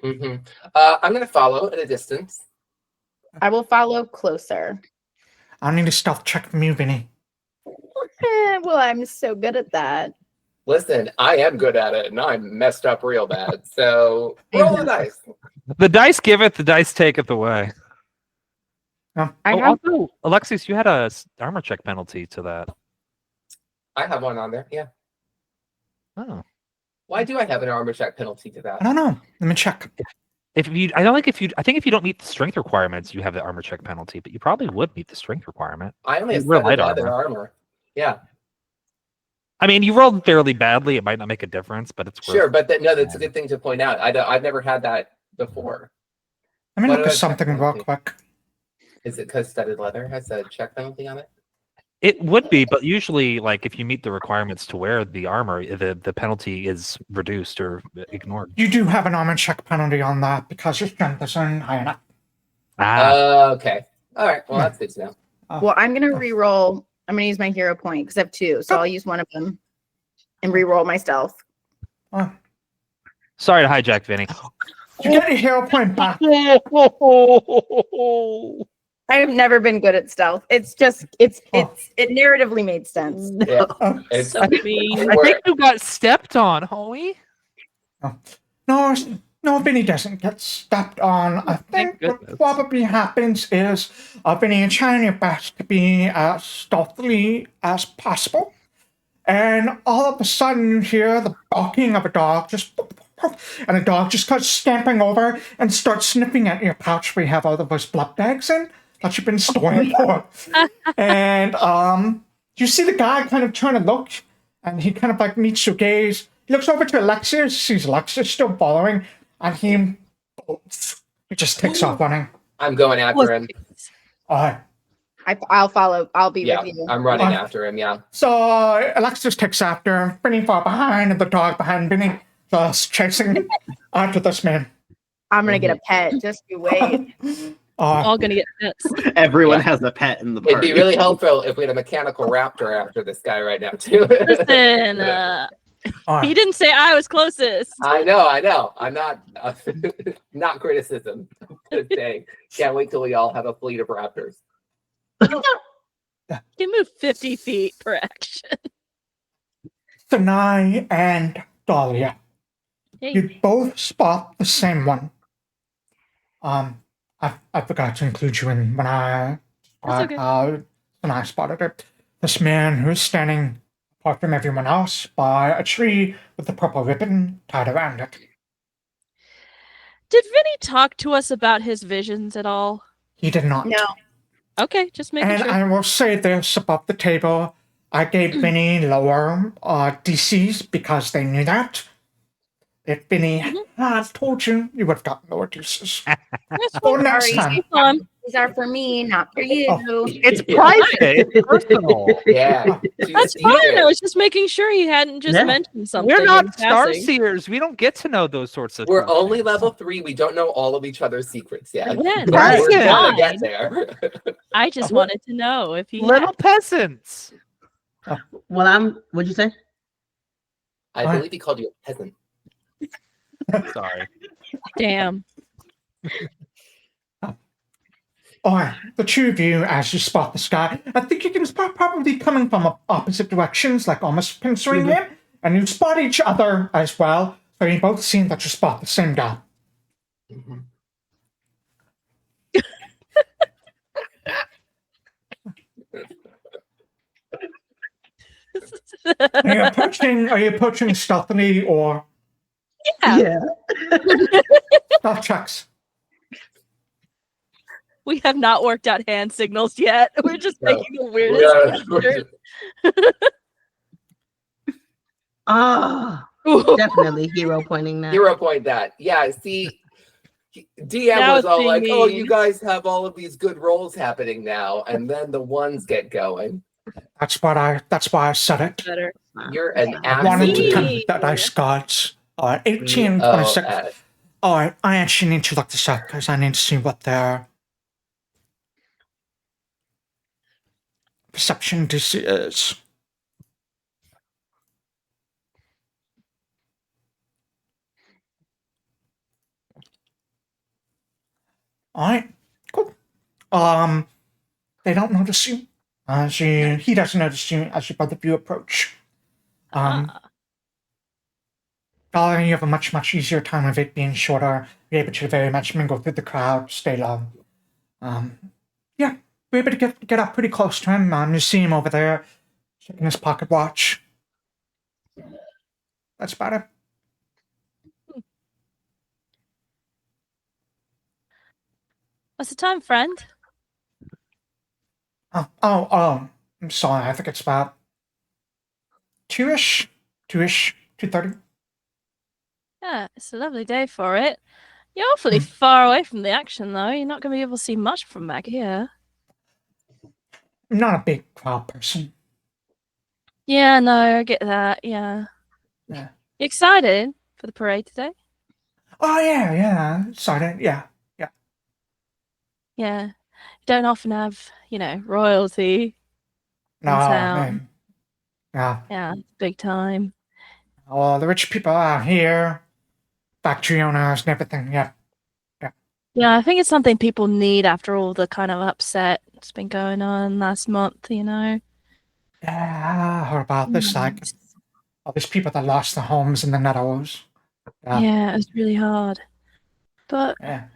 I'm going to follow at a distance. I will follow closer. I need a stealth check from you, Vinny. Well, I'm so good at that. Listen, I am good at it, and I'm messed up real bad. So roll the dice. The dice giveth, the dice taketh away. Also, Alexias, you had a armor check penalty to that. I have one on there. Yeah. Oh. Why do I have an armor check penalty to that? I don't know. Let me check. I think if you don't meet the strength requirements, you have the armor check penalty, but you probably would meet the strength requirement. I only have We're studded light leather armor. Yeah, I mean, you rolled fairly badly. It might not make a difference, but it's worth sure, but that's a good thing to point out. I've never had that before. Let me What look are at the something check real penalties? quick. Is it because studded leather has a check penalty on it? It would be, but usually, like if you meet the requirements to wear the armor, the penalty is reduced or ignored. You do have an armor check penalty on that because your strength isn't high enough. Okay. All right. Well, that's good to know. Well, I'm gonna re-roll. I'm gonna use my hero point because I have 2, so I'll use one of them and re-roll my stealth. Sorry to hijack, Vinny. You get your hero point back. I have never been good at stealth. It's just it narratively made sense. Yeah. Oh. It's, So mean. I think you got stepped on, homie. No, Vinny doesn't get stepped on. I think what goodness. probably happens is Vinny is trying your best to be as stealthily as possible. And all of a sudden you hear the barking of a dog and a dog just starts stamping over and starts sniffing at your pouch where you have all of those blood bags in that you've been storing for. And you see the guy kind of trying to look, and he kind of like meets your gaze. He looks over to Alexias, sees Alexias still following, and he bolts. He just takes off running. I'm going after him. I'll follow. I'll be Yeah, with you. I'm running after him. Yeah. So Alexias takes after, Vinny far behind, and the dog behind Vinny, just chasing after this man. I'm gonna get a pet. Just you wait. All gonna get pets. Everyone has a pet in the It'd party. be really helpful if we had a mechanical raptor after this guy right now too. Listen, he didn't say I was closest. I know. I'm not not criticism. Just saying. Can't wait till we all have a fleet of raptors. You move 50 feet per action. Sanai and Dahlia. Hey. You both spot the same one. I forgot to include you in when I spotted it. This man who's standing apart from everyone else by a tree with a purple ribbon tied around it. Did Vinny talk to us about his visions at all? He did not. No. Okay, just making And sure. I will say this above the table. I gave Vinny lower DCs because they knew that. If Vinny had told you, you would have gotten lower DCs. That's Or fine. next Sorry. time. These are for me, not for you. It's private. It's personal. Yeah. That's fine. I was just making sure he hadn't just Yeah. mentioned something. We're in not passing. starseers. We don't get to know those sorts of We're things. only level 3. We don't know all of each other's secrets yet. Again, But that's we're gonna fine. get there. I just wanted to know if he Little had. peasants. Well, what'd you say? I believe he called you a peasant. Sorry. Damn. The two of you, as you spot this guy, I think you can spot probably coming from opposite directions, like almost pincerring him, and you spot each other as well, so you both seem that you spot the same guy. Are you approaching stealthily or Yeah. stealth checks? We have not worked out hand signals yet. We're just No. making the weirdest. gestures. Definitely hero pointing that. Hero point that. Yeah, see, DM Now was it's all being like, "Oh, mean. you guys have all of these good rolls happening now," and then the ones get going. That's why I said it. Better. You're an I wanted to absolute. tempt the dice gods. 18 and 26. Alright, I actually need to look this up because I need to see what their perception DC is. Alright, cool. They don't notice you. He doesn't notice you as you both of you approach. Dahlia, you have a much, much easier time of it being shorter. You're able to very much mingle through the crowd, stay low. Yeah, we're able to get up pretty close to him. You see him over there, checking his pocket watch. That's about it. What's the time, friend? I'm sorry. I think it's about 2-ish, 2:30. Yeah, it's a lovely day for it. You're awfully far away from the action, though. You're not going to be able to see much from back here. I'm not a big crowd person. Yeah, no, I get that. Yeah. Yeah. You excited for the parade today? Oh yeah. Sorry, yeah. Yeah. You don't often have, royalty in No, town. yeah. Yeah, it's big time. All the rich people out here, factory owners and everything. Yeah. Yeah, I think it's something people need after all the kind of upset that's been going on last month, Yeah, I heard about this. Like all these people that lost their homes in the Netherlands. Yeah, it's really hard. But, Yeah.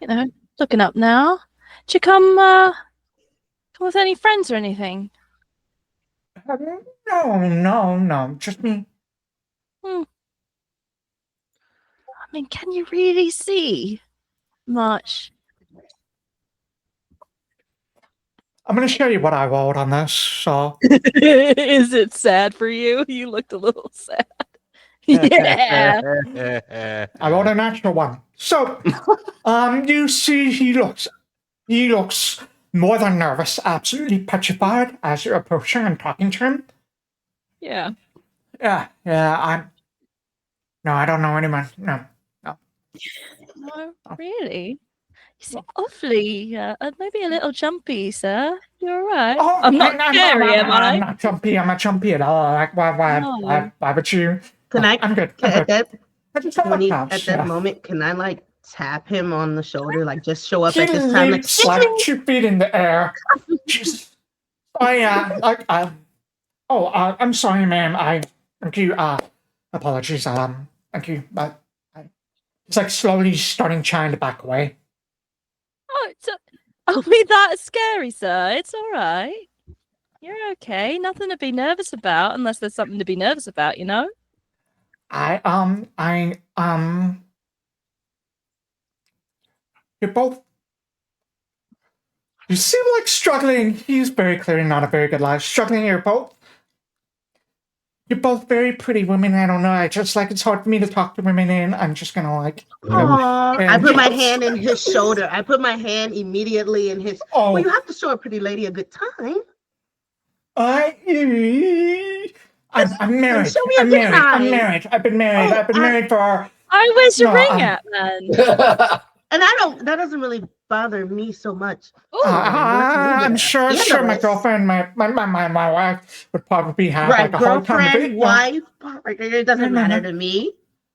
looking up now. Did you come with any friends or anything? No, just me. I mean, can you really see much? I'm gonna show you what I wrote on this. So Is it sad for you? You looked a little sad. Yeah. I wrote a natural one. So, you see, he looks more than nervous, absolutely petrified as you're approaching and talking to him. Yeah. Yeah, no, I don't know anyone. No. No, really? You seem awfully, maybe a little jumpy, sir. You're all right. Oh, I'm not scary, am I? I'm not jumpy. I'm not jumpy at all. Like, why would you? Can I? I'm good. At that I just don't when like he, cops, at that yeah. moment, can I like tap him on the shoulder, like just show up He at this time? Like, leaps like 2 feet in the air. Jesus. I'm sorry, ma'am. Thank you. Apologies. Thank you, but it's like slowly starting trying to back away. Oh, I'll be that scary, sir. It's all right. You're okay. Nothing to be nervous about, unless there's something to be nervous about, You're both. You seem like struggling. He's very clearly not a very good life. Struggling. You're both very pretty women. I don't know. It's hard for me to talk to women, and I'm just gonna like. Aww. I put my hand in his shoulder. I put my hand immediately in his. Oh. Well, you have to show a pretty lady a good time. I'm married. Show me a I'm good married. time. I'm married. I've been married. Oh, I've been married for. Where's your No, ring at, man? And that doesn't really bother me so much. I'm sure my girlfriend, my wife would probably have Right, like a hard time with it. girlfriend, wife, it doesn't matter to me.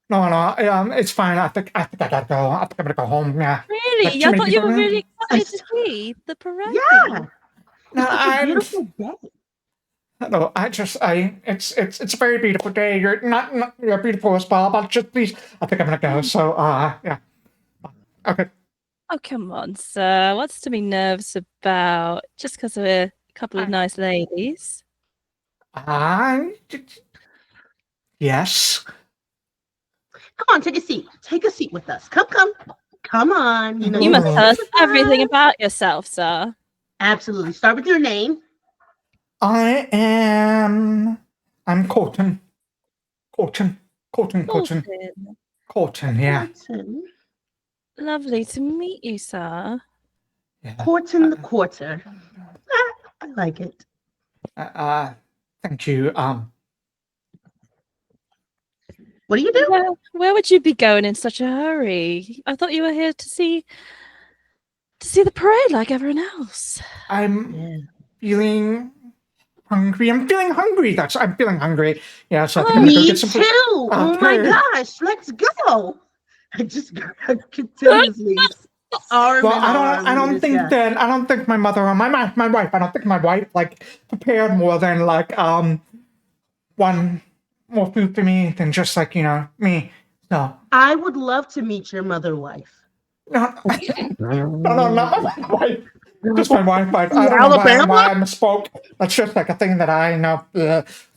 No, it's fine. I think I gotta go. I think I'm gonna go home. Yeah. Really? Like, too I many thought you people were around. really excited to see the parade. Yeah. No, It's a beautiful day. No, it's a very beautiful day. You're not you're beautiful as well, but just please, I think I'm gonna go. So, yeah. Okay. Oh, come on, sir. What's to be nervous about? Just because we're a couple of nice ladies. Yes. Come on, take a seat. Take a seat with us. Come on. You must tell us everything about yourself, sir. Absolutely. Start with your name. I'm Colton. Colton, yeah. Horton. Lovely to meet you, sir. Yeah. Horton the Quarter. I like it. Thank you. What do you do? Where would you be going in such a hurry? I thought you were here to see the parade like everyone else. I'm feeling hungry. I'm feeling hungry. I'm feeling hungry. Yeah, so I think I'm gonna go Me get some too. food. Oh my gosh. Let's go. I just continuously arm Well, in arm I don't with think this guy. that I don't think my mother or my wife. I don't think my wife like prepared more than like one more food for me than just like me. So I would love to meet your mother wife. no, not my wife. Just my wife. I don't know why I misspoke. That's just like a thing that I know.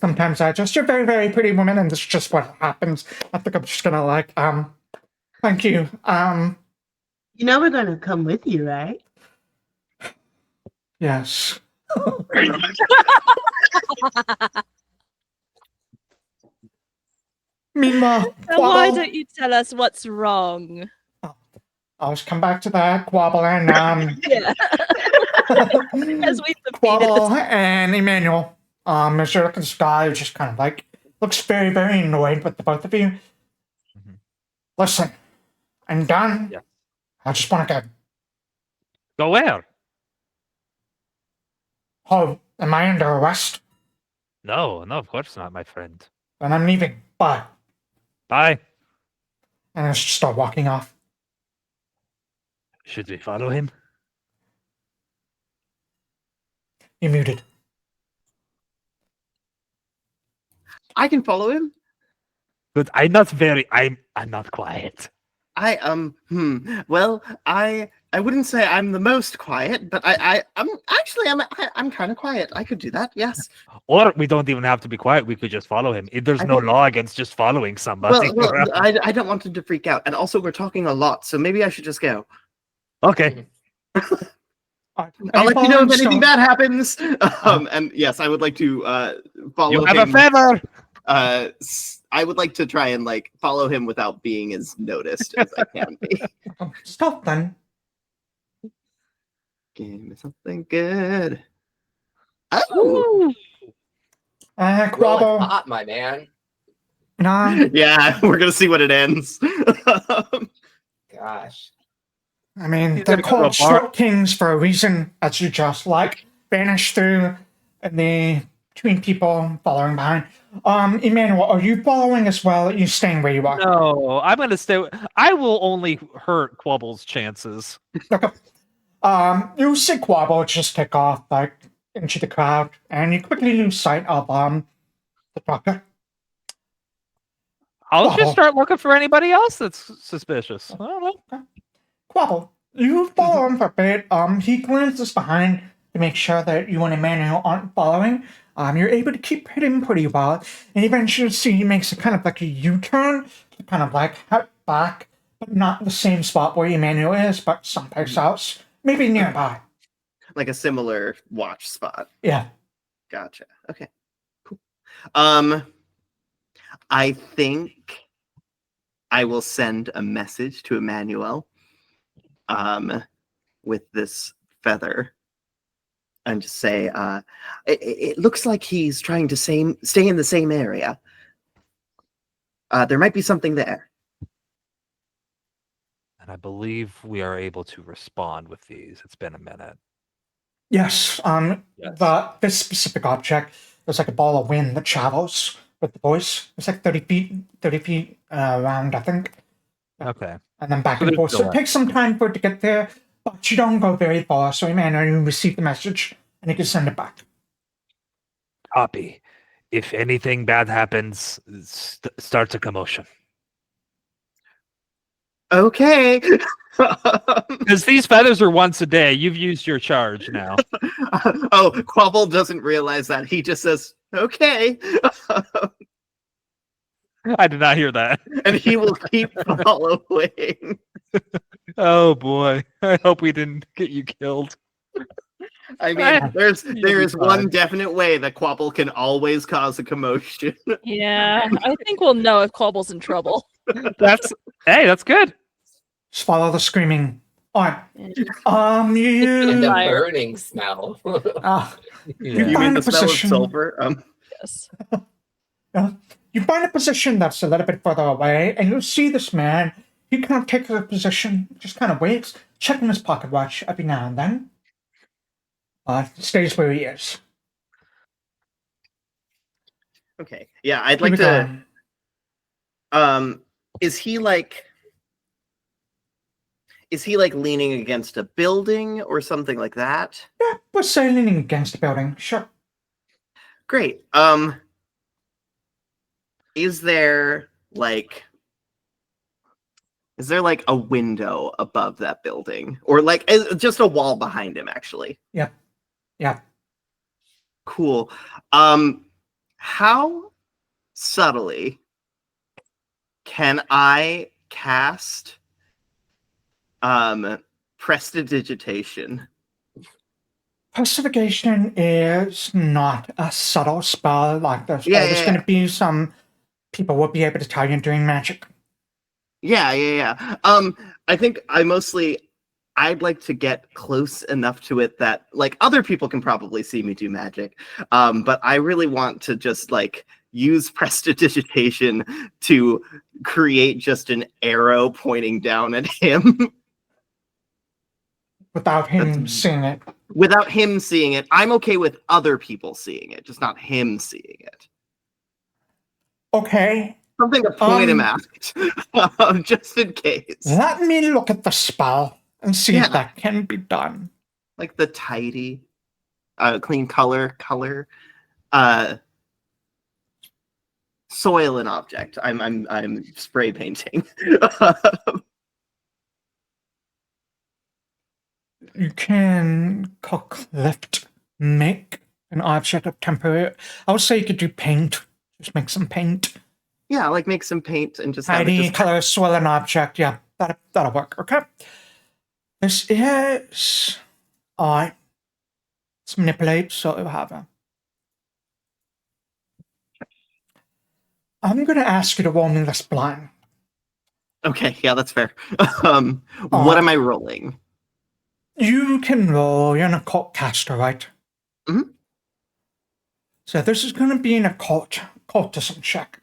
Sometimes you're very, very pretty woman, and that's just what happens. I think I'm just gonna like thank you. You know we're gonna come with you, right? Yes. Meanwhile, Then why Quobbol. don't you tell us what's wrong? I'll just come back to that. Quobbol and Yeah, as we've defeated Quobbol this. and Emmanuel. As you're looking at this guy who just kind of like looks very, very annoyed with the both of you. Mhm. Listen, I'm done. Yeah. I just want to go. Go where? Oh, am I under arrest? No, of course not, my friend. Then I'm leaving. Bye. Bye. And I just start walking off. Should we follow him? You're muted. I can follow him. But I'm not quiet. Well, I wouldn't say I'm the most quiet, but I'm kind of quiet. I could do that. Yes. Or we don't even have to be quiet. We could just follow him. There's I no think- law against just following somebody. Well, I don't want him to freak out, and also we're talking a lot, so maybe I should just go. Okay. I'll let you know if anything bad happens. And yes, I would like to follow You him. have a feather. I would like to try and like follow him without being as noticed as I can be. Stop then. Give me something good. Oh, Rolling Quobbol. hot, my man. No, yeah, we're gonna see what it ends. Gosh. I mean, He's they're gonna go to a called bar. short kings for a reason, as you just like vanish through the between people following behind. Emmanuel, are you following as well? Or are you staying where you are? No, I'm gonna stay. I will only hurt Quobble's chances. Okay. You see Quobbol just take off like into the crowd, and you quickly lose sight of the doctor. I'll Quobbol. just start looking for anybody else that's suspicious. I don't know. Quobbol, you follow him for a bit. He glances behind to make sure that you and Emmanuel aren't following. You're able to keep hidden pretty well, and eventually see he makes a kind of like a U-turn to kind of like head back, but not the same spot where Emmanuel is, but someplace else, maybe nearby. Like a similar watch spot. Yeah. Gotcha. Okay. Cool. I think I will send a message to Emmanuel with this feather and just say it looks like he's trying to stay in the same area. There might be something there. And I believe we are able to respond with these. It's been a minute. Yes. Yes. This specific object is like a ball of wind that travels with the voice. It's like 30 feet around, I think. Okay. And then back So and there's forth. So delay. it takes some time for it to get there, but you don't go very far. So Emmanuel, you receive the message and you can send it back. Copy. If anything bad happens, starts a commotion. Okay. Because these feathers are once a day. You've used your charge now. Oh, Quobbol doesn't realize that. He just says, okay. I did not hear that. And he will keep following. Oh boy. I hope we didn't get you killed. I mean, You'll there be is one fine. definite way that Quobbol can always cause a commotion. Yeah, I think we'll know if Quobble's in trouble. That's good. Just follow the screaming. Alright. And You the Fire. burning smell. You You find mean a the smell of position. sulfur? Yes. You find a position that's a little bit further away, and you see this man. He kind of takes a position, just kind of waits, checking his pocket watch every now and then. Stays where he is. Okay. Yeah, I'd Here like we to. go. Is he like leaning against a building or something like that? Yeah, we're leaning against the building. Sure. Great. Is there like a window above that building, or like just a wall behind him? Actually, Yeah. cool. How subtly can I cast prestidigitation Pacification is not a subtle spell like this. Yeah, There's yeah, going to be some people will be able to tell you during magic. Yeah. I think I'd like to get close enough to it that like other people can probably see me do magic. But I really want to just like use prestidigitation to create just an arrow pointing down at him. Without him seeing it. Without him seeing it. I'm okay with other people seeing it, just not him seeing it. Okay. Something to point him at, just in case. Let me look at the spell and see Yeah. if that can be done. Like the tidy, clean color, soil and object. I'm spray painting. You can cook, lift, make an object of temporary. I would say you could do paint. Just make some paint. Yeah, like make some paint and just have it Tidy, just color, soil, and object. Yeah, that'll work. Okay. This is. Alright. Let's manipulate so you have a. I'm going to ask you to roll me this blind. Okay, yeah, that's fair. What am I rolling? You can roll. You're an occult caster, right? Mhm. So this is going to be an occultism check.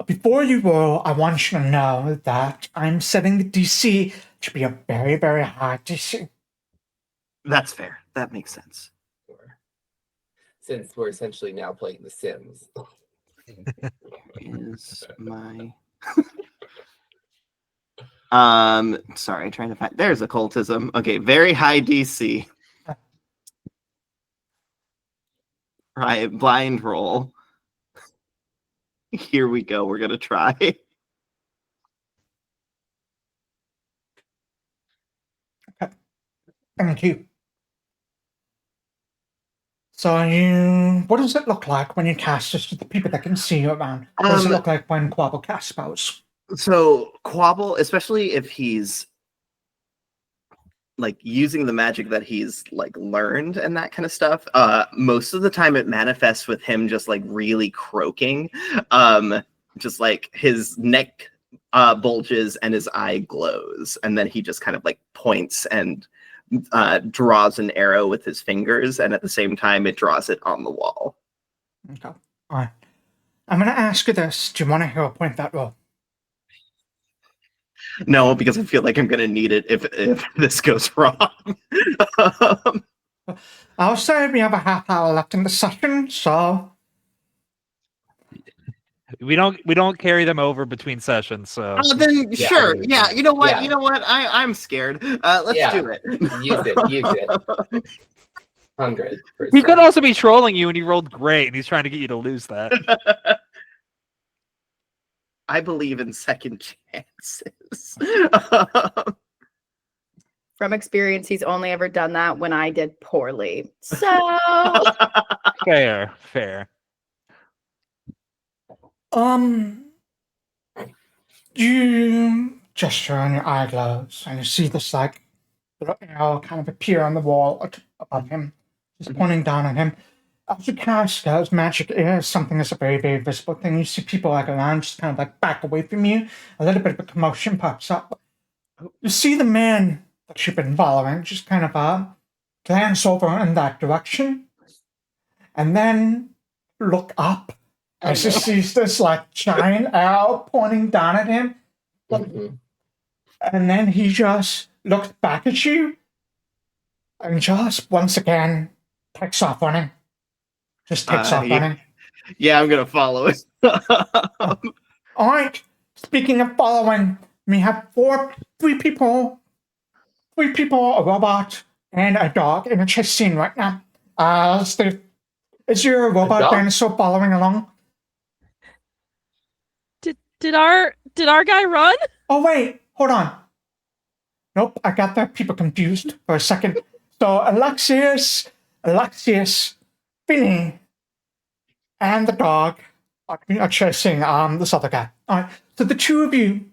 Before you roll, I want you to know that I'm setting the DC to be a very, very high DC. That's fair. That makes sense. Since we're essentially now playing The Sims. Is my sorry, trying to find there's occultism. Okay, very high DC. Right, blind roll. Here we go. We're gonna try. Thank you. So what does it look like when you cast this to the people that can see you around? What does it look like when Quobbol casts spells? So Quobbol, especially if he's like using the magic that he's like learned and that kind of stuff, most of the time it manifests with him just like really croaking. Just like his neck bulges and his eye glows, and then he just kind of like points and draws an arrow with his fingers, and at the same time it draws it on the wall. Okay. All right. I'm going to ask you this. Do you want to hear a point that roll? No, because I feel like I'm going to need it if this goes wrong. I'll say we have a half hour left in the session, so We don't carry them over between sessions, so Then Yeah, sure, I mean, yeah. You know what? yeah. You know what? I'm scared. Let's Yeah. do it. Use it. 100%. he could also be trolling you, and he rolled great, and he's trying to get you to lose that. I believe in second chances. From experience, he's only ever done that when I did poorly. So Fair. You gesture on your eye glows, and you see this like little arrow kind of appear on the wall above him, just pointing down at him. As you cast those magic is something that's a very, very visible thing. You see people like around just kind of like back away from you. A little bit of a commotion pops up. You see the man that you've been following just kind of glance over in that direction, and then look up as he sees this like giant arrow pointing down at him. Mhm. And then he just looks back at you and just once again takes off running. Just takes off Yeah. running. Yeah, I'm gonna follow it. All right. Speaking of following, we have three people, a robot, and a dog in a chase scene right now. Is your robot dog? dinosaur following along? Did our guy run? Oh wait, hold on. Nope, I got the people confused for a second. So Alexias, Finny, and the dog are chasing this other guy. All right. So the two of you,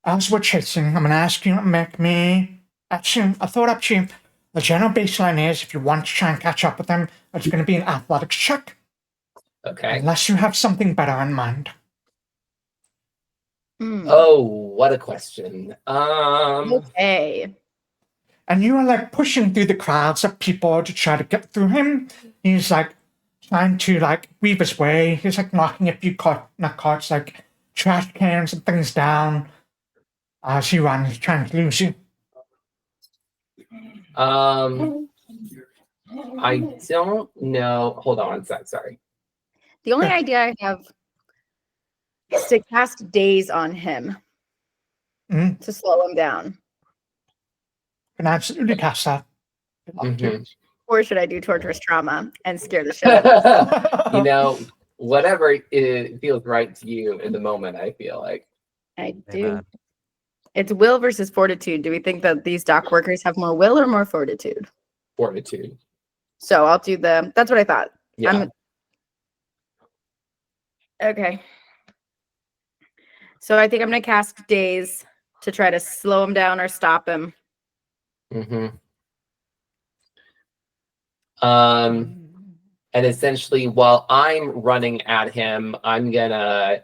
as we're chasing, I'm gonna ask you to make me a thought action The general baseline is if you want to try and catch up with him, it's going to be an athletics check. Okay. Unless you have something better in mind. Oh, what a question. Okay. And you are like pushing through the crowds of people to try to get through him. He's like trying to like weave his way. He's like knocking a few carts, like trash cans and things down as he runs, trying to lose you. I don't know. Hold on one sec. Sorry. The only idea I have is to cast Daze on him to slow him down. Can absolutely cast that. Or should I do Torturous Trauma and scare the shit out of him? You know, whatever it feels right to you in the moment, I feel like. I do. It's will versus fortitude. Do we think that these dock workers have more will or more fortitude? Fortitude. So I'll do that's what I thought. Yeah. Okay. So I think I'm going to cast Daze to try to slow him down or stop him. And essentially, while I'm running at him, I'm gonna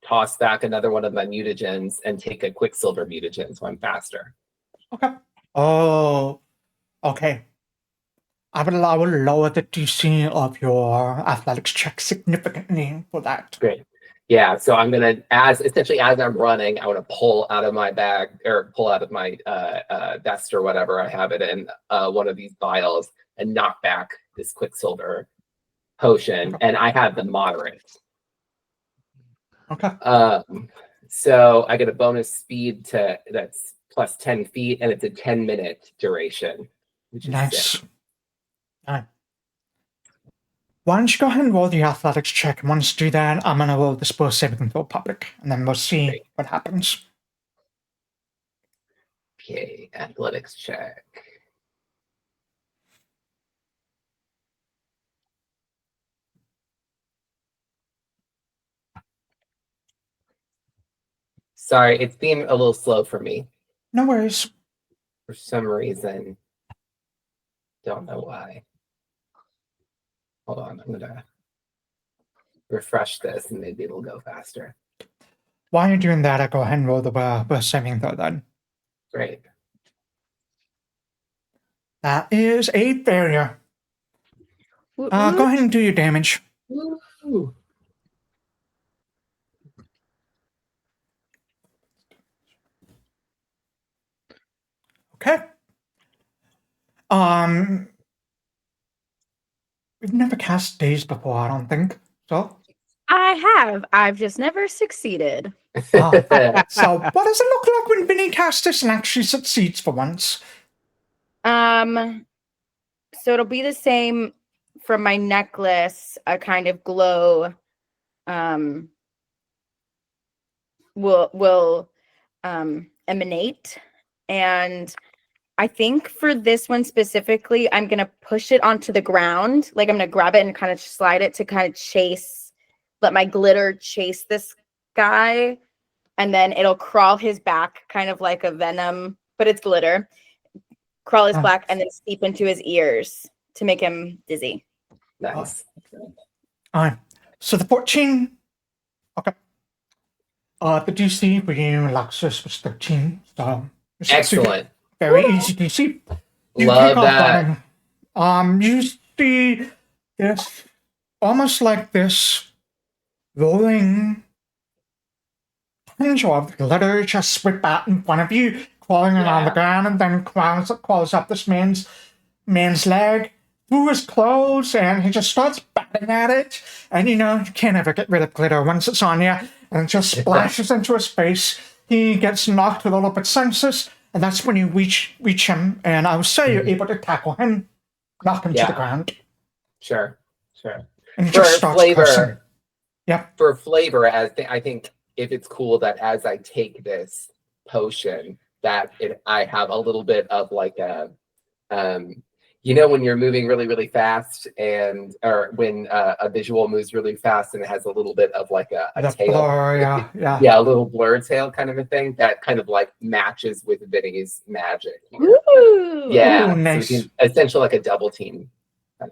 toss back another one of my mutagens and take a Quicksilver mutagen, so I'm faster. Okay. Oh, okay. I will lower the DC of your athletics check significantly for that. Great. Yeah, so I'm gonna, as I'm running, I want to pull out of my bag or pull out of my vest or whatever I have it in, one of these vials, and knock back this Quicksilver potion, and I have the moderate. Okay. So I get a bonus speed that's plus 10 feet, and it's a 10-minute duration. Which is Nice. sick. All right. Why don't you go ahead and roll the athletics check? And once you do that, I'm going to roll the spell saving throw public, and then we'll see what happens. Okay, athletics check. Sorry, it's being a little slow for me. No worries. For some reason. Don't know why. Hold on, I'm gonna refresh this and maybe it'll go faster. While you're doing that, I'll go ahead and roll the saving throw then. Great. That is a failure. Go ahead and do your damage. Woo. Okay. We've never cast Daze before, I don't think. So? I have. I've just never succeeded. So what does it look like when Vinny casts this and actually succeeds for once? So it'll be the same from my necklace, a kind of glow will emanate. And I think for this one specifically, I'm going to push it onto the ground. Like I'm going to grab it and kind of slide it to kind of let my glitter chase this guy. And then it'll crawl his back kind of like a venom, but it's glitter. Crawl his back and then seep into his ears to make him dizzy. Nice. All right. So the 14. Okay. The DC for you, Alexias, was 13. So Excellent. Very easy DC. You Love kick off that. running. You see this, almost like this rolling tinge of glitter just spit out in front of you, crawling around the ground, and then crawls up this man's leg through his clothes, and he just starts batting at it. And you can't ever get rid of glitter once it's on you, and it just splashes into his face. He gets knocked a little bit senseless, and that's when you reach him, and I would say you're able to tackle him, knock him to the ground. Sure. And he just starts cursing. Yep. For flavor, I think if it's cool that as I take this potion, I have a little bit of like a, when you're moving really, really fast, or when a visual moves really fast and it has a little bit of like a tail. Blur, a little blur tail kind of a thing that kind of like matches with Vinny's magic. Ooh. Yeah, Ooh, nice. so we can essentially like a double team.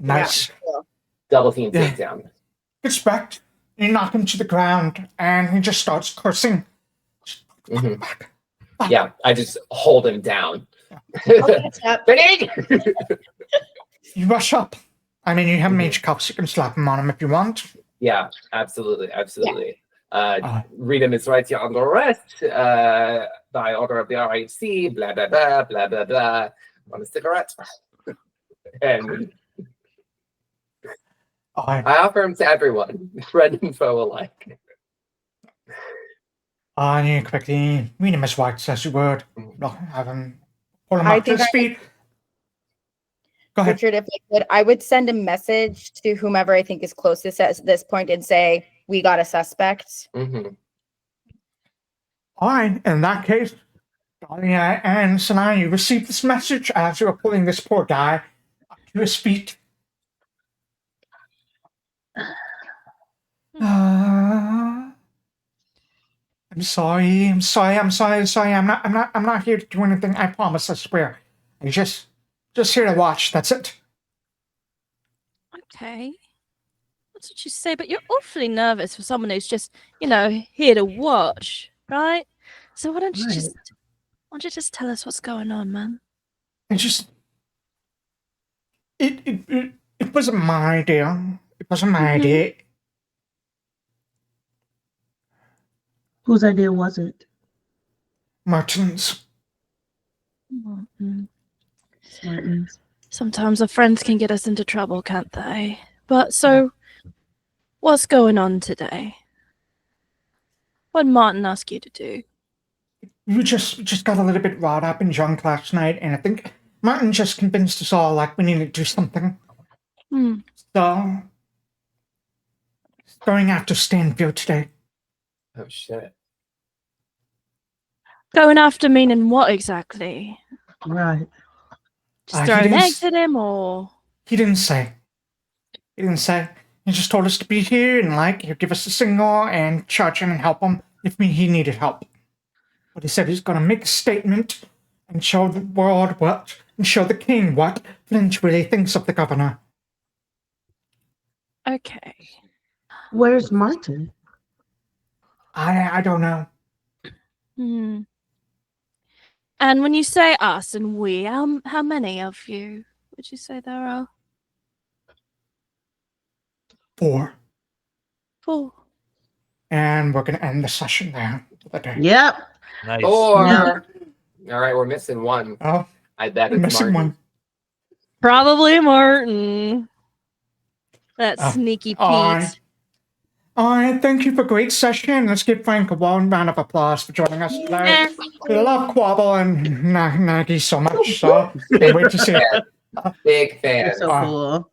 Nice. Double team Yeah. takedown. Respect. You knock him to the ground, and he just starts cursing. Mhm. Yeah, I just hold him down. I'll catch up. Big! You rush up. I mean, you have mage cuffs. You can slap him on him if you want. Yeah, absolutely. Uh. Read him his rights on the rest by order of the RHC, blah, blah, blah, blah, blah, blah. Want a cigarette? And I offer him to everyone, friend and foe alike. You quickly read him his rights as you would. Have him pull him I up to think his feet. Go ahead. Richard, if I would send a message to whomever I think is closest at this point and say, we got a suspect. All right. In that case, Dahlia and Sanai, you receive this message as you are pulling this poor guy up to his feet. I'm sorry. I'm not here to do anything. I promise. I swear. I'm just here to watch. That's it. Okay. That's what you say, but you're awfully nervous for someone who's just, here to watch, right? So why don't you just tell us what's going on, man? It wasn't my idea. It wasn't my idea. Whose idea was it? Martin's. Martin's. Sometimes our friends can get us into trouble, can't they? But so, what's going on today? What did Martin ask you to do? We just got a little bit riled up and drunk last night, and I think Martin just convinced us all like we need to do something. So, going after Stanfield today. Oh shit. Going after meaning what exactly? Right. Just throwing eggs at him, or? He didn't say. He just told us to be here and he'd give us a signal and charge in and help him if he needed help. But he said he's going to make a statement and show the world and show the king what Flint really thinks of the governor. Okay. Where's Martin? I don't know. And when you say us and we, how many of you would you say there are? 4. 4. And we're going to end the session there for the day. Yep. Nice. 4. All right, we're missing one. Oh, I bet we're it's missing Martin. one. Probably Martin. That sneaky Pete. All right, thank you for a great session. Let's give Frank a warm round of applause for joining us today. We love Quobbol and Nagy so much, so can't wait to see it. Big fan. You're so cool.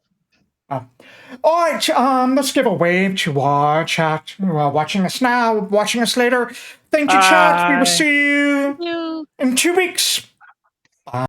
All right, let's give a wave to our chat who are watching us now, watching us later. Thank you, chat. We will see you in 2 weeks.